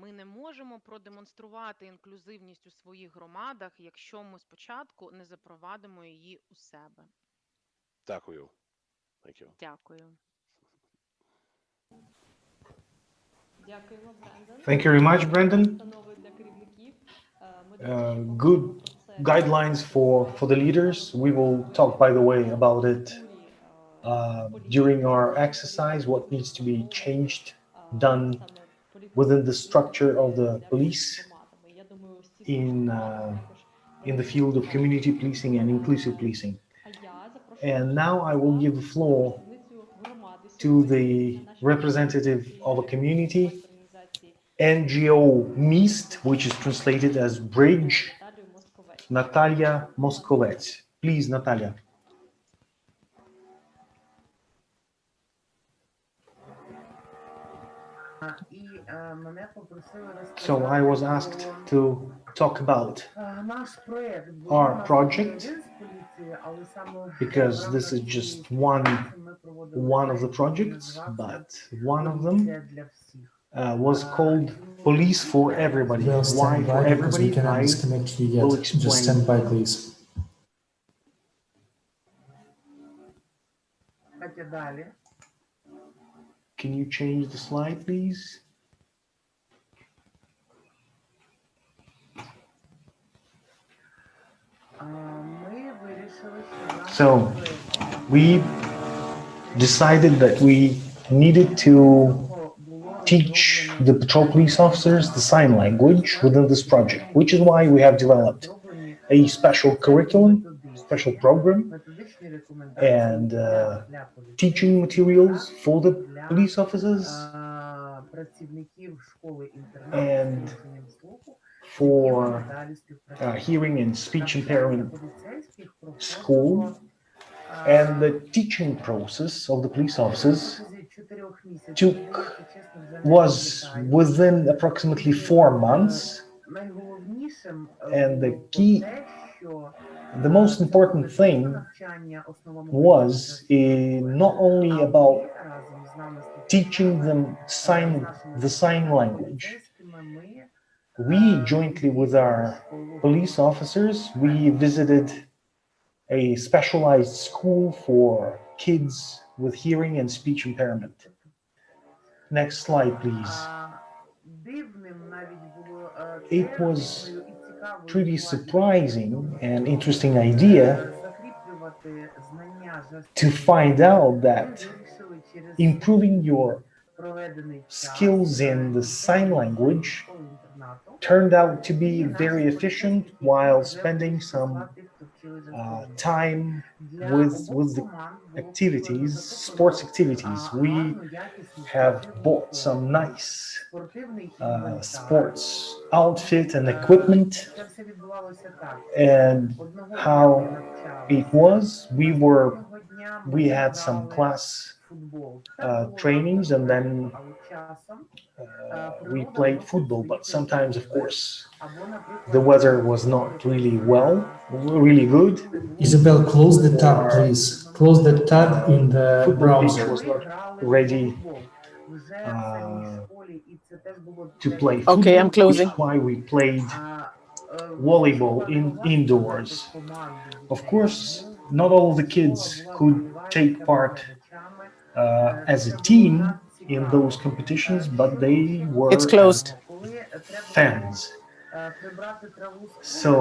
Speaker 3: ми не можемо продемонструвати інклюзивність у своїх громадах, якщо ми спочатку не запровадимо її у себе.
Speaker 5: Дякую. Thank you.
Speaker 3: Дякую.
Speaker 4: Дякуємо, Брендон.
Speaker 8: Thank you very much, Brendan.
Speaker 4: Настанови для керівників. Ми, до речі,
Speaker 8: Good
Speaker 4: поговоримо про це
Speaker 8: guidelines for the leaders. We will talk, by the way, about it during our exercise, what needs to be changed, done within the structure of the police in the field of community policing and inclusive policing. And now I will give the floor to the representative of a community, NGO MIST, which is translated as Bridge, Nataliia Moskovets. Please, Nataliia. So I was asked to talk about our project because this is just one of the projects, but one of them was called Police for Everybody.
Speaker 9: Well,
Speaker 8: Why
Speaker 9: stand
Speaker 8: for
Speaker 9: by because we
Speaker 8: everybody?
Speaker 9: cannot
Speaker 8: I
Speaker 9: disconnect you
Speaker 8: will
Speaker 9: yet.
Speaker 8: explain.
Speaker 9: Just stand by, please.
Speaker 8: Can you change the slide, please? So we decided that we needed to teach the patrol police officers the sign language within this project, which is why we have developed a special curriculum, special program, and teaching materials for the police officers and for hearing and speech impairment school. And the teaching process of the police officers was within approximately 4 months. And the most important thing was not only about teaching them the sign language. We jointly with our police officers, we visited a specialized school for kids with hearing and speech impairment. Next slide, please. It was pretty surprising and interesting idea to find out that improving your skills in the sign language turned out to be very efficient while spending some time with the activities, sports activities. We have bought some nice sports outfit and equipment. And how it was, we had some class trainings, and then we played football. But sometimes, of course, the weather was not really good.
Speaker 9: Isabel, close the tab, please. Close the tab in the browser.
Speaker 8: Was not ready to play football.
Speaker 2: Okay, I'm closing.
Speaker 8: Which is why we played volleyball indoors. Of course, not all the kids could take part as a team in those competitions, but they were
Speaker 2: It's closed.
Speaker 8: fans. So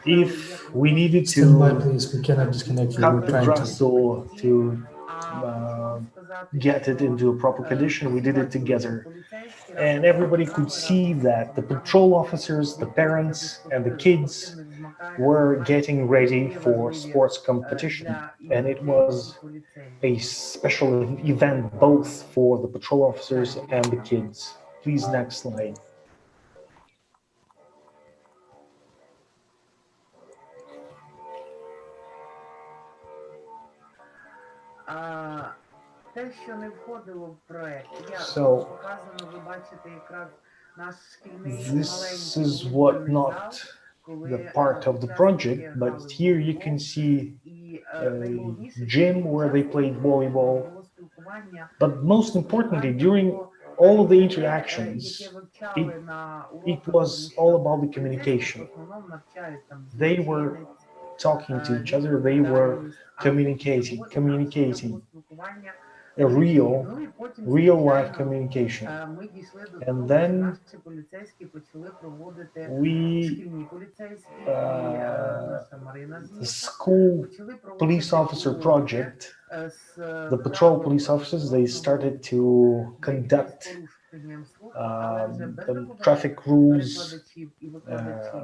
Speaker 8: if we needed to
Speaker 9: Stand by, please. We cannot disconnect you.
Speaker 8: cut
Speaker 9: We're
Speaker 8: the
Speaker 9: trying
Speaker 8: grass
Speaker 9: to.
Speaker 8: or to get it into a proper condition, we did it together. And everybody could see that the patrol officers, the parents, and the kids were getting ready for sports competition. And it was a special event both for the patrol officers and the kids. Please, next slide. So
Speaker 6: Наш шкільний
Speaker 8: This
Speaker 6: маленький
Speaker 8: is what
Speaker 6: футбольний зал,
Speaker 8: not the
Speaker 6: коли
Speaker 8: part of the
Speaker 6: учасники
Speaker 8: project, but
Speaker 6: грали в
Speaker 8: here you can
Speaker 6: волейбол.
Speaker 8: see
Speaker 6: І
Speaker 8: a
Speaker 6: найголовніше, що
Speaker 8: gym
Speaker 6: під
Speaker 8: where
Speaker 6: час
Speaker 8: they played
Speaker 6: цього
Speaker 8: volleyball.
Speaker 6: було спілкування.
Speaker 8: But
Speaker 6: І це
Speaker 8: most importantly,
Speaker 6: спілкування
Speaker 8: during
Speaker 6: було
Speaker 8: all of the
Speaker 6: таке,
Speaker 8: interactions,
Speaker 6: яке
Speaker 8: it,
Speaker 6: вивчали на
Speaker 8: it
Speaker 6: уроках, тому
Speaker 8: was all
Speaker 6: що
Speaker 8: about the
Speaker 6: поліцейських в
Speaker 8: communication.
Speaker 6: основному навчають там
Speaker 8: They were
Speaker 6: злочинець,
Speaker 8: talking to each other, they were
Speaker 6: відповідальність, а тут все було інакше, це було
Speaker 8: communicating,
Speaker 6: спілкування
Speaker 8: a
Speaker 6: в житті.
Speaker 8: real,
Speaker 6: Ну і потім,
Speaker 8: real life
Speaker 6: звичайно,
Speaker 8: communication.
Speaker 6: ми дійшли до
Speaker 8: And
Speaker 6: того, що
Speaker 8: then
Speaker 6: наші поліцейські почали проводити,
Speaker 8: we,
Speaker 6: шкільні поліцейські і наша Марина
Speaker 8: the
Speaker 6: Зініча,
Speaker 8: school
Speaker 6: почали
Speaker 8: police
Speaker 6: проводити
Speaker 8: officer
Speaker 6: уроки
Speaker 8: project,
Speaker 6: з
Speaker 8: the patrol
Speaker 6: правил
Speaker 8: police officers, they
Speaker 6: дорожнього
Speaker 8: started to
Speaker 6: руху, деякі з
Speaker 8: conduct
Speaker 6: порушенням слуху, але вже без
Speaker 8: the
Speaker 6: допомоги
Speaker 8: traffic rules
Speaker 6: перекладачів і викладачів.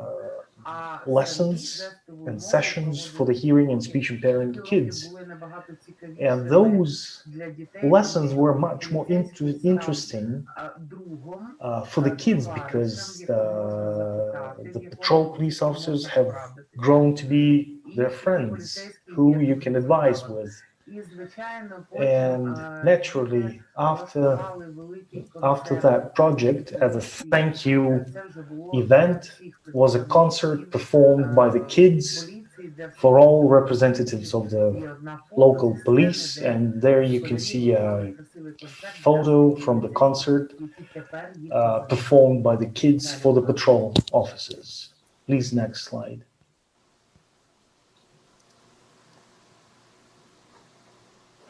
Speaker 6: А самі
Speaker 8: lessons
Speaker 6: жестовою
Speaker 8: and
Speaker 6: мовою
Speaker 8: sessions for the
Speaker 6: проводили ці
Speaker 8: hearing and
Speaker 6: уроки.
Speaker 8: speech impairing
Speaker 6: Ці уроки
Speaker 8: kids.
Speaker 6: були набагато
Speaker 8: And
Speaker 6: цікавішими
Speaker 8: those
Speaker 6: для дітей,
Speaker 8: lessons
Speaker 6: тому
Speaker 8: were
Speaker 6: що
Speaker 8: much more
Speaker 6: поліцейський став
Speaker 8: interesting
Speaker 6: другом,
Speaker 8: for the kids
Speaker 6: товаришем,
Speaker 8: because
Speaker 6: якого можна запитати,
Speaker 8: the
Speaker 6: в якого
Speaker 8: patrol police
Speaker 6: дійсно
Speaker 8: officers
Speaker 6: можна
Speaker 8: have
Speaker 6: порадитися.
Speaker 8: grown to be
Speaker 6: І
Speaker 8: their
Speaker 6: такий
Speaker 8: friends
Speaker 6: поліцейський
Speaker 8: who
Speaker 6: є
Speaker 8: you can
Speaker 6: дуже
Speaker 8: advise
Speaker 6: цікавим.
Speaker 8: with.
Speaker 6: І, звичайно, потім
Speaker 8: And
Speaker 6: діти
Speaker 8: naturally,
Speaker 6: влаштували великий
Speaker 8: after
Speaker 6: концерт
Speaker 8: that project, as a
Speaker 6: участі.
Speaker 8: thank you
Speaker 6: Це вже було
Speaker 8: event,
Speaker 6: для всіх
Speaker 8: was a concert
Speaker 6: представників
Speaker 8: performed by the kids
Speaker 6: поліції, для всіх
Speaker 8: for all
Speaker 6: представників
Speaker 8: representatives of
Speaker 6: поліції.
Speaker 8: the
Speaker 6: І одна фото
Speaker 8: local
Speaker 6: зі сцени,
Speaker 8: police.
Speaker 6: де
Speaker 8: And there you can
Speaker 6: подарі
Speaker 8: see
Speaker 6: готували
Speaker 8: a
Speaker 6: красивий концерт для
Speaker 8: photo
Speaker 6: своїх
Speaker 8: from the
Speaker 6: дітей,
Speaker 8: concert
Speaker 6: які тепер їх
Speaker 8: performed by the kids
Speaker 6: Далі,
Speaker 8: for the
Speaker 6: будь ласка.
Speaker 8: patrol officers. Please, next slide.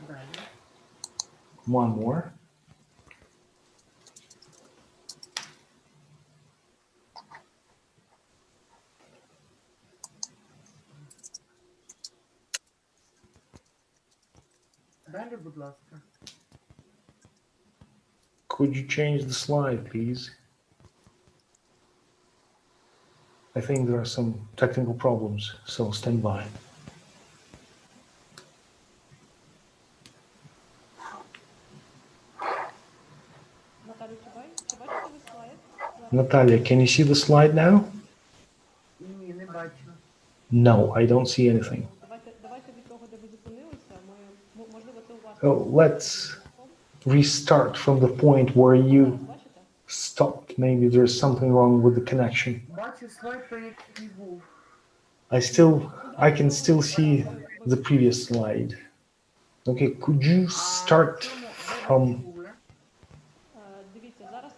Speaker 6: Далі.
Speaker 8: One more.
Speaker 6: Далі, будь ласка.
Speaker 8: Could you change the slide, please? I think there are some technical problems, so stand by.
Speaker 4: Наталю, чи бачите ви слайд?
Speaker 8: Natalia, can you see the slide now?
Speaker 6: Ні, не бачу.
Speaker 8: No, I don't see anything.
Speaker 4: Давайте від того, де ви зупинилися, можливо, це у вас.
Speaker 8: Oh, let's restart from the point where you
Speaker 4: Бачите?
Speaker 8: stopped. Maybe there's something wrong with the connection.
Speaker 6: Бачу слайд, той, який був.
Speaker 8: I can still see the previous slide. Okay, could you start
Speaker 4: Дивіться, зараз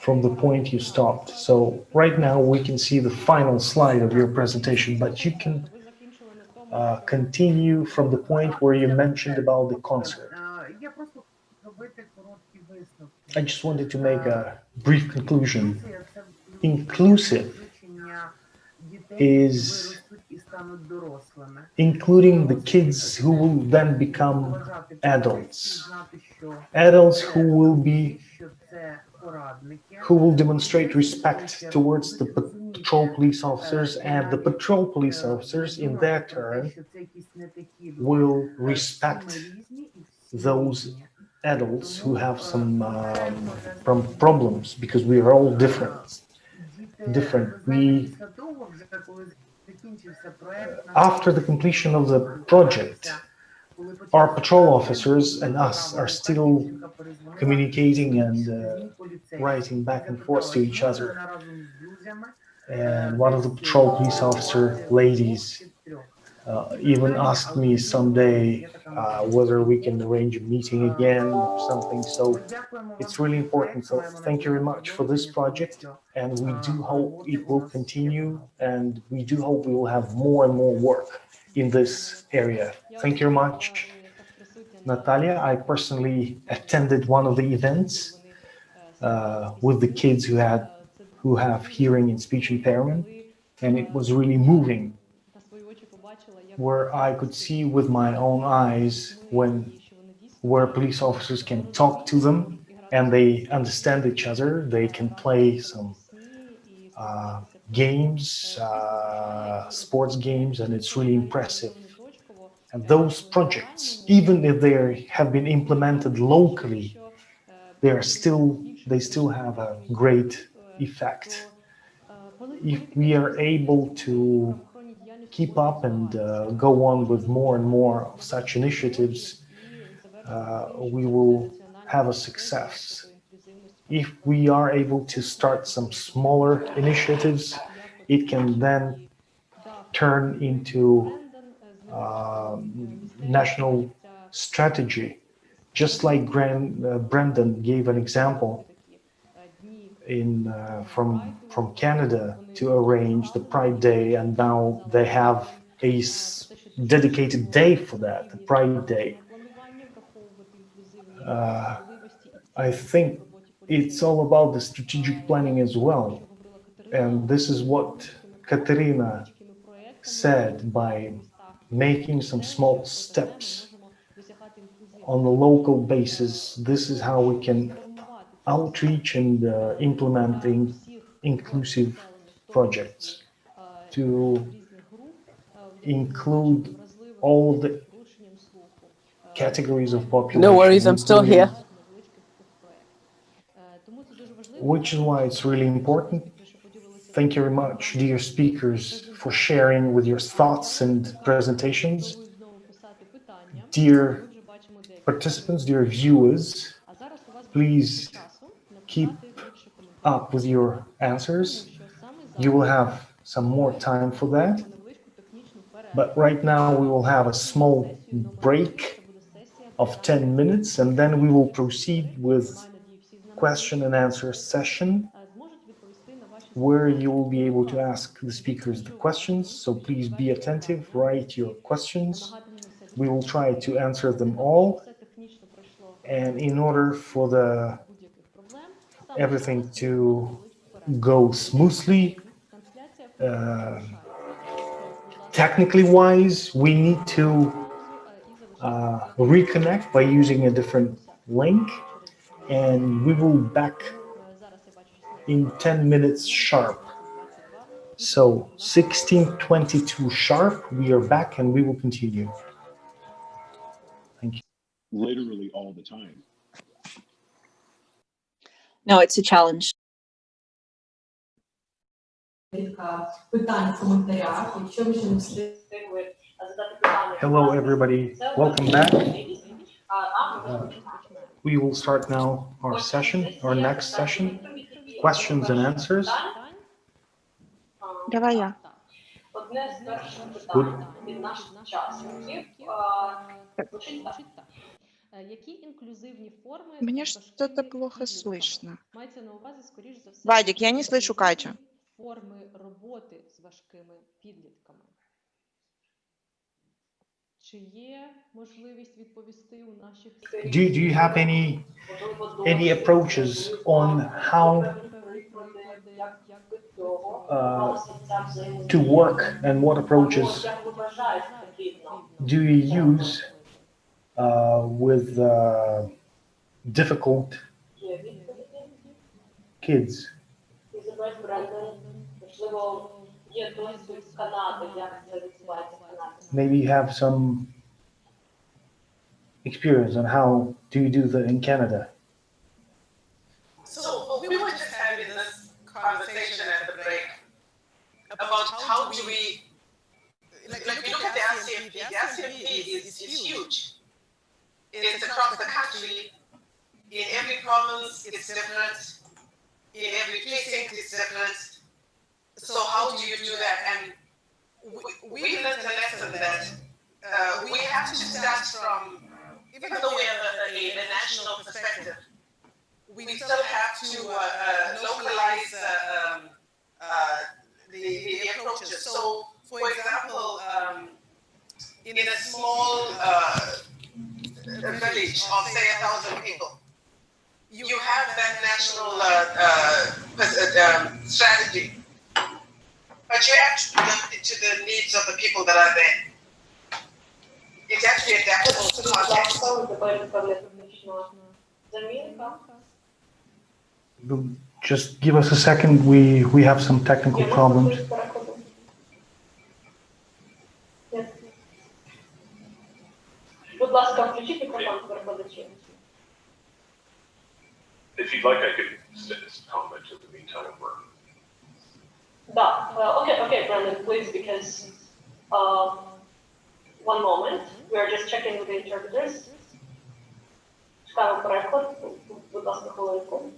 Speaker 8: from the point you stopped? So right now we can see the final slide of your presentation, but you can
Speaker 4: ви закінчили на тому, що
Speaker 8: continue from the point where you mentioned about the concert.
Speaker 6: Я просто зробити короткі висновки.
Speaker 8: I just wanted to make a brief conclusion.
Speaker 6: Інклюзія – це
Speaker 8: Inclusive
Speaker 6: включення дітей, які
Speaker 8: is
Speaker 6: виростуть і стануть дорослими.
Speaker 8: including the kids who will then become
Speaker 6: Поважати
Speaker 8: adults.
Speaker 6: поліцейських, знати, що
Speaker 8: Adults
Speaker 6: це
Speaker 8: who will be
Speaker 6: друзі, що це порадники.
Speaker 8: who will demonstrate respect towards the patrol police officers, and the patrol police officers in their turn will respect those adults who have some problems, because we are all different. After the completion of the project, our patrol officers and us are still communicating and writing back and forth to each other. And one of the patrol police officer ladies even asked me someday whether we can arrange a meeting again or something. So it's really important. So thank you very much for this project. And we do hope it will continue. And we do hope we will have more and more work in this area. Thank you very much, Natalia. I personally attended one of the events with the kids who have hearing and speech impairment. And it was really moving, where I could see with my own eyes where police officers can talk to them and they understand each other. They can play some games, sports games, and it's really impressive. And those projects, even if they have been implemented locally, they still have a great effect. If we are able to keep up and go on with more and more of such initiatives, we will have a success if we are able to start some smaller initiatives, it can then turn into national strategy. Just like Brendan gave an example from Canada to arrange the Pride Day, and now they have a dedicated day for that, the Pride Day. I think it's all about the strategic planning as well. And this is what Kateryna said, by making some small steps on a local basis. This is how we can outreach and implementing inclusive projects to include all the categories of population.
Speaker 2: No worries, I'm still here.
Speaker 8: Which is why it's really important. Thank you very much, dear speakers, for sharing with your thoughts and presentations. Dear participants, dear viewers, please keep up with your answers. You will have some more time for that. But right now we will have a small break of 10 minutes, and then we will proceed with question and answer session, where you will be able to ask the speakers the questions. So please be attentive, write your questions. We will try to answer them all. And in order for everything to go smoothly, technically wise, we need to reconnect by using a different link, and we will back in 10 minutes sharp. So 16:22 sharp, we are back and we will continue. Thank you.
Speaker 10: Literally all the time.
Speaker 11: No, it's a challenge.
Speaker 8: Hello, everybody. Welcome back. We will start now our session, our next session, questions and answers.
Speaker 1: Давай я.
Speaker 8: Good.
Speaker 4: Які інклюзивні форми
Speaker 1: Мне что-то
Speaker 4: важкими
Speaker 1: плохо
Speaker 4: підлітками?
Speaker 1: слышно.
Speaker 4: Мається на увазі, скоріш за все,
Speaker 1: Вадик, я не слышу Катю.
Speaker 4: форми роботи з важкими підлітками. Чи є можливість відповісти у наших
Speaker 8: Do you have any approaches on how
Speaker 4: певні приклади, як
Speaker 8: to work, and what approaches do you use with difficult kids? Maybe you have some experience on how do you do that in Canada?
Speaker 2: So we were just having this conversation at the break about how do we, like we look at the RCMP. The RCMP is huge. It's across the country. In every province, it's different. In every precinct, it's different. So how do you do that? And we learned a lesson that we have to start from, even though we have a national perspective, we still have to localize the approaches. So, for example, in a small village of, say, 1,000 people, you have that national strategy, but you have to adapt it to the needs of the people that are there. It's actually adaptable to context.
Speaker 8: Just give us a second. We have some technical problems.
Speaker 10: If you'd like, I could comment in the meantime.
Speaker 4: Okay, Brandon, please, because one moment. We are just checking with the interpreters. Чекаємо переклад. Будь ласка, хвилинку.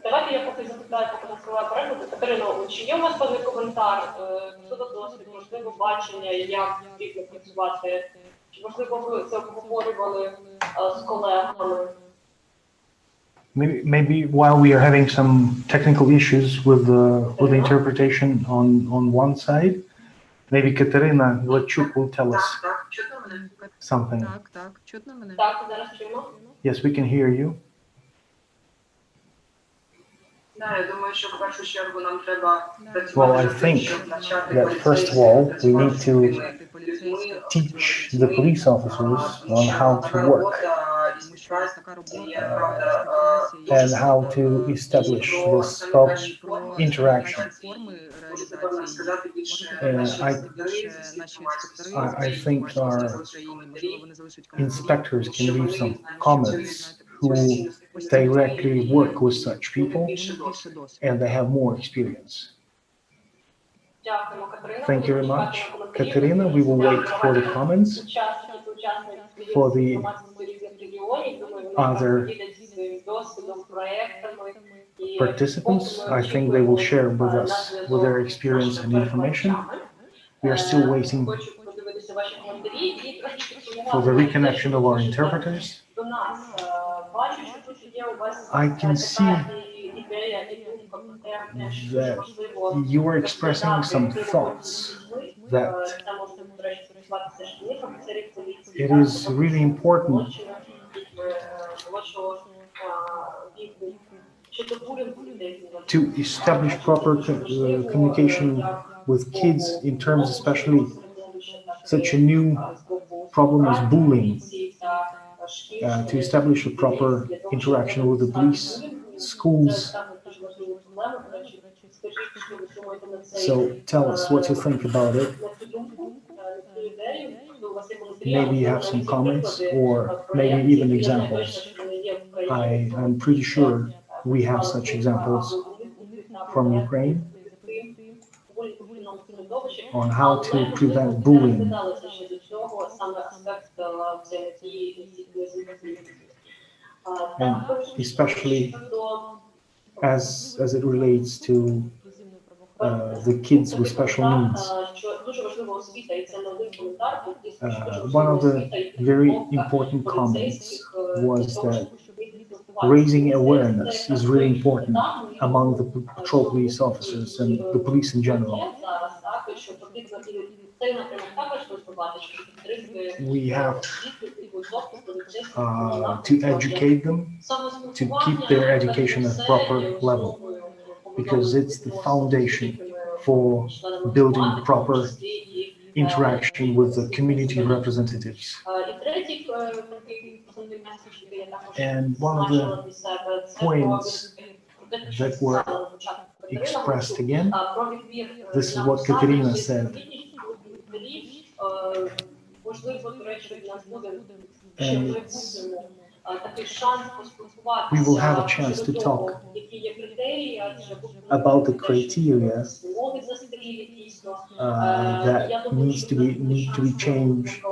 Speaker 4: Давайте я поки запитаю, поки насилаю перегляди. Катерино, чи є у вас певний коментар, що за досвід, можливо, бачення, як потрібно працювати? Чи, можливо, ви це обговорювали з колегами?
Speaker 8: Maybe while we are having some technical issues with the interpretation on one side, maybe Kateryna Hladchuk will tell us
Speaker 6: Так, чутно мене?
Speaker 8: something.
Speaker 7: Так, чутно мене?
Speaker 4: Так, зараз чуємо.
Speaker 8: Yes, we can hear you.
Speaker 6: Да, я думаю, що в першу чергу нам треба
Speaker 8: Well,
Speaker 6: працювати
Speaker 8: I
Speaker 6: над тим,
Speaker 8: think
Speaker 6: щоб навчати
Speaker 8: that first of all, we
Speaker 6: поліцейських
Speaker 8: need to
Speaker 6: людьми,
Speaker 8: teach the police officers on how to
Speaker 6: така
Speaker 8: work
Speaker 6: робота і
Speaker 7: Тому що така робота
Speaker 6: є, правда,
Speaker 7: співпраця
Speaker 8: and how to establish this
Speaker 7: про
Speaker 8: interaction.
Speaker 7: найкращі форми
Speaker 6: можете нам
Speaker 7: реалізації.
Speaker 6: сказати більше
Speaker 7: Можете
Speaker 8: I-
Speaker 7: сказати більше наші інспектори
Speaker 8: I think
Speaker 7: з
Speaker 8: our
Speaker 7: України, можливо, вони залишать коментарі.
Speaker 8: inspectors can leave some
Speaker 7: Тому що
Speaker 8: comments who directly work with such people
Speaker 7: більше досвіду.
Speaker 8: and they have more experience.
Speaker 4: Дякуємо, Катерина.
Speaker 8: Thank you very
Speaker 4: Будемо
Speaker 8: much.
Speaker 4: чекати на коментарі.
Speaker 8: Kateryna, we will wait for the comments.
Speaker 4: Учасники
Speaker 8: For the
Speaker 4: громадськості різних регіонів, думаю, вони
Speaker 8: other
Speaker 4: поділяться своїм досвідом, проектами. І
Speaker 8: participants, I think they will share with us with their experience and information. We are still waiting
Speaker 4: Хочу подивитися ваші коментарі і трошки
Speaker 8: for the reconnection of our interpreters.
Speaker 4: до нас. Бачу, що тут є у вас
Speaker 8: I can see
Speaker 4: ідея і думка про те, що
Speaker 8: that
Speaker 4: можливо
Speaker 8: you are expressing some thoughts that
Speaker 4: це може, до речі, стосуватися шкільних офіцерів поліції.
Speaker 8: it is really important
Speaker 4: молодшого віку, щодо булінгу людей.
Speaker 8: to establish proper communication with kids in terms especially such a new problem as bullying, to establish a proper interaction with the police, schools. So tell us what you think about it. Maybe you have some comments or maybe even examples. I'm pretty sure we have such examples from Ukraine on how to prevent bullying. And especially as it relates to the kids with special needs. One of the very important comments was that raising awareness is really important among the patrol police officers and the police in general. We have to educate them to keep their education at proper level, because it's the foundation for building proper interaction with the community representatives. And one of the points that were expressed again, this is what Kateryna said. And we will have a chance to talk about the criteria that need to be changed.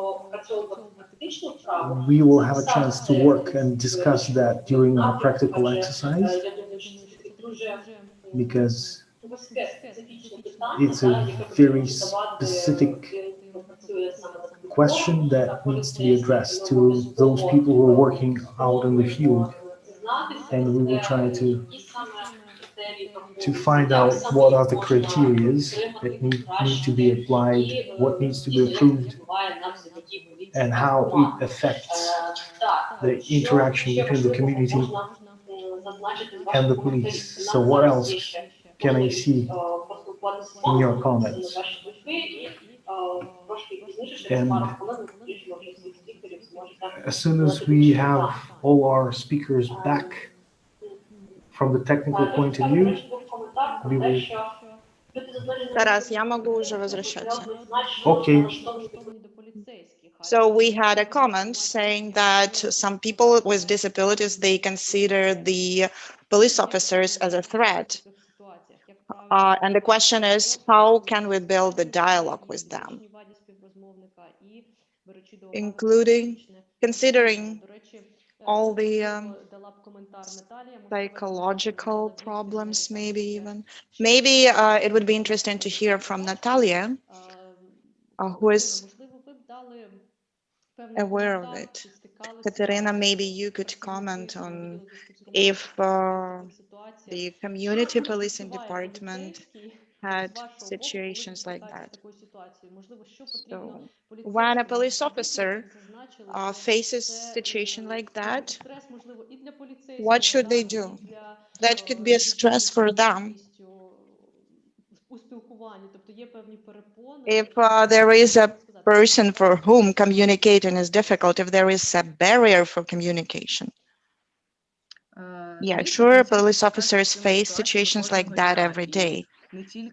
Speaker 8: We will have a chance to work and discuss that during our practical exercise, because it's a very specific question that needs to be addressed to those people who are working out in the field, and we will try to find out what are the criteria that need to be applied, what needs to be approved, and how it affects the interaction between the community and the police. So what else can I see in your comments? And as soon as we have all our speakers back from the technical point of view, we will...
Speaker 1: Taras, я могу уже возвращаться.
Speaker 8: Okay.
Speaker 1: So we had a comment saying that some people with disabilities, they consider the police officers as a threat. And the question is, how can we build the dialogue with them, including considering all the psychological problems, maybe even. Maybe it would be interesting to hear from Natalia, who is aware of it. Kateryna, maybe you could comment on if the community policing department had situations like that. So when a police officer faces situation like that, what should they do? That could be a stress for them. If there is a person for whom communicating is difficult, if there is a barrier for communication. Yeah, sure, police officers face situations like that every day,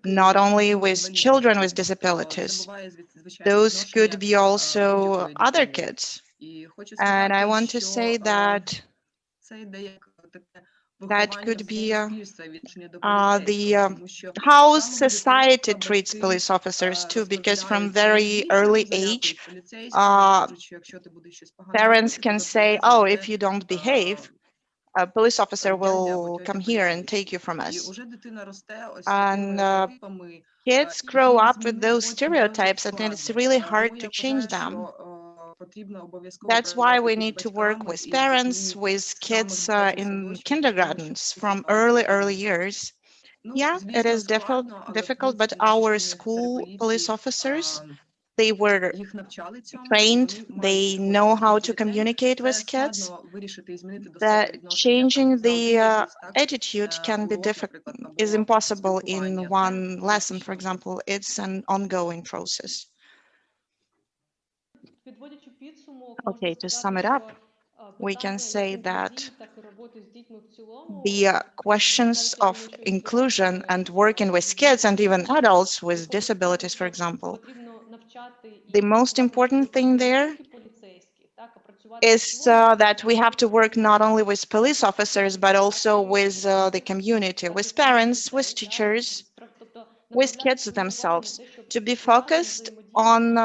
Speaker 1: not only with children with disabilities. Those could be also other kids. And I want to say that that could be the how society treats police officers too, because from very early age, parents can say, oh, if you don't behave, a police officer will come here and take you from us. And kids grow up with those stereotypes, and it's really hard to change them. That's why we need to work with parents, with kids in kindergartens from early years. Yeah, it is difficult, but our school police officers, they were trained, they know how to communicate with kids. That changing the attitude can be difficult, is impossible in one lesson, for example. It's an ongoing process. Okay, to sum it up, we can say that the questions of inclusion and working with kids and even adults with disabilities, for example, the most important thing there is that we have to work not only with police officers, but also with the community, with parents, with teachers, with kids themselves, to be focused on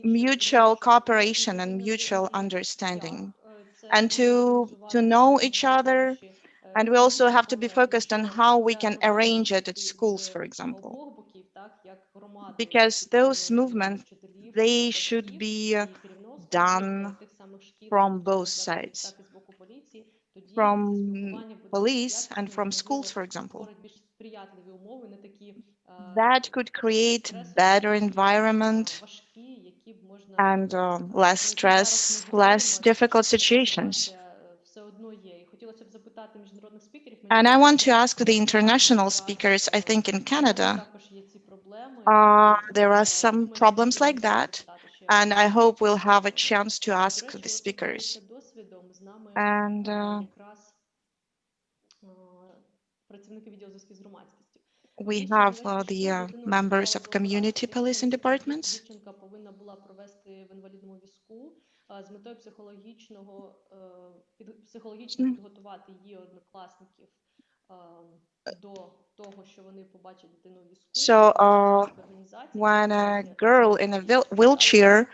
Speaker 1: mutual cooperation and mutual understanding, and to know each other. And we also have to be focused on how we can arrange it at schools, for example, because those movements, they should be done from both sides, from police and from schools, for example. That could create better environment and less stress, less difficult situations. And I want to ask the international speakers, I think in Canada, there are some problems like that. And I hope we'll have a chance to ask the speakers. And we have the members of community policing departments. So when a girl in a wheelchair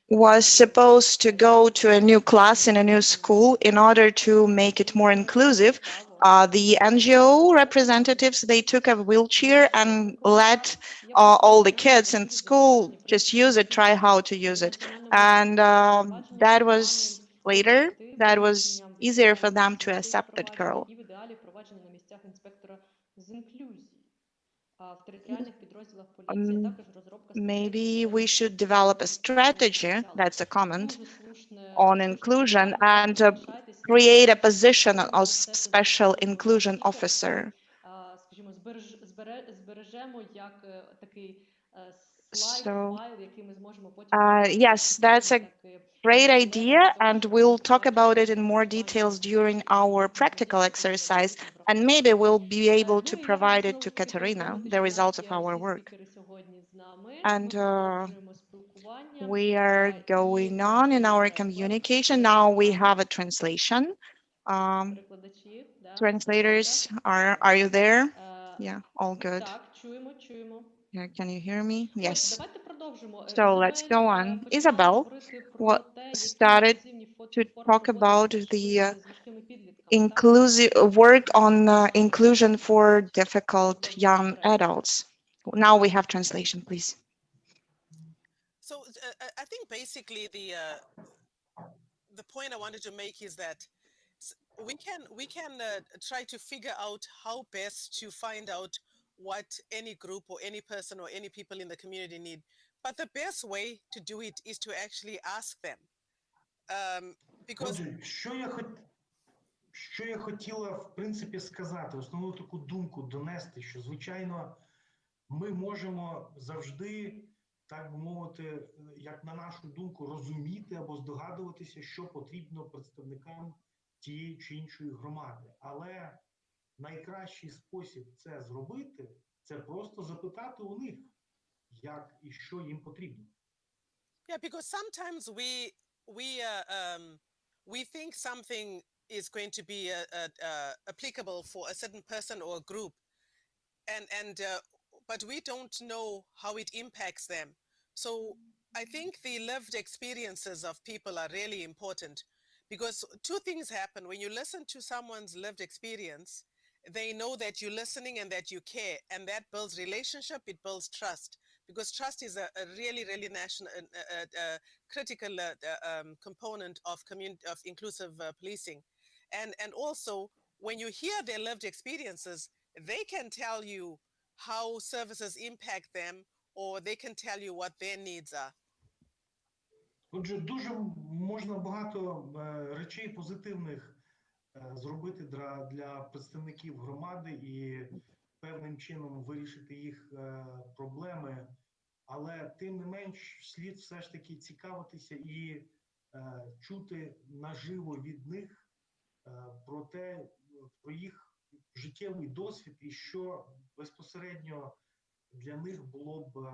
Speaker 1: was supposed to go to a new class in a new school in order to make it more inclusive, the NGO representatives, they took a wheelchair and let all the kids in school just use it, try how to use it. And that was later, that was easier for them to accept that girl. Maybe we should develop a strategy, that's a comment, on inclusion, and create a position of special inclusion officer. So, yes, that's a great idea, and we'll talk about it in more details during our practical exercise, and maybe we'll be able to provide it to Kateryna, the results of our work. And we are going on in our communication. Now we have a translation. Translators, are you there? Yeah, all good. Can you hear me?
Speaker 12: Отже,
Speaker 1: Yes.
Speaker 12: давайте продовжимо.
Speaker 1: So let's
Speaker 12: Ізабель
Speaker 1: go on.
Speaker 12: почала
Speaker 1: Isabel
Speaker 12: говорити
Speaker 1: what
Speaker 12: про те, які
Speaker 1: started
Speaker 12: інклюзивні
Speaker 1: to
Speaker 12: форми
Speaker 1: talk
Speaker 12: роботи
Speaker 1: about
Speaker 12: найбільш
Speaker 1: the
Speaker 12: вигідні з важкими підлітками. Так?
Speaker 1: inclusive work on inclusion for difficult young adults. Now we have translation, please.
Speaker 2: So I think basically the point I wanted to make is that we can try to figure out how best to find out what any group or any person or any people in the community need. But the best way to do it is to actually ask them. Because
Speaker 13: Отже, що я хотіла, в принципі, сказати, основну таку думку донести, що, звичайно, ми можемо завжди, так би мовити, як на нашу думку, розуміти або здогадуватися, що потрібно представникам тієї чи іншої громади. Але найкращий спосіб це зробити – це просто запитати у них, як і що їм потрібно.
Speaker 2: Yeah, because sometimes we think something is going to be applicable for a certain person or a group, and but we don't know how it impacts them. So I think the lived experiences of people are really important, because two things happen when you listen to someone's lived experience. They know that you're listening and that you care, and that builds relationship, it builds trust, because trust is a really, really national, critical component of of inclusive policing. And also, when you hear their lived experiences, they can tell you how services impact them, or they can tell you what their needs are.
Speaker 13: Отже, дуже можна багато речей позитивних зробити для представників громади і певним чином вирішити їх проблеми, але тим не менш слід все ж таки цікавитися і чути наживо від них про їх життєвий досвід і що безпосередньо для них було б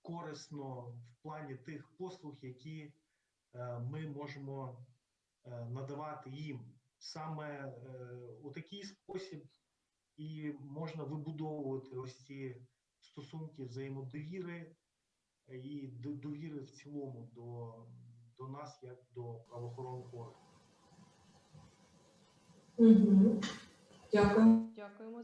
Speaker 13: корисно в плані тих послуг, які ми можемо надавати їм. Саме у такий спосіб і можна вибудовувати ось ці стосунки взаємодовіри і довіри в цілому до нас, як до правоохоронних органів.
Speaker 12: Дякуємо.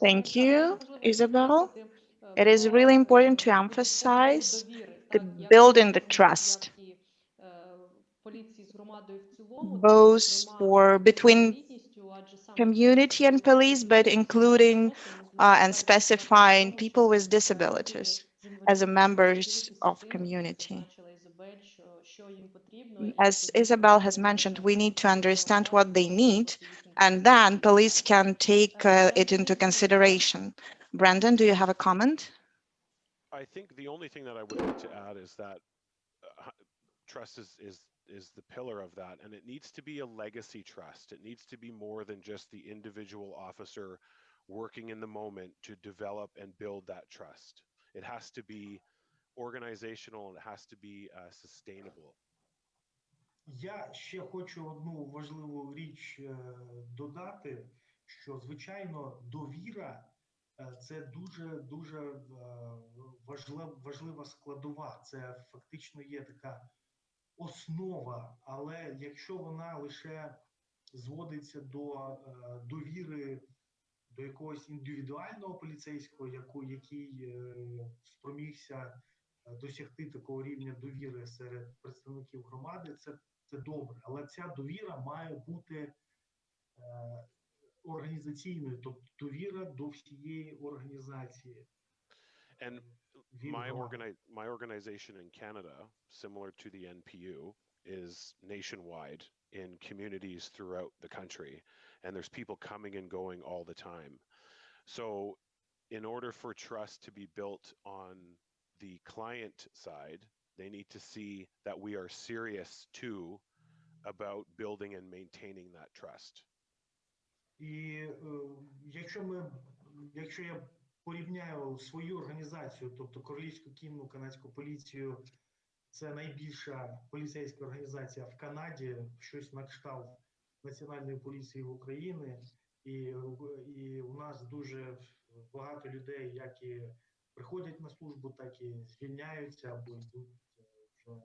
Speaker 1: Thank
Speaker 12: Так,
Speaker 1: you,
Speaker 12: можливо,
Speaker 1: Isabel.
Speaker 12: підкреслити
Speaker 1: It is
Speaker 12: про
Speaker 1: really important to
Speaker 12: побудову
Speaker 1: emphasize
Speaker 12: довіри,
Speaker 1: the
Speaker 12: так, як
Speaker 1: building the
Speaker 12: в
Speaker 1: trust,
Speaker 12: як і в поліції з громадою в цілому, так,
Speaker 1: both
Speaker 12: зокрема,
Speaker 1: for
Speaker 12: з
Speaker 1: between
Speaker 12: інвалідністю, адже саме
Speaker 1: community and police, but including and specifying people with disabilities as a members of community. As Isabel has mentioned, we need to understand what they need, and then police can take it into consideration. Brandon, do you have a comment?
Speaker 5: I think the only thing that I would like to add is that trust is the pillar of that, and it needs to be a legacy trust. It needs to be more than just the individual officer working in the moment to develop and build that trust. It has to be organizational and it has to be sustainable.
Speaker 13: Я ще хочу одну важливу річ додати, що, звичайно, довіра – це дуже важлива складова. Це фактично є така основа, але якщо вона лише зводиться до довіри до якогось індивідуального поліцейського, який спромігся досягти такого рівня довіри серед представників громади, це добре. Але ця довіра має бути організаційною, тобто довіра до всієї організації.
Speaker 5: And my organization in Canada, similar to the NPU, is nationwide in communities throughout the country, and there's people coming and going all the time. So in order for trust to be built on the client side, they need to see that we are serious too about building and maintaining that trust.
Speaker 13: І якщо я порівняю свою організацію, тобто Королівську кінну канадську поліцію, це найбільша поліцейська організація в Канаді, щось на кшталт Національної поліції України, і у нас дуже багато людей, як і приходять на службу, так і звільняються або йдуть вже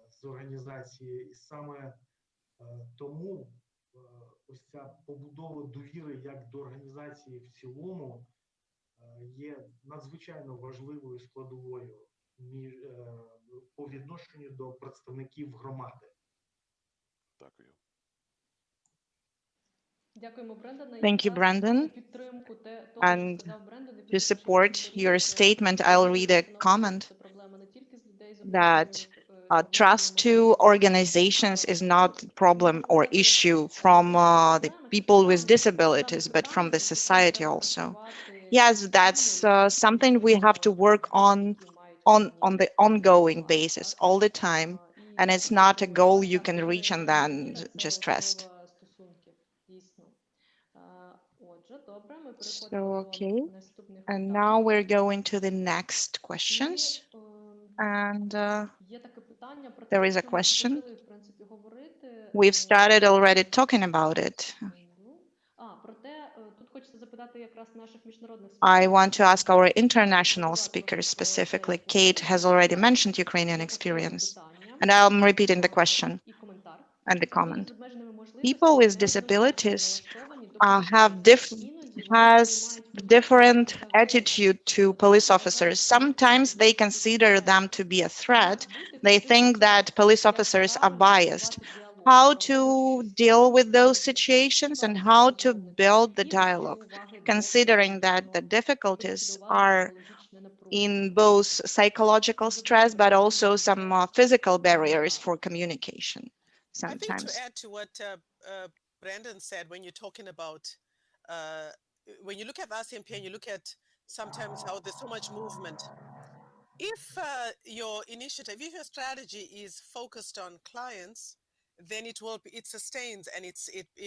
Speaker 13: з організації. І саме тому ось ця побудова довіри як до організації в цілому є надзвичайно важливою складовою по відношенню до представників громади.
Speaker 5: Дякую.
Speaker 12: Дякуємо, Брендане. І
Speaker 1: Thank you,
Speaker 12: якраз
Speaker 1: Brandon.
Speaker 12: у підтримку того, що
Speaker 1: And
Speaker 12: сказав Брендон, і
Speaker 1: to
Speaker 12: плюс ще
Speaker 1: support
Speaker 12: коментарі,
Speaker 1: your
Speaker 12: що
Speaker 1: statement, I'll read a
Speaker 12: розуміємо, що насправді
Speaker 1: comment
Speaker 12: це проблема не тільки з людей з
Speaker 1: that
Speaker 12: обмеженнями, з
Speaker 1: trust
Speaker 12: обмеженнями
Speaker 1: to
Speaker 12: в
Speaker 1: organizations is not problem or issue from the people with disabilities, but from the society also. Yes, that's something we have to work on the ongoing basis all the time, and it's not a goal you can reach and then just rest.
Speaker 12: стосунків, дійсно. Отже, добре, ми
Speaker 1: So,
Speaker 12: переходимо
Speaker 1: okay.
Speaker 12: до наступних
Speaker 1: And
Speaker 12: питань.
Speaker 1: now we're going to the next
Speaker 12: І
Speaker 1: questions. And
Speaker 12: є таке питання про те,
Speaker 1: there
Speaker 12: про
Speaker 1: is a
Speaker 12: що ми
Speaker 1: question.
Speaker 12: почали, в принципі, говорити.
Speaker 1: We've started already talking about it.
Speaker 12: Проте тут хочеться запитати якраз наших міжнародних
Speaker 1: I
Speaker 12: спікерів.
Speaker 1: want to ask our international speakers specifically. Kate has already mentioned Ukrainian experience, and I'm repeating the question
Speaker 12: І коментар.
Speaker 1: and the
Speaker 12: Люди
Speaker 1: comment.
Speaker 12: з обмеженими
Speaker 1: People
Speaker 12: можливостями
Speaker 1: with
Speaker 12: неоднозначно
Speaker 1: disabilities
Speaker 12: налаштовані до
Speaker 1: have
Speaker 12: поліцейських. Іноді вони
Speaker 1: has
Speaker 12: сприймають поліцію
Speaker 1: different
Speaker 12: як загрозу.
Speaker 1: attitude to police officers. Sometimes they consider them to be a threat. They think that police officers are biased. How to deal with those situations and how to build the dialogue, considering that the difficulties are in both psychological stress, but also some physical barriers for communication
Speaker 2: I think to
Speaker 1: sometimes.
Speaker 2: add to what Brandon said, when you're talking about, uh, when you look at RCMP and you look at sometimes how there's so much movement, if your initiative, if your strategy is focused on clients, then it sustains and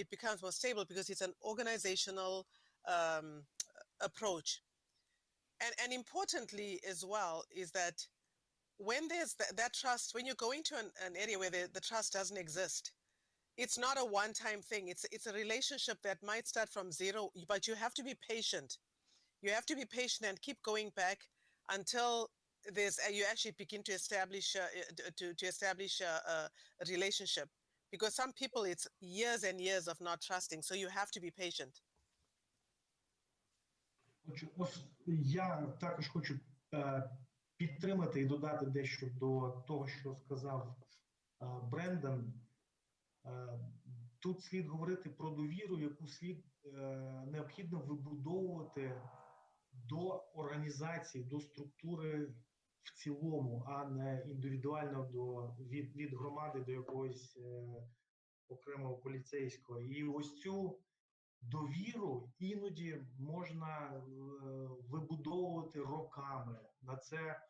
Speaker 2: it becomes more stable because it's an organizational um, approach. And importantly as well is that when there's that trust, when you're going to an area where the trust doesn't exist, it's not a one-time thing. It's a relationship that might start from zero, but you have to be patient. You have to be patient and keep going back until you actually begin to establish a relationship. Because some people it's years and years of not trusting, so you have to be patient.
Speaker 13: Ось я також хочу підтримати і додати дещо до того, що сказав Брендон. Тут слід говорити про довіру, яку слід необхідно вибудовувати до організації, до структури в цілому, а не індивідуально від громади до якогось окремого поліцейського. І ось цю довіру іноді можна вибудовувати роками. На це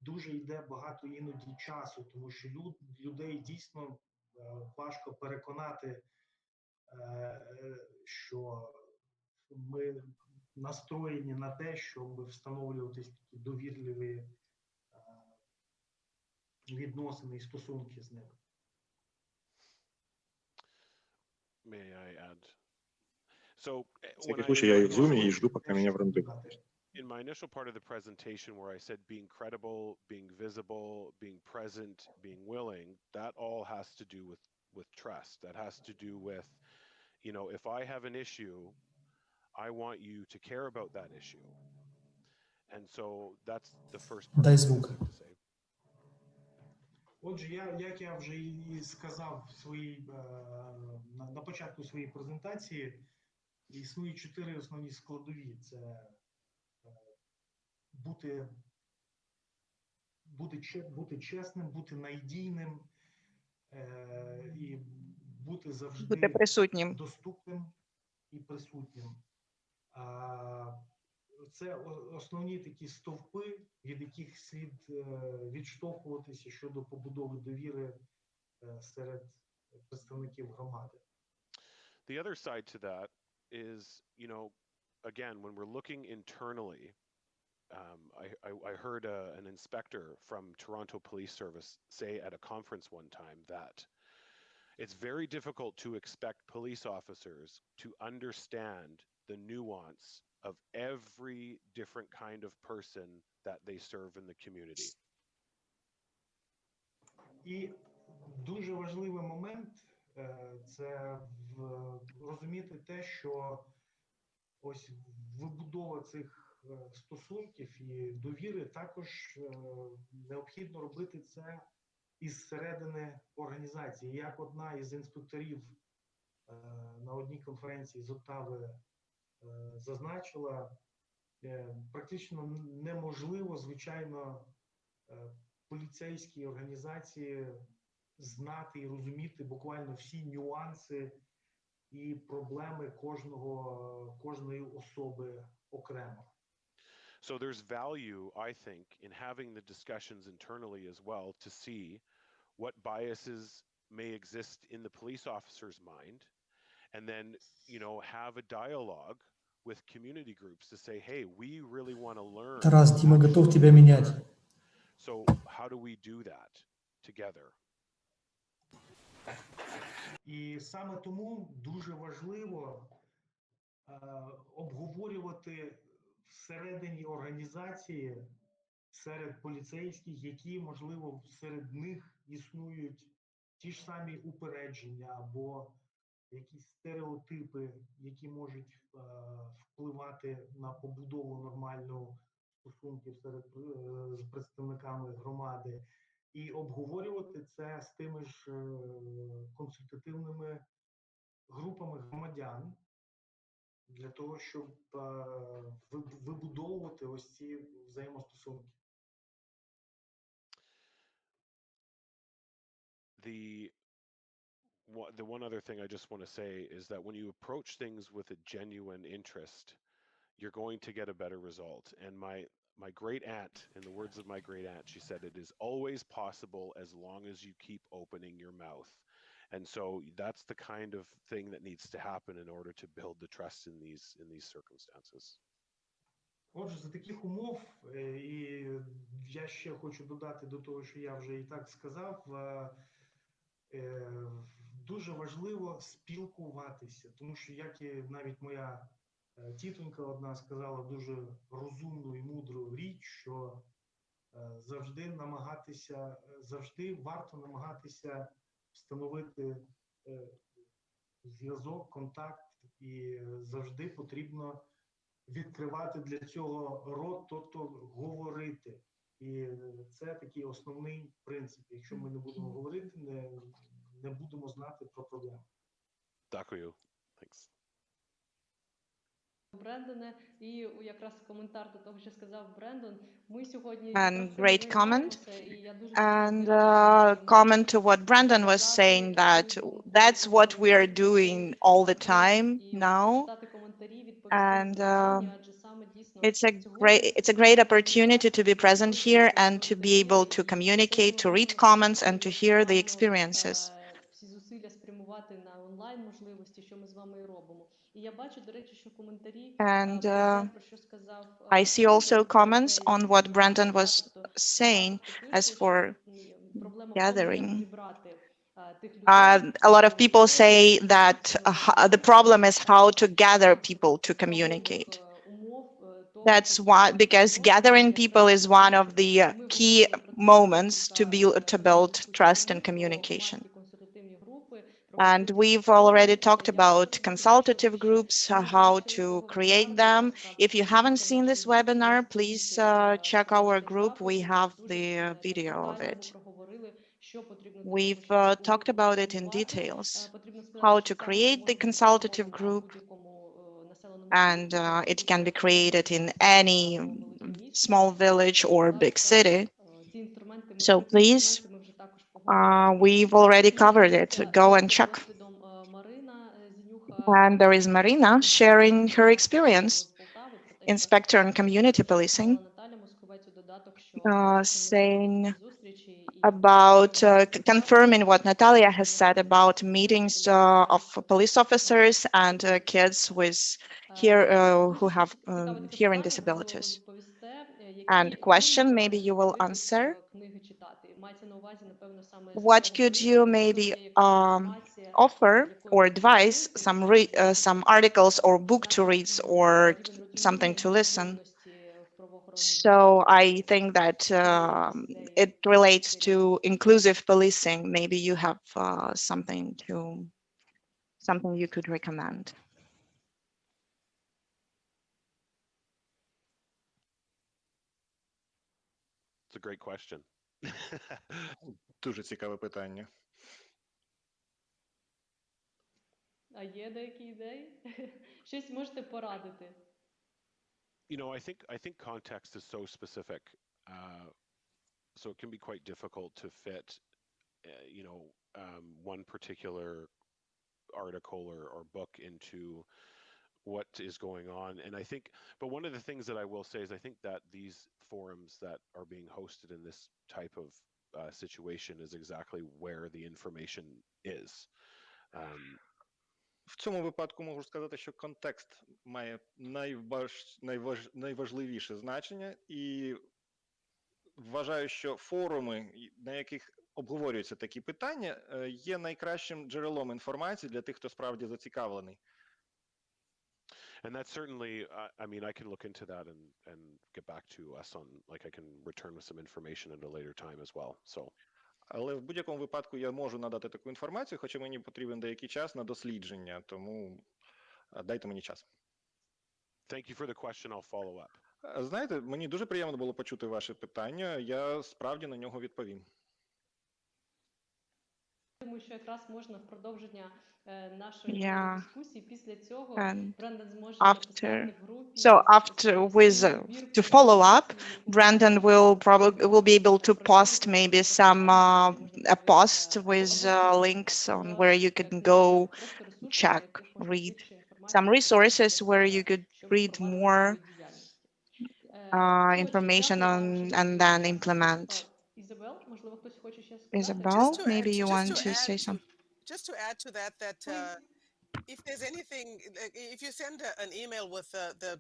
Speaker 13: дуже йде багато іноді часу, тому що людей дійсно важко переконати, що ми настроєні на те, щоб встановлювати такі довірливі відносини і стосунки з ними.
Speaker 5: May I add? So
Speaker 10: всякий случай, я и в Zoom, и жду, пока меня врандуют.
Speaker 5: In my initial part of the presentation where I said being credible, being visible, being present, being willing, that all has to do with trust. That has to do with, you know, if I have an issue, I want you to care about that issue. And so that's the first part
Speaker 9: Дай
Speaker 5: of what
Speaker 9: звук.
Speaker 5: I'd like to say.
Speaker 13: Отже, як я вже і сказав на початку своєї презентації, існує 4 основні складові. Це бути чесним, бути надійним і бути завжди доступним і присутнім. Це основні такі стовпи, від яких слід відштовхуватися щодо побудови довіри серед представників громади.
Speaker 5: The other side to that is, you know, again, when we're looking internally, I heard an inspector from Toronto Police Service say at a conference one time that it's very difficult to expect police officers to understand the nuance of every different kind of person that they serve in the community.
Speaker 13: І дуже важливий момент це розуміти те, що ось вибудова цих стосунків і довіри також необхідно робити це із середини організації. Як одна із інспекторів на одній конференції з Оттави зазначила, практично неможливо, звичайно, поліцейській організації знати і розуміти буквально всі нюанси і проблеми кожної особи окремо.
Speaker 5: So there's value, I think, in having the discussions internally as well to see what biases may exist in the police officer's mind, and then, have a dialogue with community groups to say, hey, we really want to learn.
Speaker 9: Тарас, Дима готов тебя менять.
Speaker 5: So how do we do that together?
Speaker 13: І саме тому дуже важливо обговорювати всередині організації, серед поліцейських, які, можливо, серед них існують ті ж самі упередження або якісь стереотипи, які можуть впливати на побудову нормальну стосунків з представниками громади, і обговорювати це з тими ж консультативними групами громадян для того, щоб вибудовувати ось ці взаємостосунки.
Speaker 5: The one other thing I just want to say is that when you approach things with a genuine interest, you're going to get a better result. And my great aunt, in the words of my great aunt, she said, it is always possible as long as you keep opening your mouth. And so that's the kind of thing that needs to happen in order to build the trust in these circumstances.
Speaker 13: Отже, за таких умов, і я ще хочу додати до того, що я вже і так сказав, дуже важливо спілкуватися, тому що, як і навіть моя тітонька одна сказала дуже розумну і мудру річ, що завжди варто намагатися встановити зв'язок, контакт, і завжди потрібно відкривати для цього рот, тобто говорити. І це такий основний принцип. Якщо ми не будемо говорити, не будемо знати про проблему.
Speaker 5: Дякую. Thanks.
Speaker 12: Брендоне, і якраз коментар до того, що сказав Брендон. Ми сьогодні
Speaker 1: And great comment.
Speaker 12: і я дуже
Speaker 1: And comment to what Brandon was saying, that that's what we are doing all the time now. And it's a great opportunity to be present here and to be able to communicate, to read comments and to hear the experiences.
Speaker 12: Всі зусилля спрямувати на онлайн можливості, що ми з вами і робимо. І я бачу, до речі, що коментарі
Speaker 1: And
Speaker 12: про що сказав
Speaker 1: I see also comments on what Brandon was saying as for gathering. A lot of people say that the problem is how to gather people to communicate. That's why, because gathering people is one of the key moments to build trust and communication. And we've already talked about consultative groups, how to create them. If you haven't seen this webinar, please check our group. We have the video of it. We've talked about it in details, how to create the consultative group, and it can be created in any small village or big city. So please, we've already covered it. Go and check. And there is Marina sharing her experience, inspector in community policing, saying about confirming what Nataliia has said about meetings of police officers and kids with who have hearing disabilities. And question maybe you will answer. What could you maybe offer or advise some articles or book to read or something to listen. So I think that it relates to inclusive policing. Maybe you have something you could recommend.
Speaker 5: It's a great question.
Speaker 10: Дуже цікаве питання.
Speaker 12: А є деякі ідеї? Щось можете порадити?
Speaker 5: I think context is so specific, so it can be quite difficult to fit, one particular article or book into what is going on. And but one of the things that I will say is I think that these forums that are being hosted in this type of situation is exactly where the information is.
Speaker 10: В цьому випадку можу сказати, що контекст має найважливіше значення, і вважаю, що форуми, на яких обговорюються такі питання, є найкращим джерелом інформації для тих, хто справді зацікавлений.
Speaker 5: And that's certainly, I can look into that and get back to us on, I can return with some information at a later time as well. So.
Speaker 10: Але в будь-якому випадку я можу надати таку інформацію, хоча мені потрібен деякий час на дослідження, тому дайте мені час.
Speaker 5: Thank you for the question. I'll follow up.
Speaker 10: Знаєте, мені дуже приємно було почути ваше питання, я справді на нього відповім.
Speaker 12: Думаю, що якраз можна в продовження нашої дискусії після цього Брендон зможе написати в групі.
Speaker 1: So to follow up, Brandon will be able to post maybe some a post with links on where you can go check, read some resources where you could read more information on and then implement.
Speaker 12: Isobel, можливо, хтось хоче ще сказати?
Speaker 1: Isobel, maybe you want to say something.
Speaker 2: Just to add to that, if there's anything, if you send an email with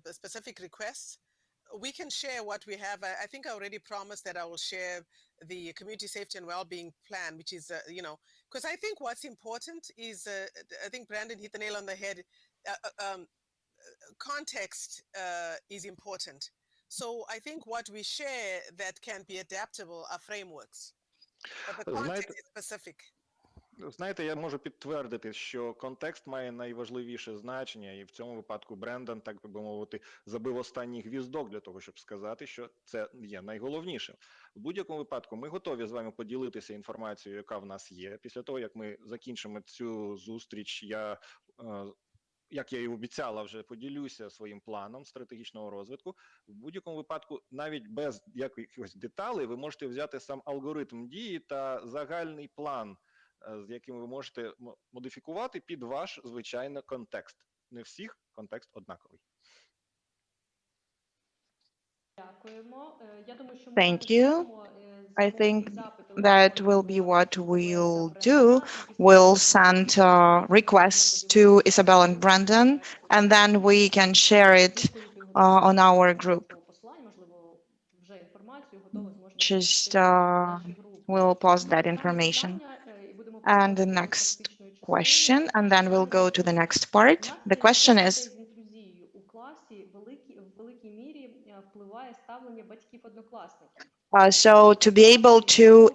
Speaker 2: the specific requests, we can share what we have. I think I already promised that I will share the community safety and well-being plan, which is, because I think what's important is, I think Brandon hit the nail on the head. Context is important. So I think what we share that can be adaptable are frameworks, but the context is specific.
Speaker 10: Знаєте, я можу підтвердити, що контекст має найважливіше значення, і в цьому випадку Брендон, так би мовити, забив останній гвіздок для того, щоб сказати, що це є найголовнішим. В будь-якому випадку ми готові з вами поділитися інформацією, яка в нас є. Після того, як ми закінчимо цю зустріч, як я і обіцяла, вже поділюся своїм планом стратегічного розвитку. В будь-якому випадку, навіть без якихось деталей, ви можете взяти сам алгоритм дії та загальний план, з яким ви можете модифікувати під ваш, звичайно, контекст. Не всіх контекст однаковий.
Speaker 1: Thank you. I think that will be what we'll do. We'll send requests to Isobel and Brandon, and then we can share it on our group. Just we'll post that information. And the next question, and then we'll go to the next part. The question is, so to be able to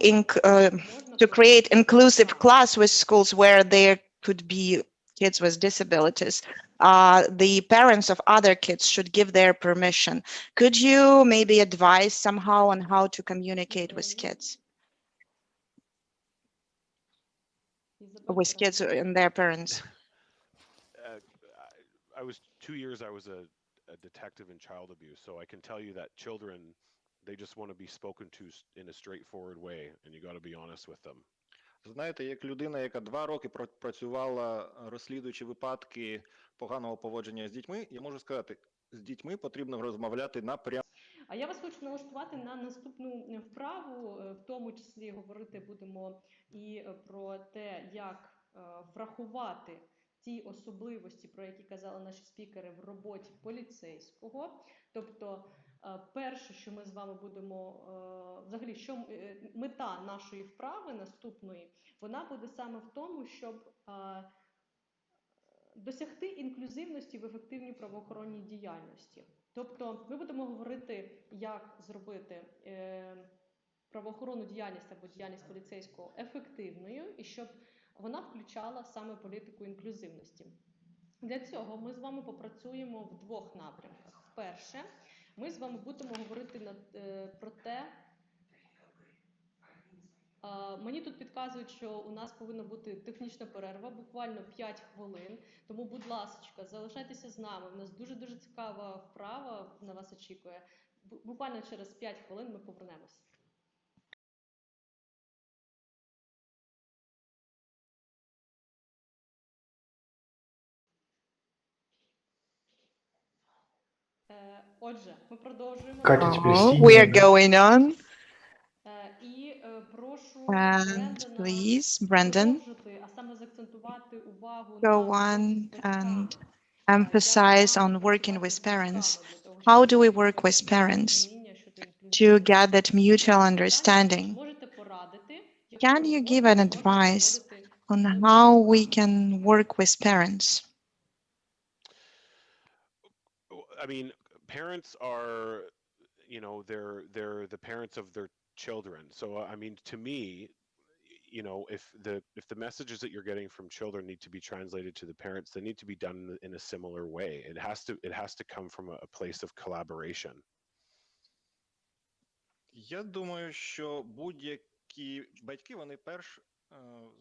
Speaker 1: create inclusive class with schools where there could be kids with disabilities, the parents of other kids should give their permission. Could you maybe advise somehow on how to communicate with kids and their parents?
Speaker 5: I was 2 years, I was a detective in child abuse, so I can tell you that children, they just want to be spoken to in a straightforward way, and you got to be honest with them.
Speaker 10: Знаєте, як людина, яка 2 роки працювала, розслідуючи випадки поганого поводження з дітьми, я можу сказати, з дітьми потрібно розмовляти напряму.
Speaker 12: А я вас хочу налаштувати на наступну вправу, в тому числі говорити будемо і про те, як врахувати ті особливості, про які казали наші спікери в роботі поліцейського. Тобто, перше, що ми з вами будемо, взагалі, що мета нашої вправи наступної, вона буде саме в тому, щоб досягти інклюзивності в ефективній правоохоронній діяльності. Тобто ми будемо говорити, як зробити правоохоронну діяльність або діяльність поліцейського ефективною і щоб вона включала саме політику інклюзивності. Для цього ми з вами попрацюємо в двох напрямках. Вперше, ми з вами будемо говорити про те, мені тут підказують, що у нас повинна бути технічна перерва, буквально 5 хвилин. Тому, будь ласка, залишайтеся з нами. У нас дуже-дуже цікава вправа на вас очікує. Буквально через 5 хвилин ми повернемось. Отже, ми продовжуємо.
Speaker 1: We are going on.
Speaker 12: І прошу
Speaker 1: And please, Brendan,
Speaker 12: продовжити, а саме заакцентувати увагу
Speaker 1: go
Speaker 12: на
Speaker 1: on and emphasize on working with parents. How do we work with parents to get that mutual understanding?
Speaker 12: Можете порадити,
Speaker 1: Can you give an advice on how we can work with parents?
Speaker 5: I mean, parents are, you know, they're the parents of their children. So I mean, to me, you know, if the messages that you're getting from children need to be translated to the parents, they need to be done in a similar way. It has to come from a place of collaboration.
Speaker 10: Я думаю, що будь-які батьки, вони перш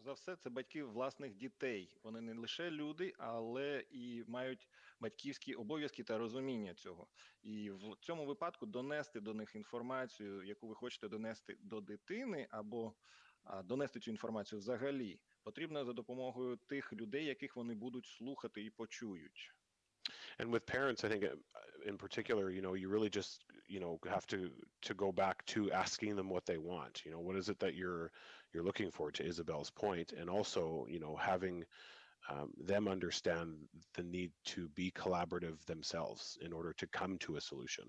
Speaker 10: за все, це батьки власних дітей. Вони не лише люди, але і мають батьківські обов'язки та розуміння цього. І в цьому випадку донести до них інформацію, яку ви хочете донести до дитини, або донести цю інформацію взагалі, потрібно за допомогою тих людей, яких вони будуть слухати і почують.
Speaker 5: And with parents, I think in particular, you know, you really just, you know, have to go back to asking them what they want. You know, what is it that you're looking for, to Isabel's point, and also, you know, having them understand the need to be collaborative themselves in order to come to a solution.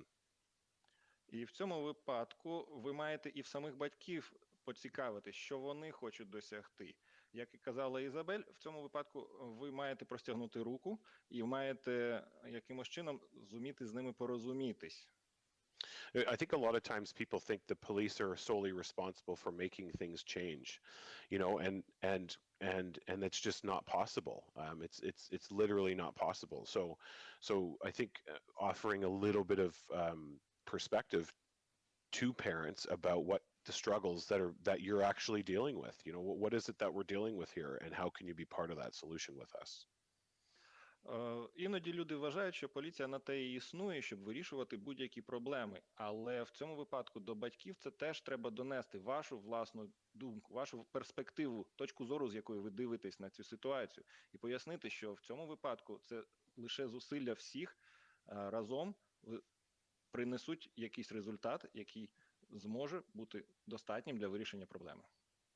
Speaker 10: І в цьому випадку ви маєте і в самих батьків поцікавити, що вони хочуть досягти. Як і казала Ізабель, в цьому випадку ви маєте простягнути руку і маєте якимось чином зуміти з ними порозумітись.
Speaker 5: I think a lot of times people think the police are solely responsible for making things change, you know, and that's just not possible. It's literally not possible. So I think offering a little bit of perspective to parents about what the struggles that you're actually dealing with. You know, what is it that we're dealing with here, and how can you be part of that solution with us?
Speaker 10: Іноді люди вважають, що поліція на те і існує, щоб вирішувати будь-які проблеми. Але в цьому випадку до батьків це теж треба донести вашу власну думку, вашу перспективу, точку зору, з якої ви дивитесь на цю ситуацію. І пояснити, що в цьому випадку це лише зусилля всіх разом принесуть якийсь результат, який зможе бути достатнім для вирішення проблеми.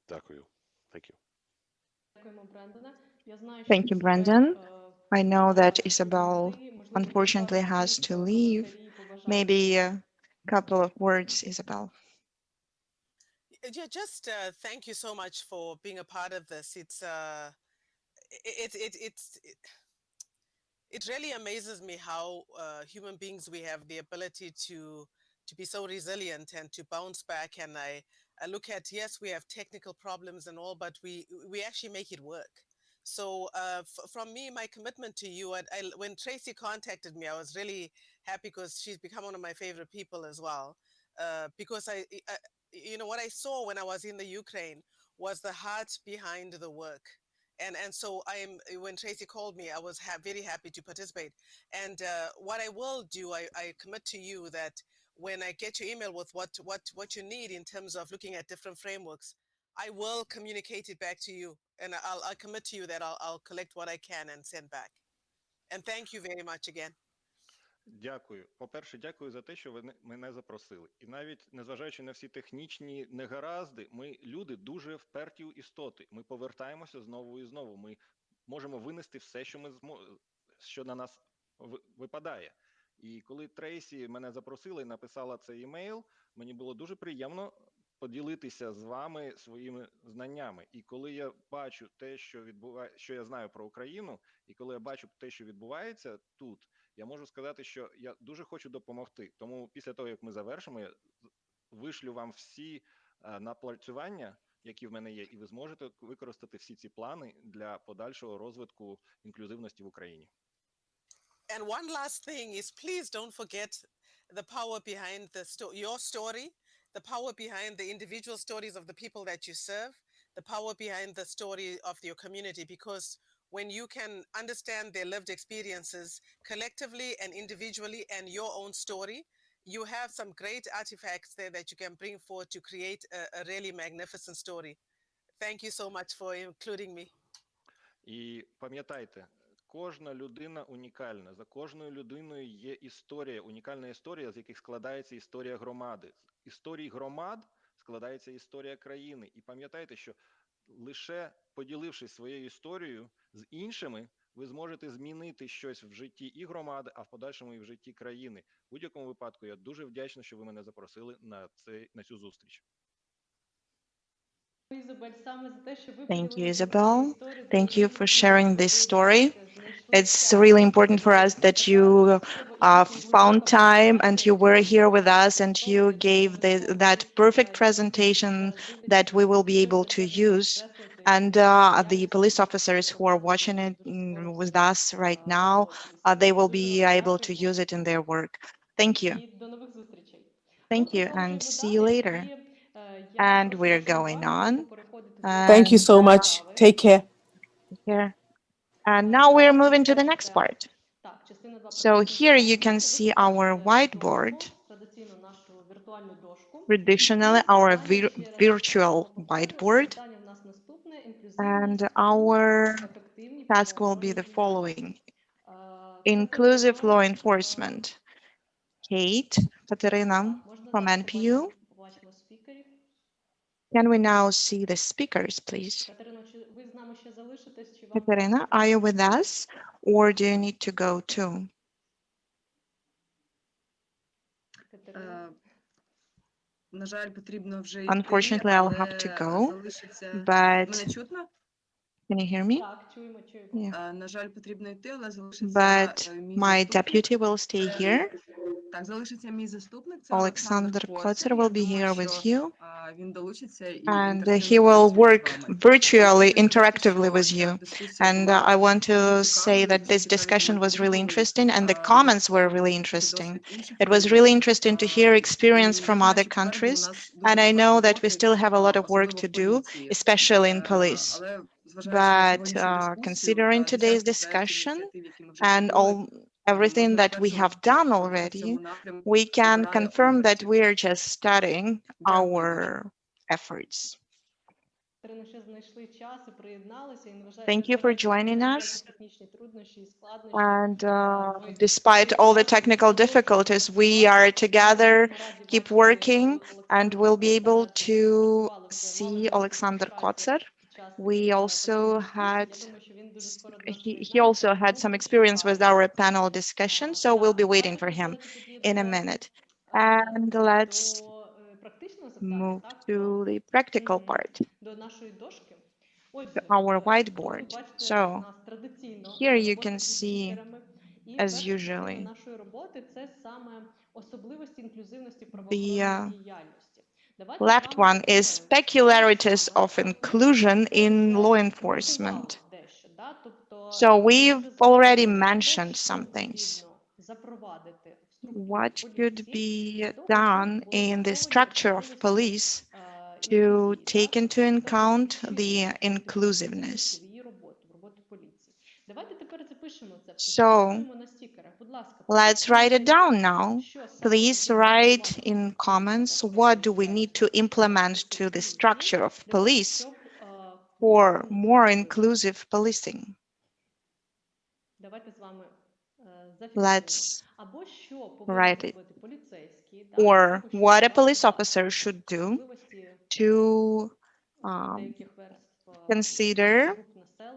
Speaker 5: Дякую. Thank you.
Speaker 12: Дякуємо, Брендоне. Я знаю, що
Speaker 1: Thank you, Brendan. I know that Isabel unfortunately has to leave. Maybe a couple of words, Isabel.
Speaker 2: Yeah, just thank you so much for being a part of this. It really amazes me how human beings, we have the ability to be so resilient and to bounce back. And I look at, yes, we have technical problems and all, but we actually make it work. So from me, my commitment to you, when Tracy contacted me, I was really happy because she's become one of my favorite people as well. Because you know, what I saw when I was in the Ukraine was the heart behind the work. And so when Tracy called me, I was very happy to participate. And what I will do, I commit to you that when I get your email with what you need in terms of looking at different frameworks, I will communicate it back to you. And I'll commit to you that I'll collect what I can and send back. And thank you very much again.
Speaker 10: Дякую. По-перше, дякую за те, що ви мене запросили. І навіть незважаючи на всі технічні негаразди, ми люди дуже вперті істоти. Ми повертаємося знову і знову. Ми можемо винести все, що на нас випадає. І коли Трейсі мене запросила і написала цей емейл, мені було дуже приємно поділитися з вами своїми знаннями. І коли я бачу те, що я знаю про Україну, і коли я бачу те, що відбувається тут, я можу сказати, що я дуже хочу допомогти. Тому після того, як ми завершимо, я вишлю вам всі напрацювання, які в мене є, і ви зможете використати всі ці плани для подальшого розвитку інклюзивності в Україні.
Speaker 2: And one last thing is, please don't forget the power behind your story, the power behind the individual stories of the people that you serve, the power behind the story of your community, because when you can understand their lived experiences collectively and individually and your own story, you have some great artifacts there that you can bring forward to create a really magnificent story. Thank you so much for including me.
Speaker 10: І пам'ятайте, кожна людина унікальна. За кожною людиною є історія, унікальна історія, з яких складається історія громади. З історій громад складається історія країни. І пам'ятайте, що лише поділившись своєю історією з іншими, ви зможете змінити щось в житті і громади, а в подальшому і в житті країни. В будь-якому випадку я дуже вдячний, що ви мене запросили на цю зустріч.
Speaker 1: Thank you, Isabel. Thank you for sharing this story. It's really important for us that you found time and you were here with us and you gave that perfect presentation that we will be able to use. And the police officers who are watching it with us right now, they will be able to use it in their work. Thank you. Thank you and see you later. And we're going on.
Speaker 14: Thank you so much. Take care.
Speaker 1: Here. And now we're moving to the next part. So here you can see our whiteboard, traditionally our virtual whiteboard. And our task will be the following. Inclusive law enforcement. Kate, Kateryna from NPU. Can we now see the speakers, please? Kateryna, are you with us or do you need to go too?
Speaker 7: На жаль, потрібно вже йти,
Speaker 1: Unfortunately, I'll have to go, but
Speaker 7: Мене чутно?
Speaker 1: can you hear me?
Speaker 7: Yeah. На жаль, потрібно йти, але залишиться
Speaker 1: But
Speaker 7: мій
Speaker 1: my
Speaker 7: заступник.
Speaker 1: deputy will stay here.
Speaker 7: Так, залишиться мій заступник, це
Speaker 1: Alexander Kotsar
Speaker 7: Я
Speaker 1: will be
Speaker 7: думаю,
Speaker 1: here
Speaker 7: що
Speaker 1: with you.
Speaker 7: Він долучиться і
Speaker 1: And he
Speaker 7: інтерактивно
Speaker 1: will
Speaker 7: попрацює з
Speaker 1: work
Speaker 7: вами.
Speaker 1: virtually,
Speaker 7: Хочу сказати,
Speaker 1: interactively
Speaker 7: що
Speaker 1: with
Speaker 7: ця
Speaker 1: you.
Speaker 7: дискусія
Speaker 1: And
Speaker 7: була
Speaker 1: I want to
Speaker 7: дуже
Speaker 1: say
Speaker 7: цікавою,
Speaker 1: that
Speaker 7: дуже
Speaker 1: this
Speaker 7: цікаві
Speaker 1: discussion
Speaker 7: моменти
Speaker 1: was really
Speaker 7: почули.
Speaker 1: interesting and the
Speaker 7: Дуже
Speaker 1: comments were really
Speaker 7: цікавий
Speaker 1: interesting.
Speaker 7: досвід інших
Speaker 1: It was
Speaker 7: країн.
Speaker 1: really interesting to hear experience
Speaker 7: І я
Speaker 1: from
Speaker 7: знаю,
Speaker 1: other
Speaker 7: що попереду у
Speaker 1: countries.
Speaker 7: нас дуже
Speaker 1: And I
Speaker 7: багато
Speaker 1: know that we
Speaker 7: роботи,
Speaker 1: still have a lot of work
Speaker 7: особливо
Speaker 1: to
Speaker 7: в
Speaker 1: do,
Speaker 7: поліції.
Speaker 1: especially in police.
Speaker 7: Але зважаючи на
Speaker 1: But
Speaker 7: сьогоднішню дискусію,
Speaker 1: considering today's
Speaker 7: десятки
Speaker 1: discussion
Speaker 7: проєктів, які ми вже
Speaker 1: and
Speaker 7: зробили,
Speaker 1: everything
Speaker 7: ми
Speaker 1: that we have done
Speaker 7: в
Speaker 1: already,
Speaker 7: цьому напрямку
Speaker 1: we can
Speaker 7: обирає
Speaker 1: confirm that
Speaker 7: обертів.
Speaker 1: we are just starting
Speaker 7: Дякую
Speaker 1: our
Speaker 7: дуже.
Speaker 1: efforts. Thank you for joining us. And despite all the technical difficulties, we are together, keep working, and we'll be able to see Alexander Kotsar. We also had, he also had some experience with our panel discussion, so we'll be waiting for him in a minute. And let's move to the practical part, to our whiteboard. So here you can see, as usually, the left one is peculiarities of inclusion in law enforcement. So we've already mentioned some things. What should be done in the structure of police to take into account the inclusiveness? So let's write it down now. Please write in comments what do we need to implement to the structure of police for more inclusive policing. Let's write it. Or what a police officer should do to consider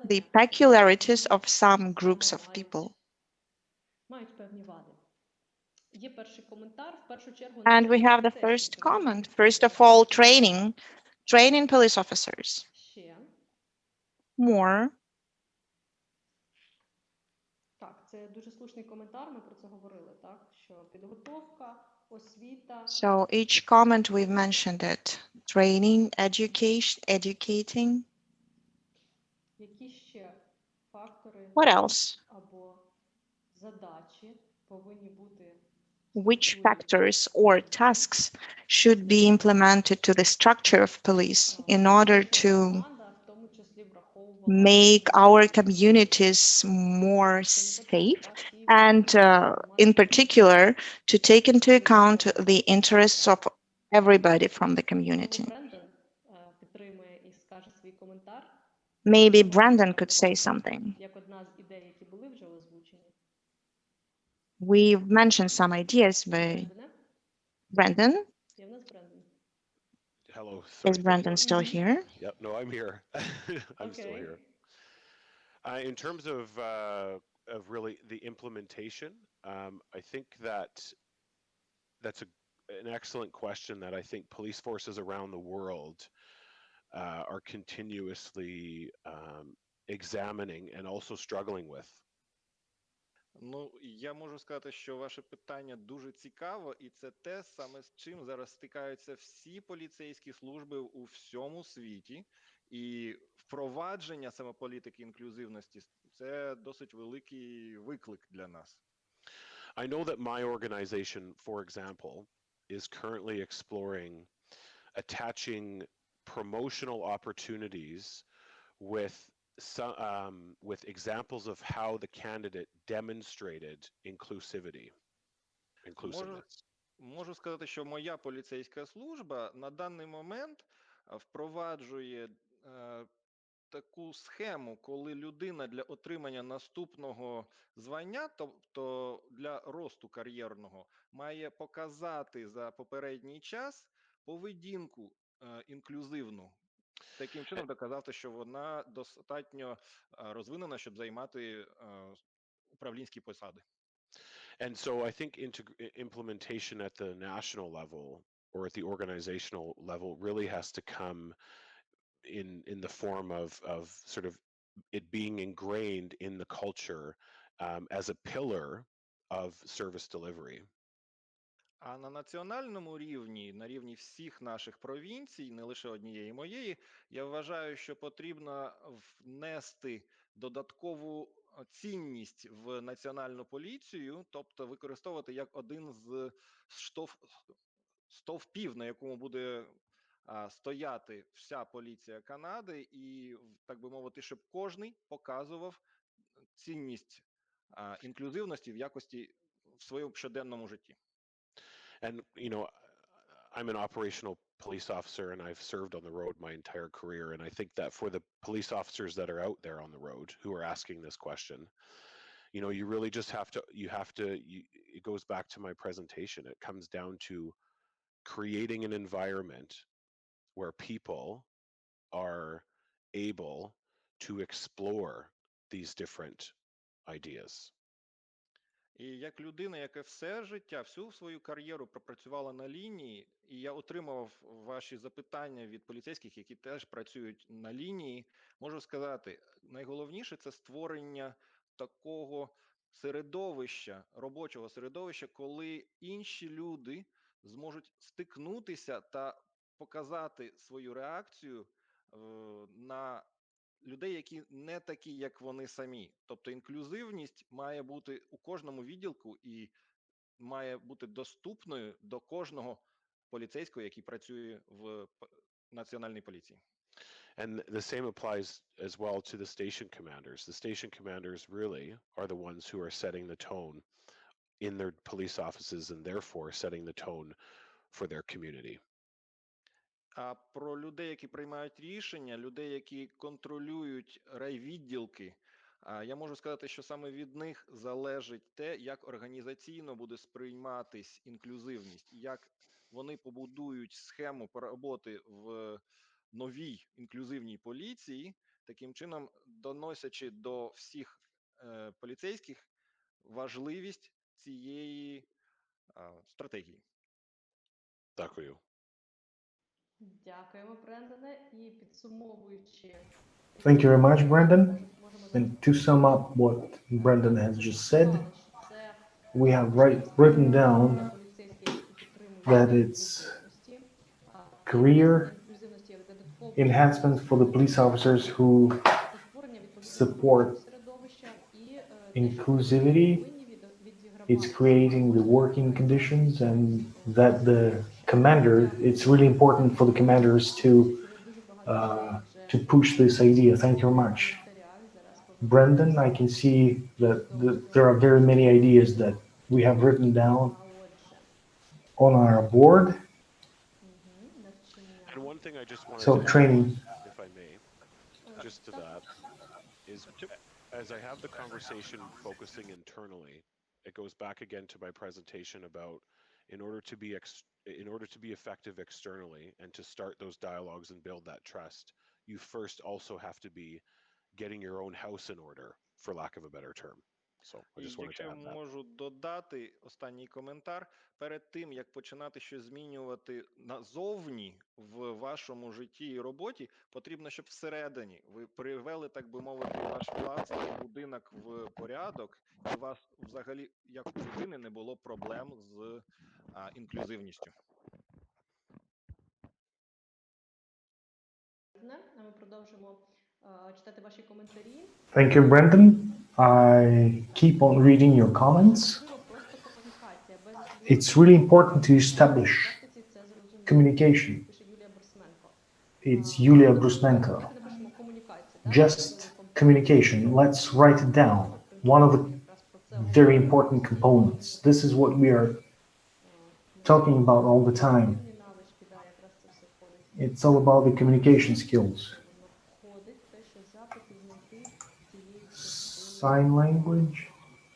Speaker 1: the peculiarities of some groups of people.
Speaker 12: Є перший коментар. В першу чергу
Speaker 1: And we have the first comment. First of all, training police officers.
Speaker 12: Ще.
Speaker 1: More.
Speaker 12: Так, це дуже слушний коментар, ми про це говорили, так? Що підготовка, освіта.
Speaker 1: So each comment we've mentioned it. Training, education, educating.
Speaker 12: Які ще фактори
Speaker 1: What else?
Speaker 12: або задачі повинні бути
Speaker 1: Which factors or tasks should be implemented to the structure of police in order to make our communities more safe and in particular to take into account the interests of everybody from the community.
Speaker 12: Підтримує і скаже свій коментар.
Speaker 1: Maybe Brandon could say something.
Speaker 12: Як одна з ідей, які були вже озвучені.
Speaker 1: We've mentioned some ideas, but Brandon?
Speaker 5: Hello.
Speaker 1: Is Brandon still here?
Speaker 5: Yep. No, I'm here. I'm still here. In terms of really the implementation, I think that's an excellent question that I think police forces around the world are continuously examining and also struggling with.
Speaker 10: Ну, я можу сказати, що ваше питання дуже цікаво, і це те саме, з чим зараз стикаються всі поліцейські служби у всьому світі. І впровадження саме політики інклюзивності – це досить великий виклик для нас.
Speaker 5: I know that my organization, for example, is currently exploring attaching promotional opportunities with examples of how the candidate demonstrated inclusiveness.
Speaker 10: Можу сказати, що моя поліцейська служба на даний момент впроваджує таку схему, коли людина для отримання наступного звання, тобто для росту кар'єрного, має показати за попередній час поведінку інклюзивну. Таким чином доказати, що вона достатньо розвинена, щоб займати управлінські посади.
Speaker 5: And so I think implementation at the national level or at the organizational level really has to come in the form of sort of it being ingrained in the culture as a pillar of service delivery.
Speaker 10: А на національному рівні, на рівні всіх наших провінцій, не лише однієї моєї, я вважаю, що потрібно внести додаткову цінність в національну поліцію, тобто використовувати як один з стовпів, на якому буде стояти вся поліція Канади, і, так би мовити, щоб кожний показував цінність інклюзивності в якості в своєму щоденному житті.
Speaker 5: And, I'm an operational police officer and I've served on the road my entire career. And I think that for the police officers that are out there on the road who are asking this question, you really just it goes back to my presentation. It comes down to creating an environment where people are able to explore these different ideas.
Speaker 10: І як людина, яка все життя, всю свою кар'єру пропрацювала на лінії, і я отримав ваші запитання від поліцейських, які теж працюють на лінії, можу сказати, найголовніше – це створення такого середовища, робочого середовища, коли інші люди зможуть стикнутися та показати свою реакцію на людей, які не такі, як вони самі. Тобто інклюзивність має бути у кожному відділку і має бути доступною до кожного поліцейського, який працює в національній поліції.
Speaker 5: And the same applies as well to the station commanders. The station commanders really are the ones who are setting the tone in their police offices and therefore setting the tone for their community.
Speaker 10: А про людей, які приймають рішення, людей, які контролюють райвідділки, я можу сказати, що саме від них залежить те, як організаційно буде сприйматись інклюзивність, як вони побудують схему роботи в новій інклюзивній поліції, таким чином доносячи до всіх поліцейських важливість цієї стратегії.
Speaker 5: Дякую.
Speaker 12: Дякуємо, Брендоне. І підсумовуючи,
Speaker 8: Thank you very much, Brendan. And to sum up what Brendan has just said, we have written down that it's career enhancement for the police officers who support inclusivity. It's creating the working conditions, and that the commander, it's really important for the commanders to push this idea. Thank you very much. Brendan, I can see that there are very many ideas that we have written down on our board.
Speaker 5: And one thing I just wanted
Speaker 8: So
Speaker 5: to
Speaker 8: training.
Speaker 5: add, if I may, just to that, is as I have the conversation focusing internally, it goes back again to my presentation about in order to be effective externally and to start those dialogues and build that trust, you first also have to be getting your own house in order, for lack of a better term. So I
Speaker 10: І
Speaker 5: just wanted to
Speaker 10: якщо я
Speaker 5: add that.
Speaker 10: можу додати останній коментар, перед тим, як починати щось змінювати назовні в вашому житті і роботі, потрібно, щоб всередині ви привели, так би мовити, ваш власний будинок в порядок, і у вас взагалі, як у людини, не було проблем з інклюзивністю.
Speaker 12: А ми продовжимо читати ваші коментарі.
Speaker 8: Thank you, Brendan. I keep on reading your comments.
Speaker 12: Просто комунікація без
Speaker 8: It's really important to establish
Speaker 12: практиці це зрозуміло.
Speaker 8: communication.
Speaker 12: Пише Юлія Борсменко.
Speaker 8: It's Yulia Brusmenko.
Speaker 12: Давайте напишемо комунікація.
Speaker 8: Just communication. Let's write it down. One of the very important components. This is what we are talking about all the time.
Speaker 12: Навички, да, якраз це все входить.
Speaker 8: It's all about the communication skills.
Speaker 12: Входить те, що запити знайти цієї
Speaker 8: Sign language.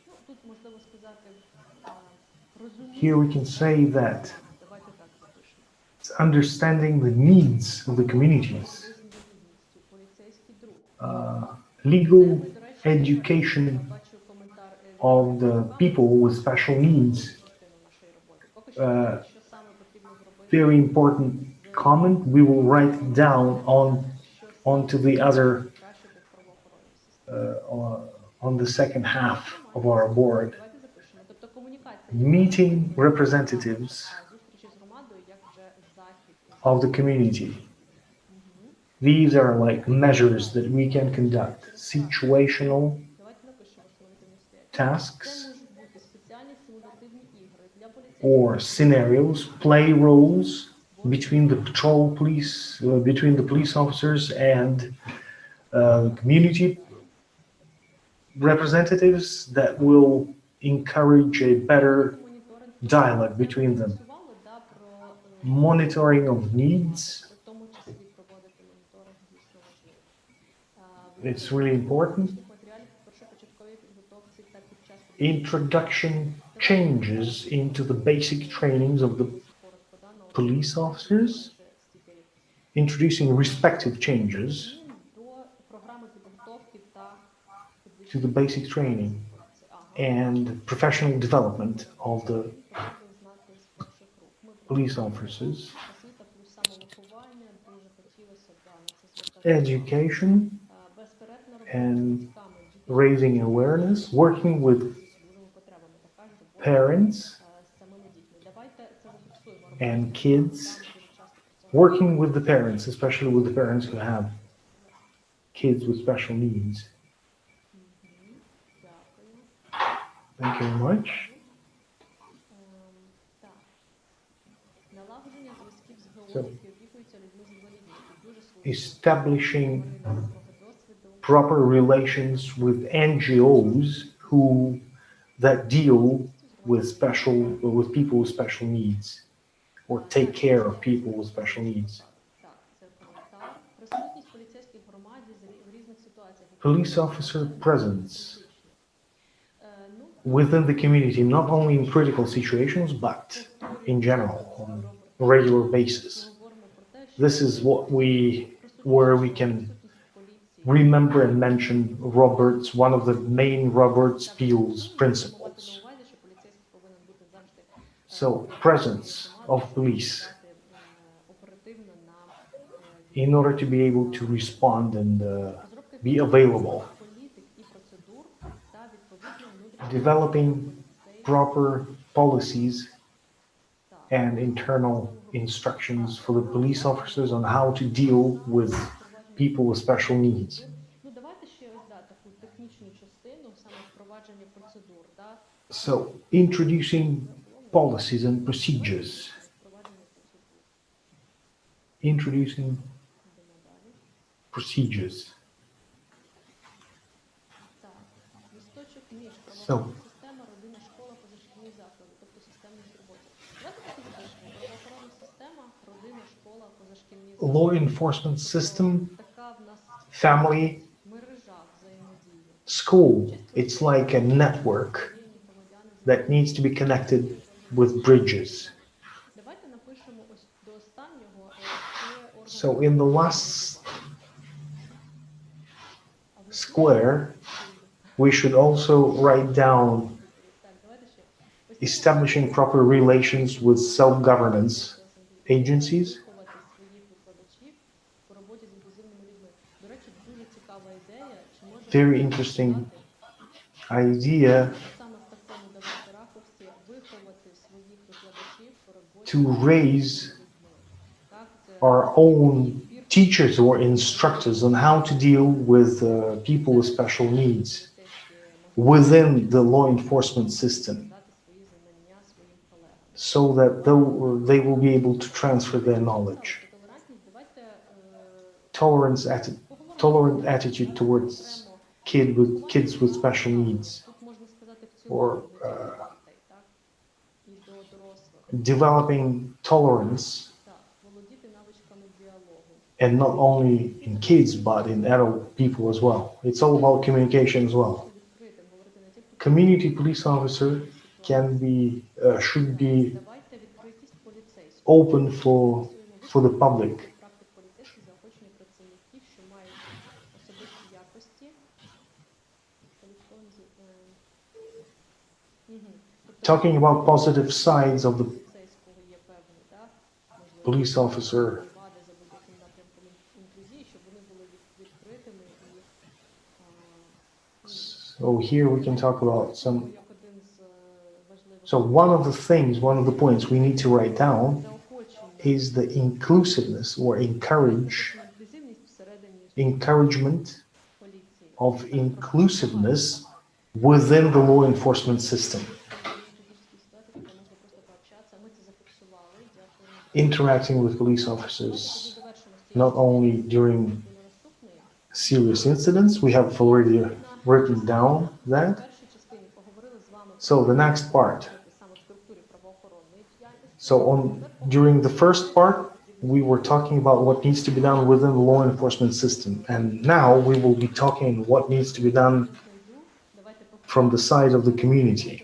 Speaker 12: Ну, тут можливо сказати розуміння.
Speaker 8: Here we can say that
Speaker 12: Давайте так запишемо.
Speaker 8: it's understanding the needs of the communities.
Speaker 12: Поліцейський друг.
Speaker 8: Legal education of the people with special needs. Very important comment. We will write down onto the other on the second half of our board. Meeting representatives of the community. These are like measures that we can conduct. Situational tasks or scenarios, play roles between the between the police officers and community representatives that will encourage a better dialogue between them. Monitoring of needs. It's really important. Introduction changes into the basic trainings of the police officers, introducing respective changes to the basic training and professional development of the police officers. Education and raising awareness, working with parents and kids, working with the parents, especially with the parents who have kids with special needs. Thank you very much. So, establishing proper relations with NGOs that deal with people with special needs or take care of people with special needs. Police officer presence within the community, not only in critical situations, but in general, on a regular basis. This is where we can remember and mention one of the main Robert Speel's principles. So presence of police
Speaker 12: оперативно на
Speaker 8: in order to be able to respond and
Speaker 12: розробка
Speaker 8: be available,
Speaker 12: політик і процедур та відповідно внутрішньо
Speaker 8: developing proper policies and internal instructions for the police officers on how to deal with people with special needs.
Speaker 12: Ну давайте ще ось таку технічну частину, саме впровадження процедур,
Speaker 8: So introducing policies and procedures,
Speaker 12: впровадження процедур.
Speaker 8: introducing
Speaker 12: Йдемо далі.
Speaker 8: procedures.
Speaker 12: Так, листочок між
Speaker 8: So,
Speaker 12: правоохоронна система, родина, школа, позашкільні заклади, тобто системність роботи. Давайте так і запишемо. Правоохоронна система, родина, школа, позашкільні заклади.
Speaker 8: law enforcement system,
Speaker 12: Така в нас
Speaker 8: family,
Speaker 12: мережа взаємодії.
Speaker 8: school. It's like a network that needs to be connected with bridges.
Speaker 12: Давайте напишемо ось до останнього ще органи.
Speaker 8: So in the last square, we should also write down
Speaker 12: Так, давайте ще.
Speaker 8: establishing proper relations with self-governance agencies.
Speaker 12: Виховати своїх викладачів по роботі з інклюзивними людьми. До речі, дуже цікава ідея. Чи може
Speaker 8: Very interesting idea
Speaker 12: саме в такому давайте ракурсі виховати своїх викладачів по роботі
Speaker 8: to raise
Speaker 12: з людьми. Так, це
Speaker 8: our own teachers or instructors on how to deal with people with special needs within the law enforcement system,
Speaker 12: дати свої знання своїм колегам.
Speaker 8: so that they will be able to transfer their knowledge.
Speaker 12: Толерантність, давайте
Speaker 8: Tolerant attitude towards kids with special needs,
Speaker 12: тут можна сказати в
Speaker 8: or
Speaker 12: цілому до дітей, так? І до дорослих.
Speaker 8: developing tolerance,
Speaker 12: Так, володіти навичками діалогу.
Speaker 8: and not only in kids but in adult people as well. It's all about communication as well.
Speaker 12: Відкритим, говорити не тільки
Speaker 8: Community police officer should be
Speaker 12: давайте відкритість поліцейського.
Speaker 8: open for the public.
Speaker 12: Практик поліцейських заохочення працівників, що мають особисті якості.
Speaker 8: Talking about positive sides of the
Speaker 12: Поліцейського є певні, так? Можливо,
Speaker 8: police officer,
Speaker 12: вади за будь-яким напрямком інклюзії, щоб вони були відкритими і
Speaker 8: so here we can talk about some.
Speaker 12: як один з важливих
Speaker 8: So one of the points we need to write down is the inclusiveness or
Speaker 12: інклюзивність всередині
Speaker 8: encouragement
Speaker 12: поліції.
Speaker 8: of inclusiveness within the law enforcement system.
Speaker 12: Юридичній ситуації, де можна просто пообщатися. Ми це зафіксували. Дякую.
Speaker 8: Interacting with police officers not only during serious incidents, we have already written down that.
Speaker 12: В першій частині поговорили з вами
Speaker 8: So the next part.
Speaker 12: саме в структурі правоохоронної діяльності.
Speaker 8: So during the first part, we were talking about what needs to be done within the law enforcement system. And now we will be talking what needs to be done from the side of the community.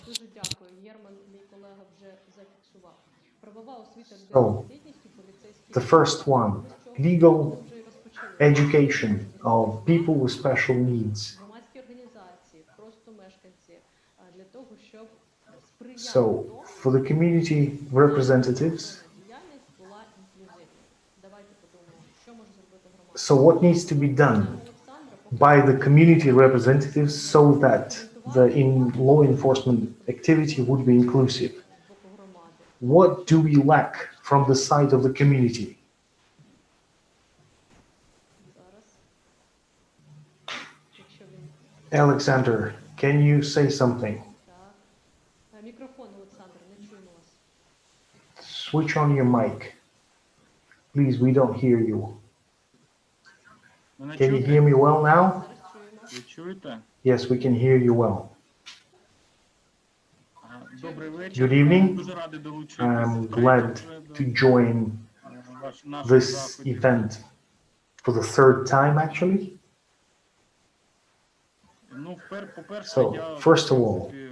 Speaker 12: Дуже дякую. Єрман, мій колега, вже зафіксував. Правова освіта
Speaker 8: So,
Speaker 12: людей з інвалідністю, поліцейські.
Speaker 8: The first one, legal education of people with special needs.
Speaker 12: Громадські організації, просто мешканці, для того, щоб сприяти
Speaker 8: So,
Speaker 12: тому,
Speaker 8: for the community representatives,
Speaker 12: діяльність була інклюзивною. Давайте подумаємо, що може зробити громада.
Speaker 8: so what needs to be done by the community representatives so that the law enforcement activity would be inclusive?
Speaker 12: З боку громади.
Speaker 8: What do we lack from the side of the community?
Speaker 12: Зараз, якщо він
Speaker 8: Alexander, can you say something?
Speaker 12: так. Мікрофон, Олександр, не чуємо вас.
Speaker 8: Switch on your mic. Please, we don't hear you.
Speaker 15: Мене
Speaker 8: Can you
Speaker 15: чути?
Speaker 8: hear me well now?
Speaker 12: Зараз чуємо.
Speaker 15: Ви чуєте?
Speaker 8: Yes, we can hear you well.
Speaker 15: Добрий вечір.
Speaker 8: Good evening.
Speaker 15: Дуже радий долучитися.
Speaker 8: I'm glad to join
Speaker 15: Наш
Speaker 8: this
Speaker 15: захід.
Speaker 8: event for the third time, actually.
Speaker 15: Ну, по-перше,
Speaker 8: So,
Speaker 15: я
Speaker 8: first of all,
Speaker 15: в принципі,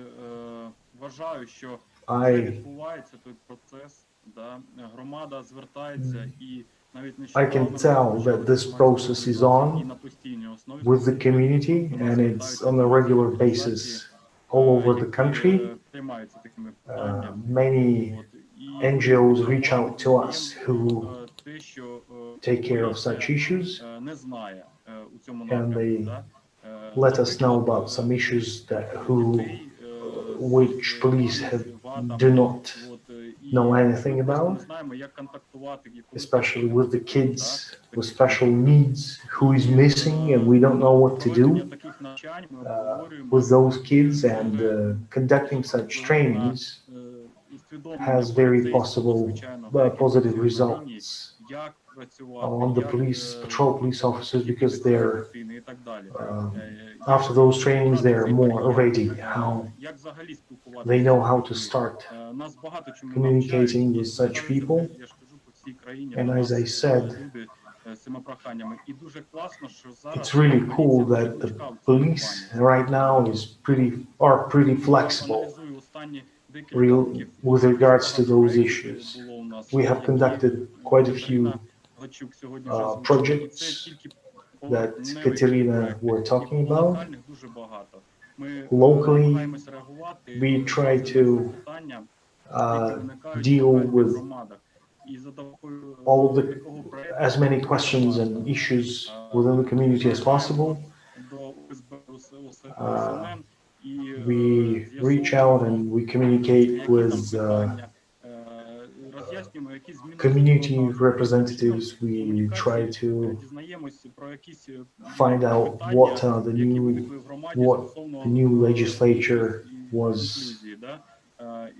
Speaker 15: вважаю, що
Speaker 8: I-
Speaker 15: вже відбувається той процес, да? Громада звертається і навіть
Speaker 8: I can tell that this process is on
Speaker 15: і на постійній основі
Speaker 8: with the community, and it's on a regular basis all over the country.
Speaker 15: Приймаються такими питаннями.
Speaker 8: Many
Speaker 15: І
Speaker 8: NGOs
Speaker 15: дуже
Speaker 8: reach out
Speaker 15: багато
Speaker 8: to us
Speaker 15: клієнт
Speaker 8: who
Speaker 15: те, що
Speaker 8: take care of such
Speaker 15: поліція
Speaker 8: issues,
Speaker 15: не знає у цьому
Speaker 8: and
Speaker 15: напрямку.
Speaker 8: they
Speaker 15: Да?
Speaker 8: let us know
Speaker 15: Наприклад,
Speaker 8: about some issues that
Speaker 15: дітей
Speaker 8: which police
Speaker 15: з
Speaker 8: do
Speaker 15: вадами,
Speaker 8: not
Speaker 15: і
Speaker 8: know
Speaker 15: ми
Speaker 8: anything
Speaker 15: просто не
Speaker 8: about,
Speaker 15: знаємо, як контактувати, яку
Speaker 8: especially with the kids
Speaker 15: в
Speaker 8: with
Speaker 15: таких
Speaker 8: special
Speaker 15: випадках.
Speaker 8: needs who is missing and we don't know what to
Speaker 15: Проведення
Speaker 8: do
Speaker 15: таких навчань ми обговорюємо
Speaker 8: with those kids,
Speaker 15: дуже
Speaker 8: and conducting such
Speaker 15: впливає на
Speaker 8: trainings
Speaker 15: усвідомлення
Speaker 8: has very
Speaker 15: поліцейського
Speaker 8: possible
Speaker 15: звичайного, який
Speaker 8: positive
Speaker 15: працює на лінії,
Speaker 8: results
Speaker 15: як працювати,
Speaker 8: on the
Speaker 15: як
Speaker 8: patrol police officers,
Speaker 15: які
Speaker 8: because
Speaker 15: підходи
Speaker 8: they're
Speaker 15: дитини і так далі.
Speaker 8: after those trainings they're
Speaker 15: цей
Speaker 8: more
Speaker 15: бар'єр,
Speaker 8: ready, how
Speaker 15: як взагалі
Speaker 8: they
Speaker 15: спілкуватися
Speaker 8: know
Speaker 15: з
Speaker 8: how to
Speaker 15: людьми.
Speaker 8: start
Speaker 15: Нас багато чому навчають
Speaker 8: communicating
Speaker 15: і
Speaker 8: with such
Speaker 15: звертаються,
Speaker 8: people.
Speaker 15: я ж кажу, по всій країні
Speaker 8: And
Speaker 15: до
Speaker 8: as I
Speaker 15: нас
Speaker 8: said,
Speaker 15: люди з цими проханнями. І дуже класно, що зараз
Speaker 8: it's really
Speaker 15: поліція
Speaker 8: cool
Speaker 15: дуже
Speaker 8: that the
Speaker 15: гнучка в цьому
Speaker 8: police
Speaker 15: плані.
Speaker 8: right now are pretty flexible
Speaker 15: Аналізую останні декілька років.
Speaker 8: with
Speaker 15: Дуже
Speaker 8: regards to
Speaker 15: багато
Speaker 8: those
Speaker 15: проєктів
Speaker 8: issues.
Speaker 15: було у нас,
Speaker 8: We have
Speaker 15: які
Speaker 8: conducted quite a few
Speaker 15: Катерина Hladchuk сьогодні вже озвучила. І це
Speaker 8: projects
Speaker 15: тільки
Speaker 8: that
Speaker 15: поверхневий
Speaker 8: Kateryna
Speaker 15: проєкти.
Speaker 8: were
Speaker 15: Їх
Speaker 8: talking
Speaker 15: було
Speaker 8: about.
Speaker 15: локальних дуже багато. Ми
Speaker 8: Locally,
Speaker 15: намагаємося реагувати
Speaker 8: we try
Speaker 15: завжди на ці
Speaker 8: to
Speaker 15: питання, які виникають
Speaker 8: deal
Speaker 15: локально в
Speaker 8: with
Speaker 15: громадах. І за такою
Speaker 8: all of
Speaker 15: такого проєкту
Speaker 8: as many
Speaker 15: дуже
Speaker 8: questions and
Speaker 15: важливо.
Speaker 8: issues within the community as possible.
Speaker 15: До УСНН і
Speaker 8: We reach out
Speaker 15: з'ясовуємо,
Speaker 8: and we communicate
Speaker 15: які там
Speaker 8: with
Speaker 15: питання, роз'яснюємо, які зміни в
Speaker 8: community
Speaker 15: законодавстві. Таким чином,
Speaker 8: representatives.
Speaker 15: в
Speaker 8: We
Speaker 15: комунікації
Speaker 8: try to
Speaker 15: дізнаємось про якісь
Speaker 8: find out
Speaker 15: питання,
Speaker 8: what the
Speaker 15: які
Speaker 8: new
Speaker 15: виникли в громаді
Speaker 8: what
Speaker 15: стосовно
Speaker 8: the new legislature was
Speaker 15: інклюзії, да?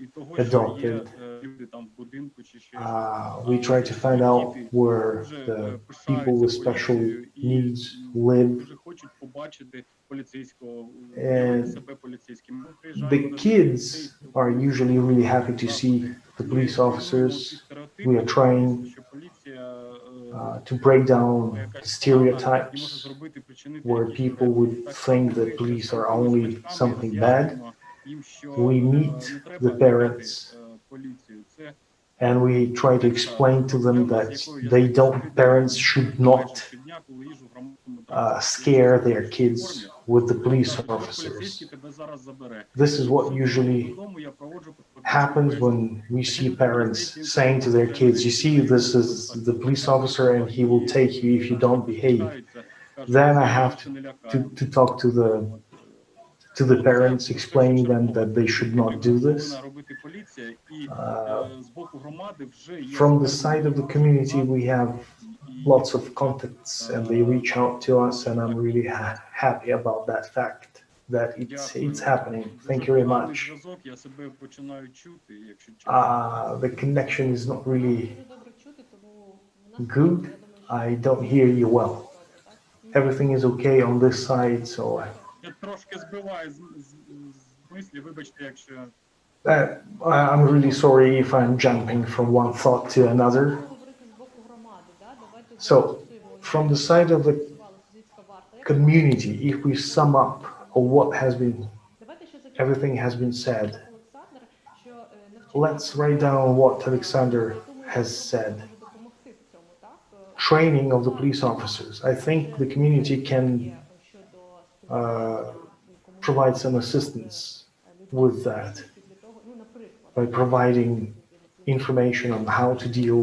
Speaker 15: І того, що є
Speaker 8: adopted.
Speaker 15: люди там в будинку чи ще щось.
Speaker 8: We try to find out
Speaker 15: Діти
Speaker 8: where
Speaker 15: дуже
Speaker 8: the people
Speaker 15: пишаються
Speaker 8: with special
Speaker 15: поліцією і
Speaker 8: needs live.
Speaker 15: дуже хочуть побачити поліцейського,
Speaker 8: And
Speaker 15: уявити себе поліцейським. Ми приїжджаємо
Speaker 8: the
Speaker 15: до таких
Speaker 8: kids
Speaker 15: дітей,
Speaker 8: are usually really happy to see the
Speaker 15: ми
Speaker 8: police
Speaker 15: руйнуємо ці
Speaker 8: officers.
Speaker 15: стереотипи,
Speaker 8: We are trying
Speaker 15: що поліція
Speaker 8: to break down the
Speaker 15: якась погана і може
Speaker 8: stereotypes
Speaker 15: зробити, причинити
Speaker 8: where
Speaker 15: якісь
Speaker 8: people
Speaker 15: вреди.
Speaker 8: would
Speaker 15: Так
Speaker 8: think
Speaker 15: само
Speaker 8: that
Speaker 15: ми
Speaker 8: police are
Speaker 15: спілкуємося з
Speaker 8: only
Speaker 15: батьками,
Speaker 8: something bad.
Speaker 15: роз'яснюємо їм, що
Speaker 8: We
Speaker 15: не
Speaker 8: meet the
Speaker 15: треба лякати
Speaker 8: parents
Speaker 15: поліцію. Це
Speaker 8: and we try to explain to them
Speaker 15: проблема, з
Speaker 8: that
Speaker 15: якою я
Speaker 8: they don't,
Speaker 15: стикаюся
Speaker 8: parents should
Speaker 15: майже
Speaker 8: not
Speaker 15: щодня, коли їжджу в громадському транспорті.
Speaker 8: scare
Speaker 15: Якщо
Speaker 8: their
Speaker 15: в
Speaker 8: kids
Speaker 15: формі,
Speaker 8: with the police
Speaker 15: кажуть, от
Speaker 8: officers.
Speaker 15: поліцейський тебе зараз забере.
Speaker 8: This is what
Speaker 15: Всю дорогу
Speaker 8: usually
Speaker 15: додому я проводжу
Speaker 8: happens when we see parents saying to their kids, you see, this is the police officer and he will take you if you don't behave. Then I have to talk to the parents, explaining them that they should not do this. From the side of the community, we have lots of contacts and they reach out to us, and I'm really happy about that fact that it's happening. Thank you very much. The connection is not really good. I don't hear you well. Everything is okay on this side, so
Speaker 15: Я трошки збиваю з мислі, вибачте, якщо...
Speaker 8: I'm really sorry if I'm jumping from one thought to another. So, from the side of the community, if we sum up what has been, everything has been said, let's write down what Alexander has said. Training of the police officers. I think the community can provide some assistance with that by providing information on how to deal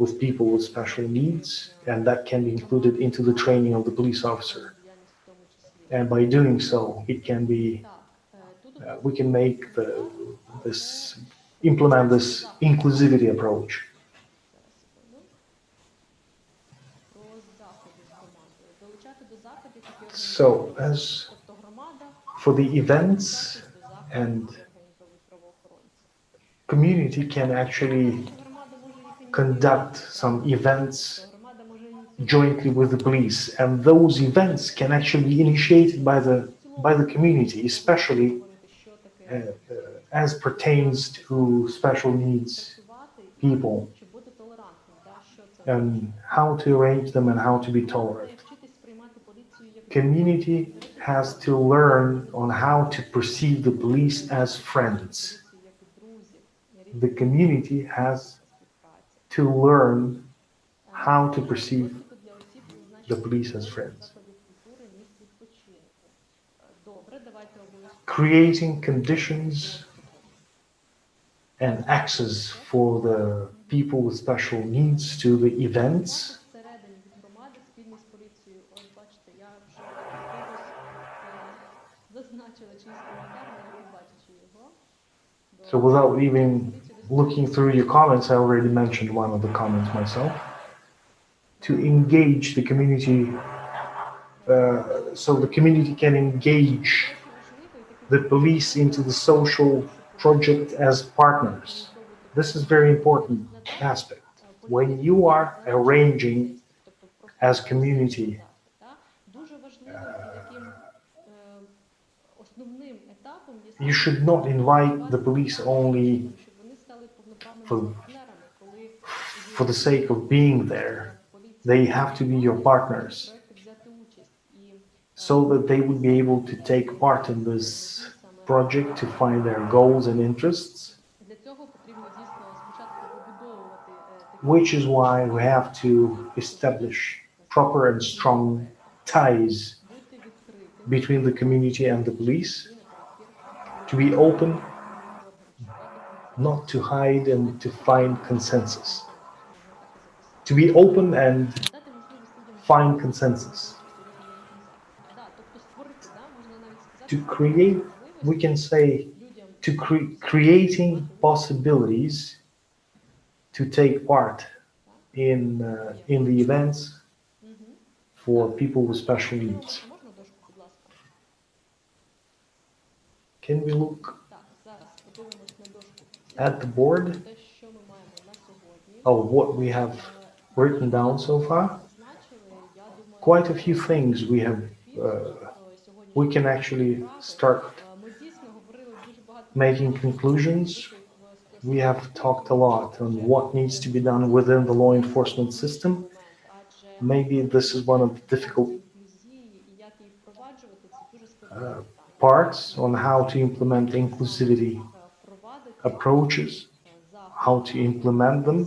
Speaker 8: with people with special needs, and that can be included into the training of the police officer. And by doing so, it can be, we can make implement this inclusivity approach. So, as for the events, and community can actually conduct some events jointly with the police, and those events can actually be initiated by the community, especially as pertains to special needs people, and how to arrange them and how to be tolerant. Community has to learn on how to perceive the police as friends. The community has to learn how to perceive the police as friends. creating conditions and access for the people with special needs to the events.
Speaker 12: Всередині від громади спільно з поліцією. Ось бачите, я вже в когось зазначила чийсь коментар, навіть не бачачи його.
Speaker 8: So without even looking through your comments, I already mentioned one of the comments myself. To engage the community, so the community can engage the police into the social project as partners. This is very important aspect. When you are arranging as community, you should not invite the police only for the sake of being there. They have to be your partners so that they would be able to take part in this project to find their goals and interests, which is why we have to establish proper and strong ties between the community and the police, to be open, not to hide, and to find consensus. To be open and find consensus. To create, we can say, to creating possibilities to take part in the events for people with special needs. Can we look at the board of what we have written down so far? Quite a few things we have. We can actually start making conclusions. We have talked a lot on what needs to be done within the law enforcement system. Maybe this is one of the difficult parts on how to implement inclusivity approaches, how to implement them.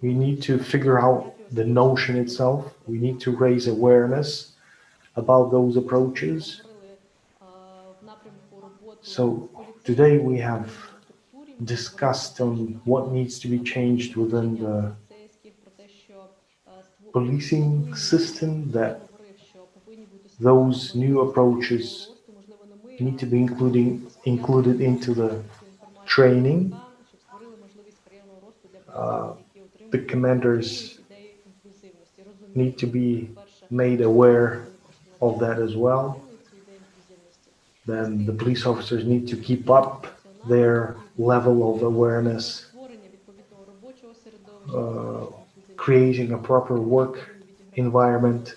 Speaker 8: We need to figure out the notion itself. We need to raise awareness about those approaches. So today we have discussed on what needs to be changed within the policing system, that those new approaches need to be included into the training. The commanders need to be made aware of that as well. Then the police officers need to keep up their level of awareness, creating a proper work environment.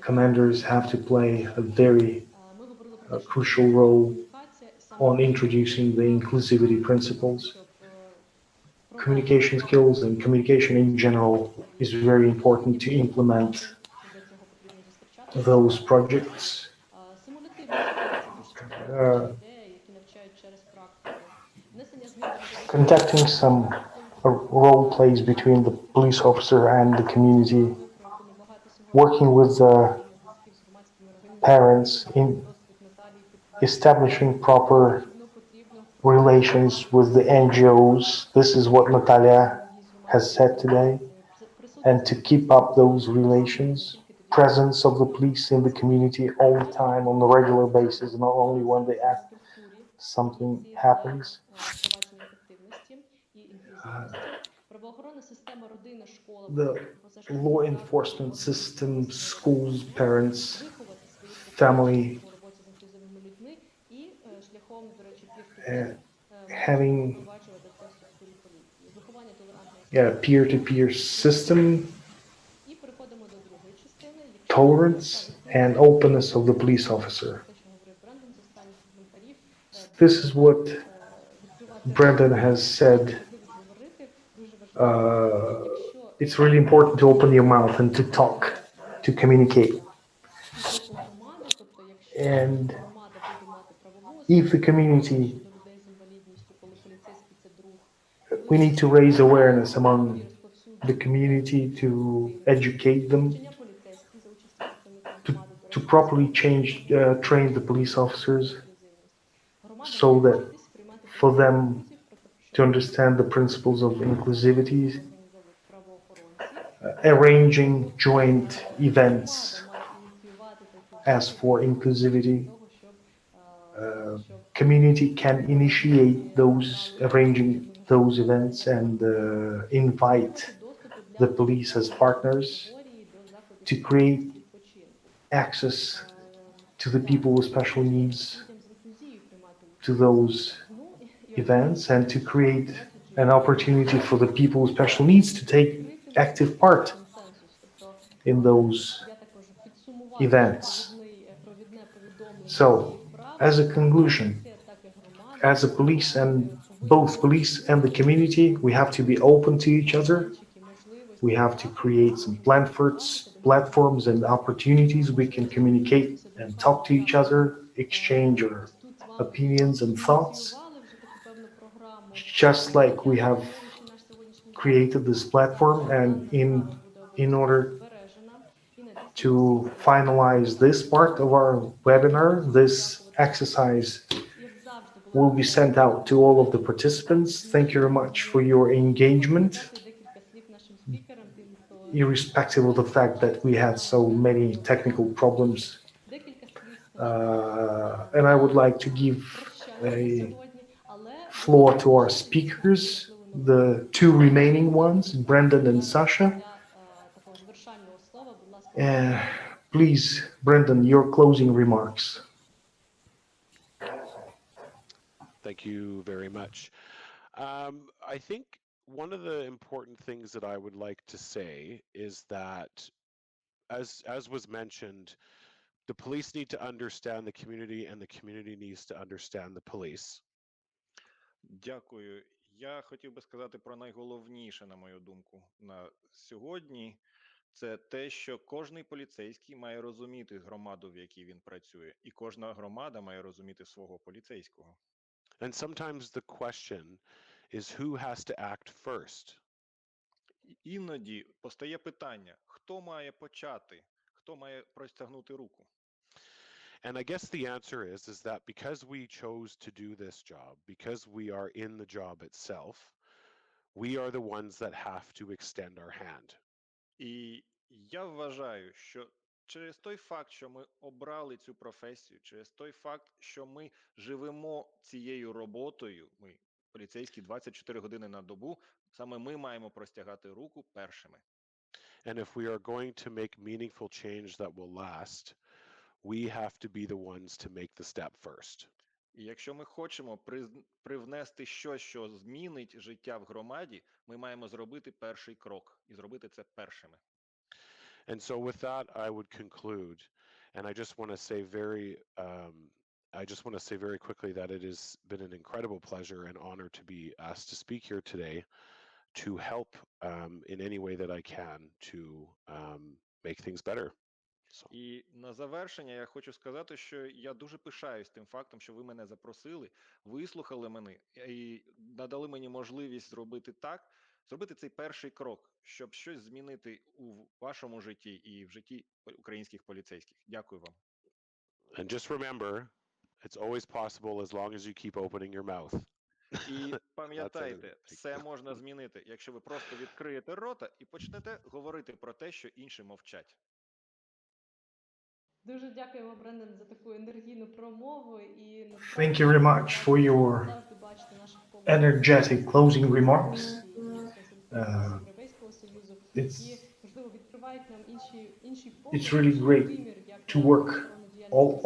Speaker 8: Commanders have to play a very crucial role on introducing the inclusivity principles. Communication skills and communication in general is very important to implement those projects. Conducting some role plays between the police officer and the community, working with the parents in establishing proper relations with the NGOs. This is what Nataliia has said today. And to keep up those relations, presence of the police in the community all the time on a regular basis, not only when they act, something happens. The law enforcement system, schools, parents, family, having a peer-to-peer system, tolerance and openness of the police officer. This is what Brendan has said. It's really important to open your mouth and to talk, to communicate. And if the community, we need to raise awareness among the community, to educate them, to to properly train the police officers so that for them to understand the principles of inclusivity, arranging joint events as for inclusivity. Community can initiate arranging those events and invite the police as partners to create access to the people with special needs to those events and to create an opportunity for the people with special needs to take active part in those events. So, as a conclusion, as a police and both police and the community, we have to be open to each other. We have to create some platforms and opportunities we can communicate and talk to each other, exchange our opinions and thoughts, just like we have created this platform. And in order to finalize this part of our webinar, this exercise will be sent out to all of the participants. Thank you very much for your engagement, irrespective of the fact that we had so many technical problems. And I would like to give a floor to our speakers, the two remaining ones, Brendan and Sasha. Please, Brendan, your closing remarks.
Speaker 5: Thank you very much. I think one of the important things that I would like to say is that, as was mentioned, the police need to understand the community and the community needs to understand the police.
Speaker 10: Дякую. Я хотів би сказати про найголовніше, на мою думку, на сьогодні. Це те, що кожний поліцейський має розуміти громаду, в якій він працює, і кожна громада має розуміти свого поліцейського.
Speaker 5: And sometimes the question is who has to act first.
Speaker 10: Іноді постає питання, хто має почати, хто має простягнути руку.
Speaker 5: And I guess the answer is that because we chose to do this job, because we are in the job itself, we are the ones that have to extend our hand.
Speaker 10: І я вважаю, що через той факт, що ми обрали цю професію, через той факт, що ми живемо цією роботою, ми поліцейські 24 години на добу, саме ми маємо простягати руку першими.
Speaker 5: And if we are going to make meaningful change that will last, we have to be the ones to make the step first.
Speaker 10: І якщо ми хочемо привнести щось, що змінить життя в громаді, ми маємо зробити перший крок і зробити це першими.
Speaker 5: And so with that, I would conclude, and I just want to say very quickly that it has been an incredible pleasure and honor to be asked to speak here today, to help in any way that I can to make things better.
Speaker 10: І на завершення я хочу сказати, що я дуже пишаюсь тим фактом, що ви мене запросили, вислухали мене і надали мені можливість зробити цей перший крок, щоб щось змінити у вашому житті і в житті українських поліцейських. Дякую вам.
Speaker 5: And just remember, it's always possible as long as you keep opening your mouth.
Speaker 10: І пам'ятайте, все можна змінити, якщо ви просто відкриєте рота і почнете говорити про те, що інші мовчать.
Speaker 12: Дуже дякуємо, Брендон, за таку енергійну промову. І
Speaker 8: Thank you very much for your energetic closing remarks. It's really great to work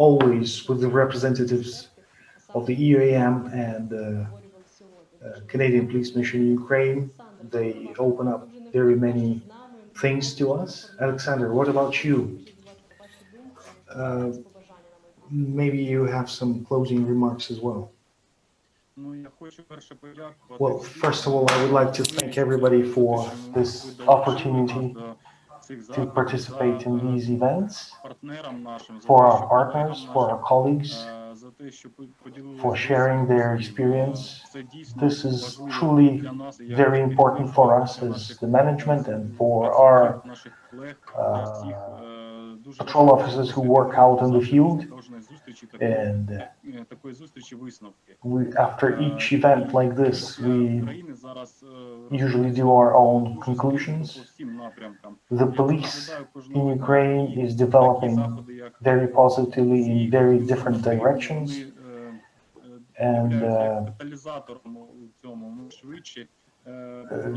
Speaker 8: always with the representatives of the EUAM and Canadian Police Mission in Ukraine. They open up very many things to us. Alexander, what about you? Maybe you have some closing remarks as well. Well, first of all, I would like to thank everybody for this opportunity to participate in these events, for our partners, for our colleagues, for sharing their experience. This is truly very important for us as the management and for our patrol officers who work out in the field. And after each event like this, we usually do our own conclusions. The police in Ukraine is developing very positively in very different directions. And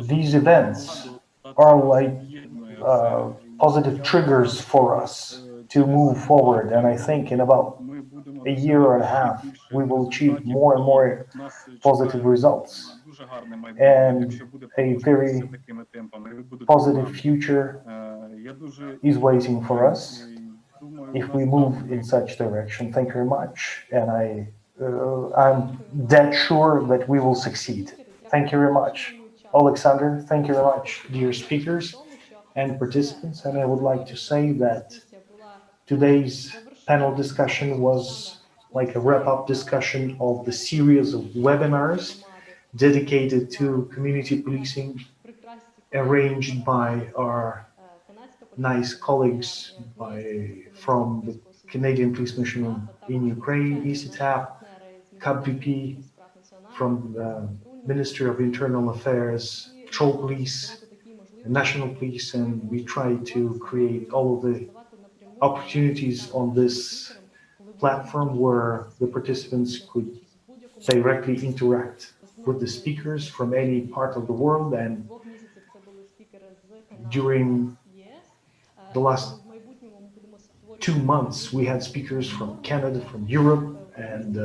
Speaker 8: these events are like positive triggers for us to move forward. And I think in about a year and a half, we will achieve more and more positive results. And a very positive future is waiting for us if we move in such direction. Thank you very much. And I'm dead sure that we will succeed. Thank you very much. Alexander, thank you very much, dear speakers and participants. And I would like to say that today's panel discussion was like a wrap-up discussion of the series of webinars dedicated to community policing arranged by our nice colleagues from the Canadian Police Mission in Ukraine, ECTAP, CAPVP, from the Ministry of Internal Affairs, Patrol Police, National Police, and we try to create all of the opportunities on this platform where the participants could directly interact with the speakers from any part of the world. And during the last 2 months, we had speakers from Canada, from Europe, and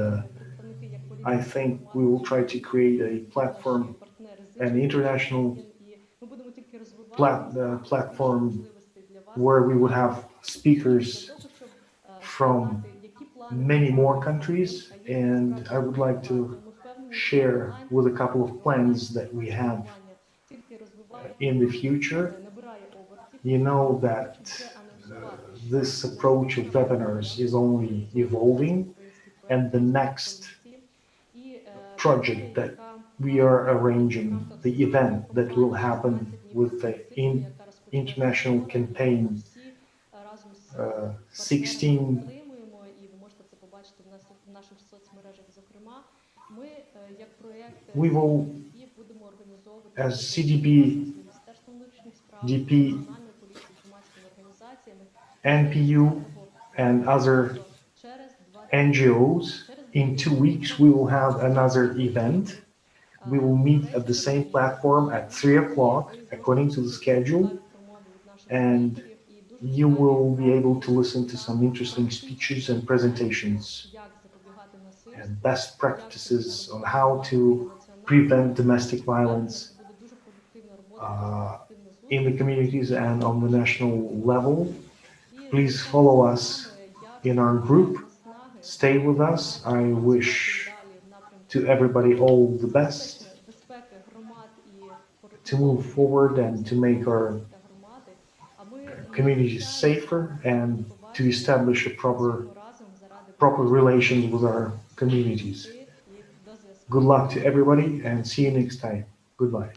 Speaker 8: I think we will try to create a platform, an international platform where we would have speakers from many more countries. And I would like to share with a couple of plans that we have in the future. You know that this approach of webinars is only evolving, and the next project that we are arranging, the event that will happen with the international campaign 16, we will, as CDP, DP, NPU, and other NGOs, in 2 weeks we will have another event. We will meet at the same platform at 3 o'clock according to the schedule, and you will be able to listen to some interesting speeches and presentations and best practices on how to prevent domestic violence in the communities and on the national level. Please follow us in our group. Stay with us. I wish to everybody all the best to move forward and to make our communities safer and to establish a proper relations with our communities. Good luck to everybody and see you next time. Goodbye.